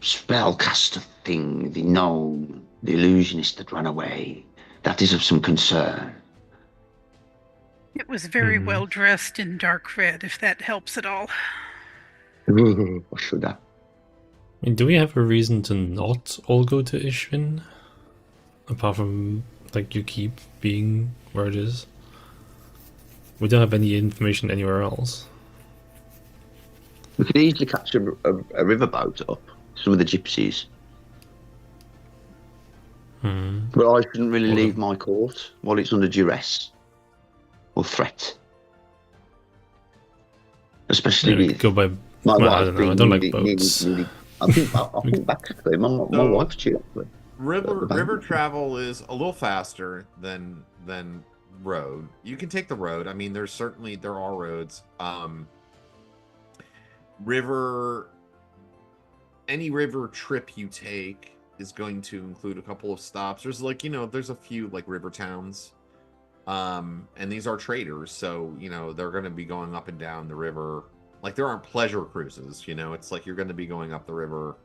spellcaster thing, the gnome, the illusionist that ran away, that is of some concern. It was very well dressed in dark red, if that helps at all. What should I? I mean, do we have a reason to not all go to Ishvin? Apart from, like, you keep being where it is? We don't have any information anywhere else. We could easily catch a riverboat up, some of the gypsies. But I shouldn't really leave my court while it's under duress or threat. Especially with go by. my Well, wife I don't know. being I don't like nearly- boats. I think basically my wife's cheap. River travel is a little faster than road. You can take the road. I mean, there are roads. Any river trip you take is going to include a couple of stops. There's there's a few like river towns. And these are traders, so they're going to be going up and down the river. Like, there aren't pleasure cruises, it's like you're going to be going up the river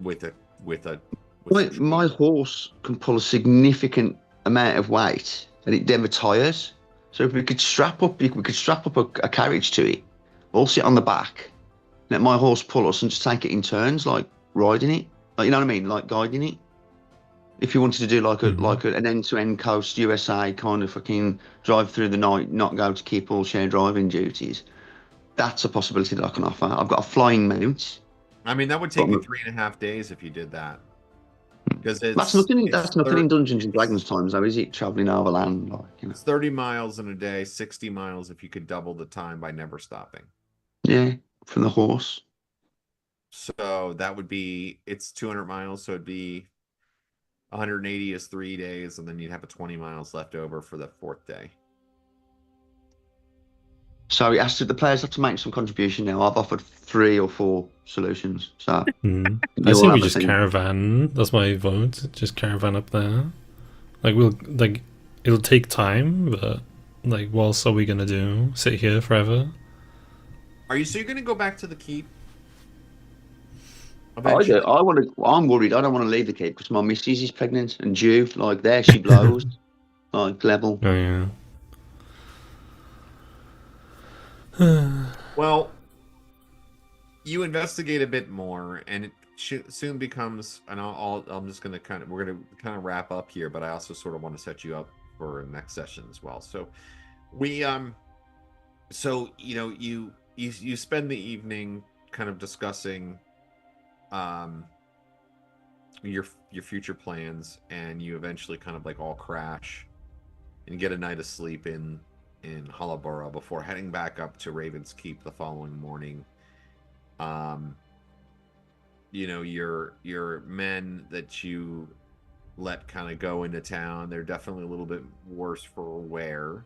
with a my horse can pull a significant amount of weight and it never tires. So if we could strap up a carriage to it, all sit on the back, let my horse pull us and just take it in turns, like riding it, like, you know what I mean, like guiding it. If you wanted to do like an end-to-end coast USA kind of fucking drive through the night, not go to keep all share driving duties, that's a possibility that I can offer. I've got a flying mount. I mean, that would take you 3.5 days if you did that. Because that's nothing in Dungeons and Dragons times, though, is it? Traveling over land, It's 30 miles in a day, 60 miles if you could double the time by never stopping. Yeah, from the horse. So that would be, it's 200 miles, so it'd be 180 is 3 days, and then you'd have a 20 miles left over for the 4th day. So the players have to make some contribution now. I've offered 3 or 4 solutions. So I say we just caravan. That's my vote. Just caravan up there. It'll take time, but what are we gonna do? Sit here forever? So you're gonna go back to the keep? I'm worried. I don't want to leave the keep because my missus is pregnant and due. Like, there she blows. Like, level. Oh yeah. Well, you investigate a bit more, and it soon becomes. And I'm just gonna we're gonna kind of wrap up here, but I also sort of want to set you up for the next session as well. So we you spend the evening kind of discussing your future plans, and you eventually kind of all crash and get a night of sleep in Holloboro before heading back up to Raven's Keep the following morning. Your men that you let kind of go into town, they're definitely a little bit worse for wear.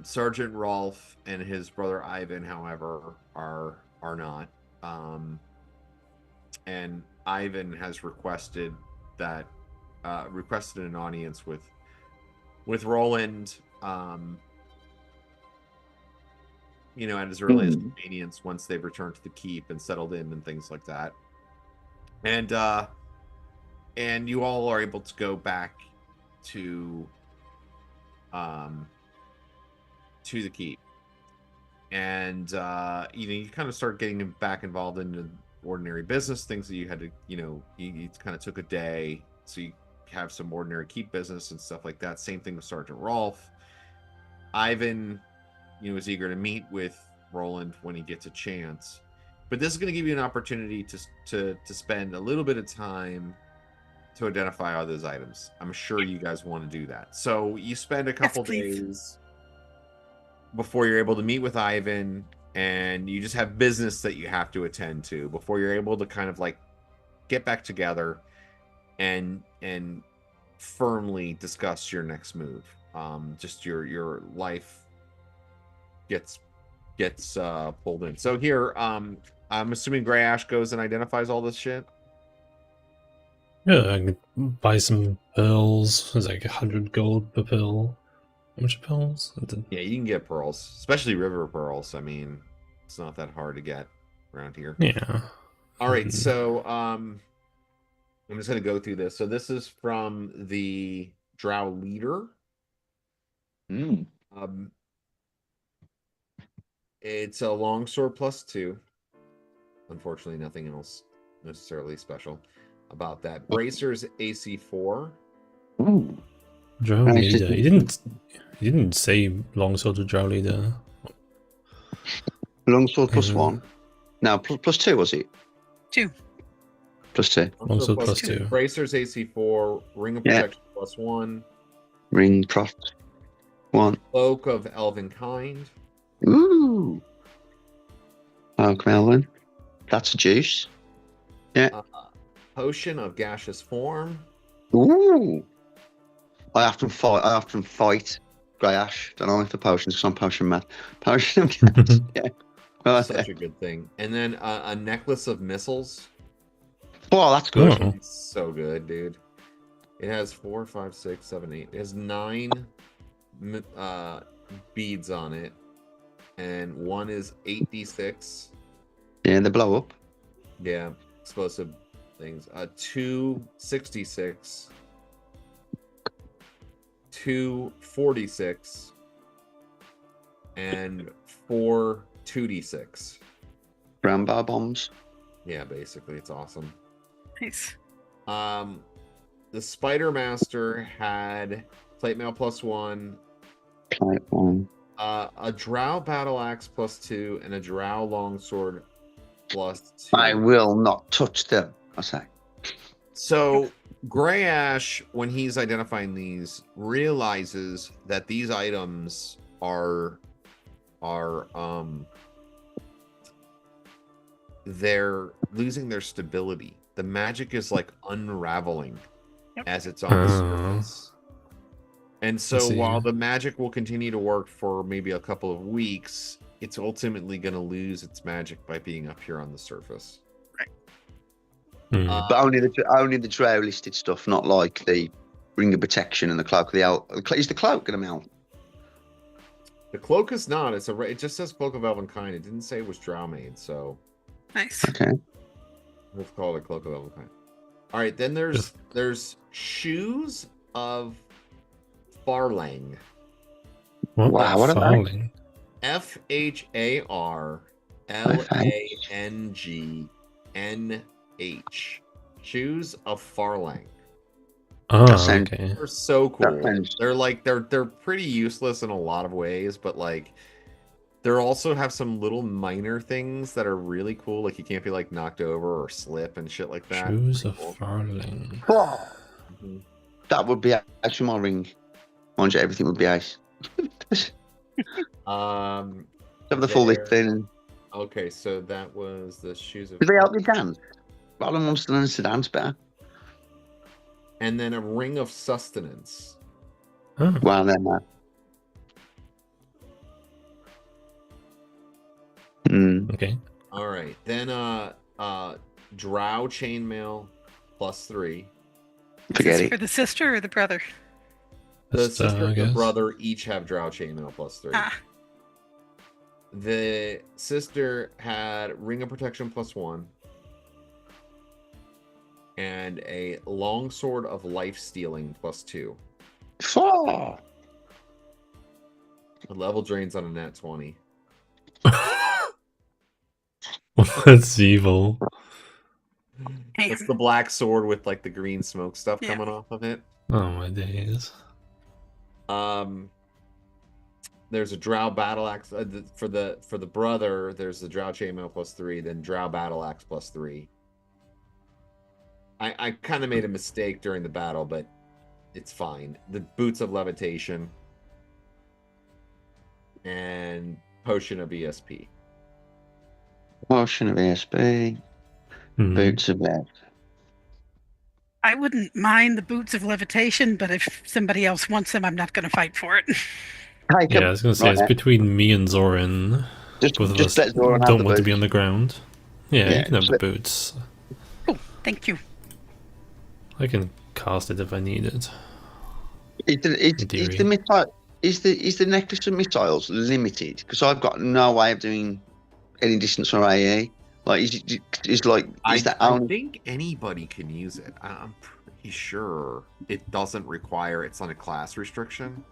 Sergeant Rolf and his brother Ivan, however, are not. And Ivan has requested an audience with Roland, at his earliest convenience once they've returned to the keep and settled in and things like that. And you all are able to go back to the keep. And you kind of start getting back involved in ordinary business, things that you had to, you kind of took a day, so you have some ordinary keep business and stuff like that. Same thing with Sergeant Rolf. Ivan, is eager to meet with Roland when he gets a chance, but this is going to give you an opportunity to spend a little bit of time to identify all those items. I'm sure you guys want to do that. So you spend a couple days before you're able to meet with Ivan, and you just have business that you have to attend to before you're able to kind of get back together and firmly discuss your next move. just your life gets pulled in. So here, I'm assuming Grey Ash goes and identifies all this shit. Yeah, I can buy some pearls. It's like 100 gold per pearl. How much pearls? Yeah, you can get pearls, especially river pearls. I mean, it's not that hard to get around here. Yeah. All right, so I'm just gonna go through this. So this is from the Drow leader. It's a longsword +2. Unfortunately, nothing else necessarily special about that. Bracers AC 4. Ooh. Drow leader. He didn't say longsword to drow leader. Longsword +1. No, +2 was it? 2. +2. Longsword +2. Bracers AC 4. Ring of Protection +1. Ring Prof 1. Cloak of Elven Kind. Ooh. Okay, Melvin. That's a juice. Yeah. Potion of Gaseous Form. Ooh. I often fight Grey Ash. Don't know if the potions, because I'm potion mad. Potion of gas. Yeah. Well, Such a good thing. And then a necklace of missiles. Oh, that's good. Oh. It's so good, dude. It has 4, 5, 6, 7, 8. It has 9 beads on it, and one is 8d6. Yeah, they blow up. Yeah, explosive things. 2 66, 2 46, and 4 2d6. Rambo bombs. Yeah, basically, it's awesome. Nice. The Spider Master had plate mail +1, Plate 1. a Drow battle axe +2, and a Drow longsword +2. I will not touch them, I say. So Grey Ash, when he's identifying these, realizes that these items are they're losing their stability. The magic is like unraveling as it's on the surface. And so while the magic will continue to work for maybe a couple of weeks, it's ultimately going to lose its magic by being up here on the surface. But only the Drow listed stuff, not like the Ring of Protection and the Cloak of the Elf. Is the Cloak going to melt? The cloak is not. It just says Cloak of Elven Kind. It didn't say it was Drow made, so Nice. Okay. we'll call it Cloak of Elven Kind. All right, then there's Shoes of Farlang. Wow, what are they? FHARLANGNH. Shoes of Farlang. Oh, okay. They're so cool. They're pretty useless in a lot of ways, but like they also have some little minor things that are really cool. Like you can't be like knocked over or slip and shit like that. Shoes of Farling. That would be actually my ring. Mind you, everything would be ice. Have the full list thing. Okay, so that was the Shoes of. Did they help you dance? Roland wants to learn to dance better. And then a Ring of Sustenance. Oh. Wow, then that. Okay. All right, then Drow Chainmail +3. Forget Is it. for the sister or the brother? The Just, sister I and the guess. brother each have Drow Chainmail +3. Ah, The sister had Ring of Protection +1 and a Longsword of Life Stealing +2. Oh. The level drains on a nat 20. That's evil. It's the black sword with like the green smoke stuff Yeah. coming off of it. Oh my days. There's a Drow battle axe for the brother. There's the Drow chainmail +3, then Drow battle axe +3. I kind of made a mistake during the battle, but it's fine. The boots of levitation and potion of ESP. Potion of ESP. Boots of lead. I wouldn't mind the boots of levitation, but if somebody else wants them, I'm not going to fight for it. Take Yeah, I them. was gonna say it's Right, between me and Zorin. Both of just us let Zoryn have don't the want to be boots. on the ground. Yeah, Yeah, you can have just the let- boots. Cool. Thank you. I can cast it if I need it. Is theory. the missile is the necklace of missiles limited? Because I've got no way of doing any distance or AE. Like is that I only think anybody can use it. I'm pretty sure it doesn't require. It's on a class restriction.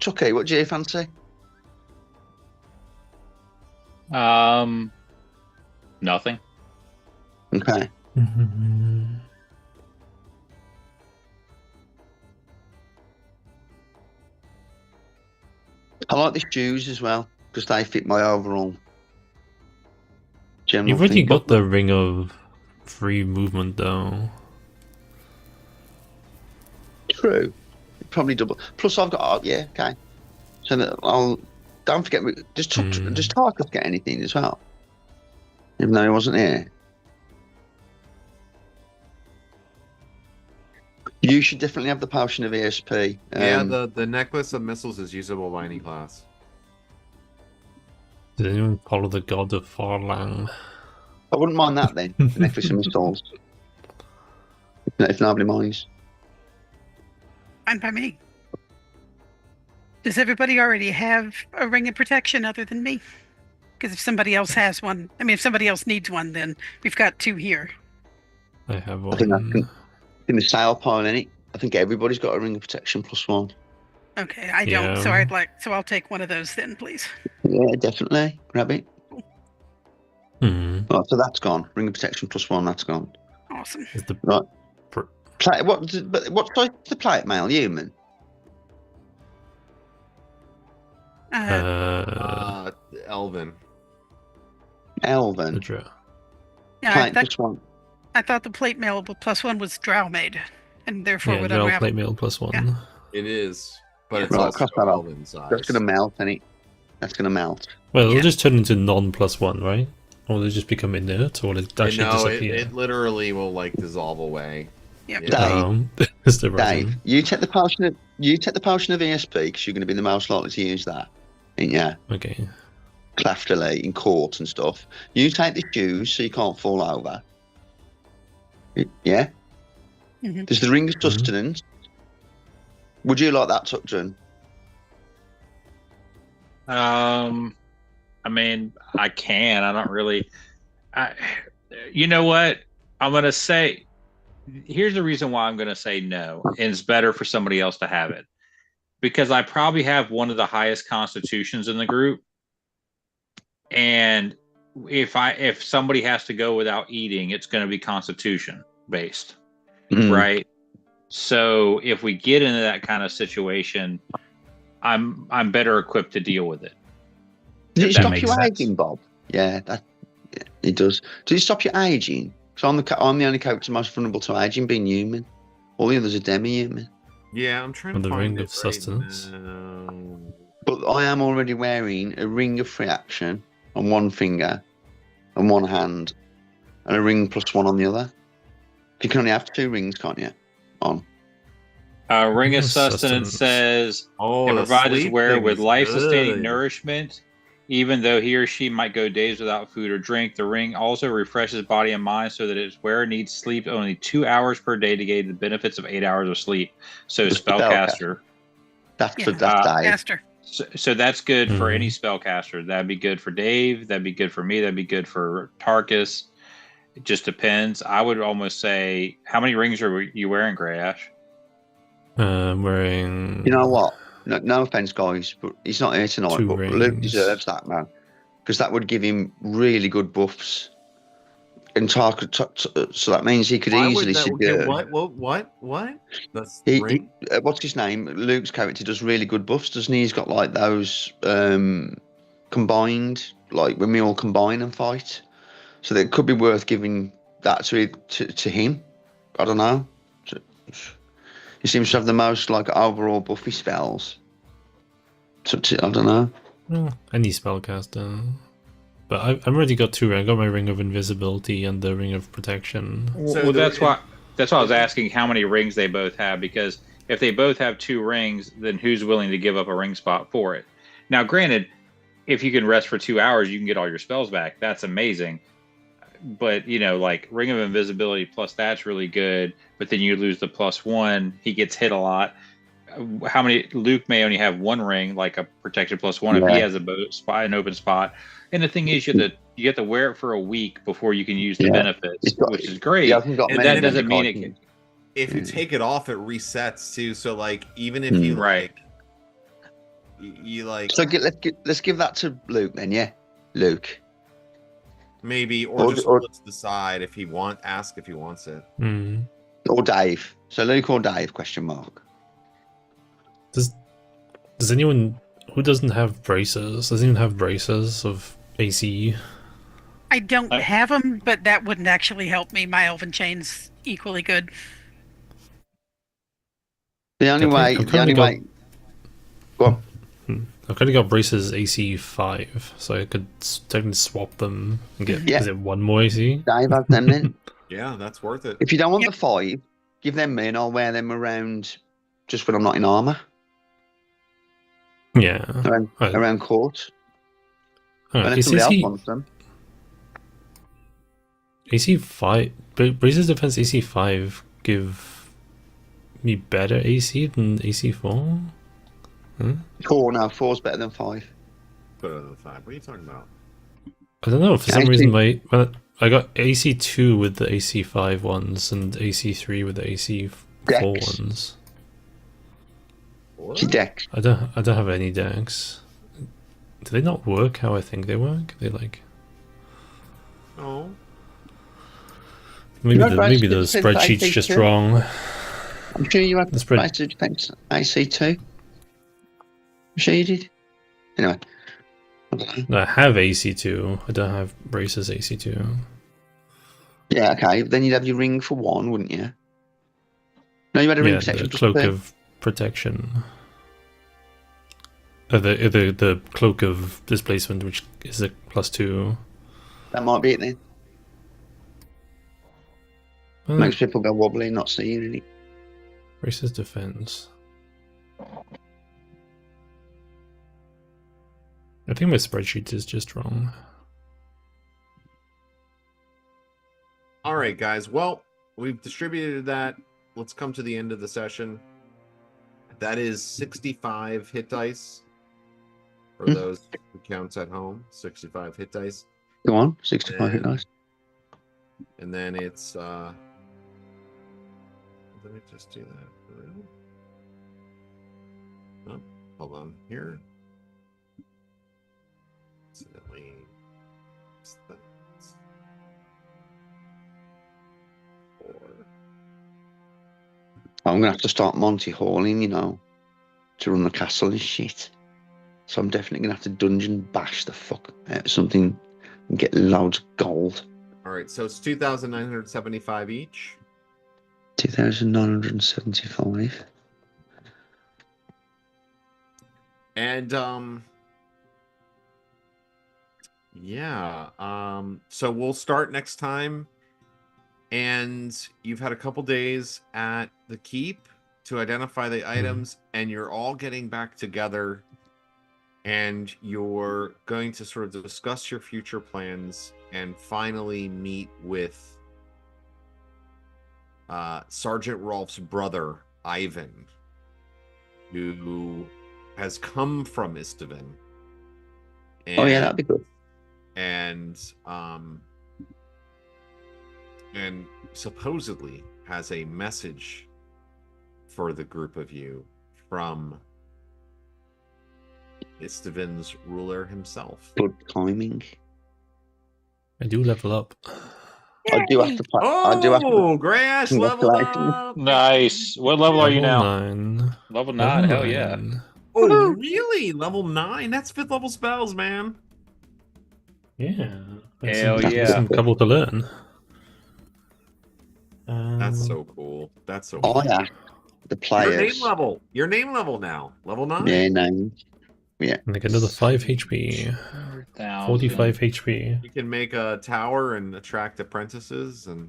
Tucky? What do you fancy? Nothing. Okay. I like the shoes as well because they fit my overall general. You've already thing. got the ring of free movement, though. True. Probably double. Plus, I've got yeah. Okay. So that don't forget. Does Tarkas get anything as well? Even though he wasn't here. You should definitely have the potion of ESP. Yeah, the necklace of missiles is usable by any class. Did anyone follow the god of Farlang? I wouldn't mind that then. The necklace of missiles. If nobody minds. Fine by me. Does everybody already have a ring of protection other than me? Because if somebody else has one, if somebody else needs one, then we've got 2 here. I have I think one. in the sale pile, innit? I think everybody's got a ring of protection +1. Okay, I don't. So I'll take one of those then, please. Yeah, definitely. Grab it. Hmm. Right, so that's gone. Ring of protection +1. That's gone. Awesome. Is the Right. What size is the plate mail? Human. Elven. Elven. Yeah, Plate +1. I thought the plate mail +1 was drow made, and therefore Yeah, would Drow unravel. plate mail +1. Yeah. It is, but it's Right, also cross that off. Elven size. That's gonna melt, innit? That's gonna melt. Well, Yeah. it'll just turn into non+1, right? Or will it just become inert, or will it actually disappear? It literally will dissolve away. Yep. Yeah. That's the Dave, reason. you take the potion of ESP because you're going to be the most likely to use that. Ain't ya? Okay. Claftily in court and stuff. You take the shoes so you can't fall over. Yeah. Mhm. There's the ring of sustenance. Would you like that, Tukdren? I can. I don't really. You know what? I'm gonna say. Here's the reason why I'm gonna say no, and it's better for somebody else to have it, because I probably have one of the highest constitutions in the group, and if somebody has to go without eating, it's going to be constitution based, right? So if we get into that kind of situation, I'm better equipped to deal with it. Does it If that stop makes you sense. aging, Bob? Yeah, it does. Does it stop you aging? Because I'm the only character most vulnerable to aging, being human. All the others are demi-human. Yeah, I'm trying With to the find ring it of sustenance. now. But I am already wearing a ring of free action on one finger and one hand, and a ring +1 on the other. You can only have 2 rings, can't you? On. Ring of Sustenance. Sustenance says Oh, it the provides its sleep wearer thing with is life-sustaining good. nourishment, even though he or she might go days without food or drink. The ring also refreshes body and mind so that its wearer needs sleep only 2 hours per day to gain the benefits of 8 hours of sleep. So The spellcaster. That's Yeah. for that Dave. Caster. So that's good for any spellcaster. That'd be good for Dave. That'd be good for me. That'd be good for Tarkas. It just depends. I would almost say, how many rings are you wearing, Grey Ash? I'm wearing. You know what? No offense, guys, but he's not here tonight. 2 But Luke rings. deserves that, man, because that would give him really good buffs. And Tarkas, so that means he could Why would easily that- subdue. What? That's He, ring? what's his name? Luke's character does really good buffs, doesn't he? He's got like those combined, like when we all combine and fight. So it could be worth giving that to him. I don't know. He seems to have the most like overall buffy spells. So I don't know. Any spellcaster. But I've already got 2. I got my Ring of Invisibility and the Ring of Protection. Well, that's why I was asking how many rings they both have, because if they both have 2 rings, then who's willing to give up a ring spot for it? Now, granted, if you can rest for 2 hours, you can get all your spells back. That's amazing. But, you know, like Ring of Invisibility plus that's really good, but then you lose the +1. He gets hit a lot. How many? Luke may only have 1 ring, like a protection +1, if he has an open spot. And the thing is, you have to wear it for a week before you can use the benefits, which is great. And that doesn't mean it can. If you take it off, it resets too. So like, even if you you like. So let's give that to Luke then, yeah, Luke. Maybe, or just hold it to the side if he ask if he wants it. Or Dave. So Luke or Dave? Question mark. Does anyone who doesn't have braces? Does anyone have braces of AC? I don't have them, but that wouldn't actually help me. My Elven Chain's equally good. The only way. Go on. I've kind of got braces AC 5, so I could technically swap them and get. Is it 1 more AC? Dave has them then. Yeah, that's worth it. If you don't want the 5, give them me, and I'll wear them around just when I'm not in armor. Yeah, around court. Right. Somebody else wants them. AC 5, braces defense AC 5 give me better AC than AC 4. 4 now. 4's better than 5. Better than 5. What are you talking about? I don't know. For some reason, I got AC 2 with the AC 5 ones and AC 3 with the AC 4 ones. Dex. I don't have any decks. Do they not work how I think they work? They like. Oh. Maybe the spreadsheet's just wrong. I'm sure you had the braces defense AC 2. I'm sure you did. Anyway. I have AC 2. I don't have braces AC 2. Yeah, okay. Then you'd have your ring for 1, wouldn't you? No, you had a ring protection. The cloak of protection. The cloak of displacement, which is a +2. That might be it then. Makes people go wobbly, not seeing any. Braces defense. I think my spreadsheet is just wrong. All right, guys. Well, we've distributed that. Let's come to the end of the session. That is 65 hit dice for those who counts at home. 65 hit dice. Go on, 65 hit dice. And then it's let me just do that. Oh, hold on here. Accidentally. I'm gonna have to start Monty Halling, you know, to run the castle and shit. So I'm definitely gonna have to dungeon bash the fuck out of something and get loads of gold. All right, so it's 2,975 each. 2,975. And so we'll start next time. And you've had a couple days at the keep to identify the items, and you're all getting back together, and you're going to sort of discuss your future plans and finally meet with Sergeant Rolf's brother, Ivan, who has come from Istavan. Oh yeah, that'd be good. And supposedly has a message for the group of you from Istavan's ruler himself. Good timing. I do level up. I do have to. Grass level up. Nice. What level are you now? 9. Level 9. Hell yeah. Oh, really? Level 9? That's 5th level spells, man. Yeah. Hell yeah. Some couple to learn. That's so cool. That's so cool. cool. Yeah. The players. Your name level now. Level 9? Yeah, 9. And they get another 5 HP. 45 HP. You can make a tower and attract apprentices, and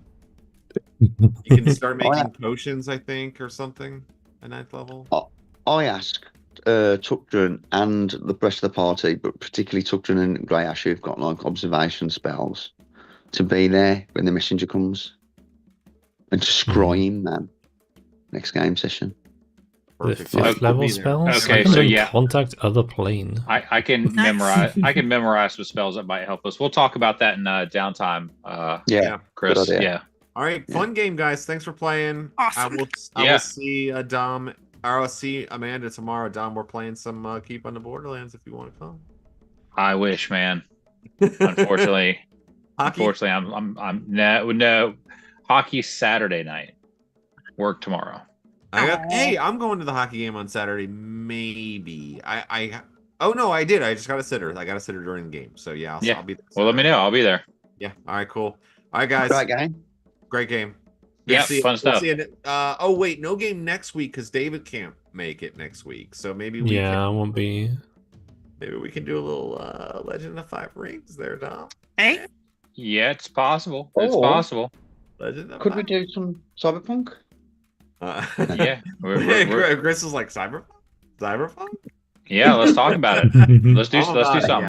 you can start making potions, I think, or something at 9th level. I asked Tukdren and the rest of the party, but particularly Tukdren and Grey Ash, who've got like observation spells, to be there when the messenger comes and to scry him, man. Next game session. The 5th level spells. Okay, I can so then yeah, contact other plane. I can memorize. I can memorize some spells that might help us. We'll talk about that in downtime. Chris. Yeah. All right, fun game, guys. Thanks for playing. Awesome. I will see Dom. Or I'll see Amanda tomorrow. Dom, we're playing some Keep on the Borderlands if you want to come. I wish, man. Unfortunately, Hockey? I'm no. Hockey Saturday night. Work tomorrow. Hey, I'm going to the hockey game on Saturday. Maybe Oh no, I did. I just got a sitter. I got a sitter during the game. So yeah, I'll be there. Well, let me know. I'll be there. Yeah. All right. Cool. All right, guys. Great game. Great game. Yeah, fun stuff. Oh wait, no game next week because David can't make it next week. So maybe I won't be. Maybe we can do a little Legend of Five Rings there, Dom. Hey. Yeah, it's possible. It's possible. Legend of Could we do some Cyberpunk? Yeah. Chris is like Cyberpunk. Yeah, let's talk about it. Let's do something.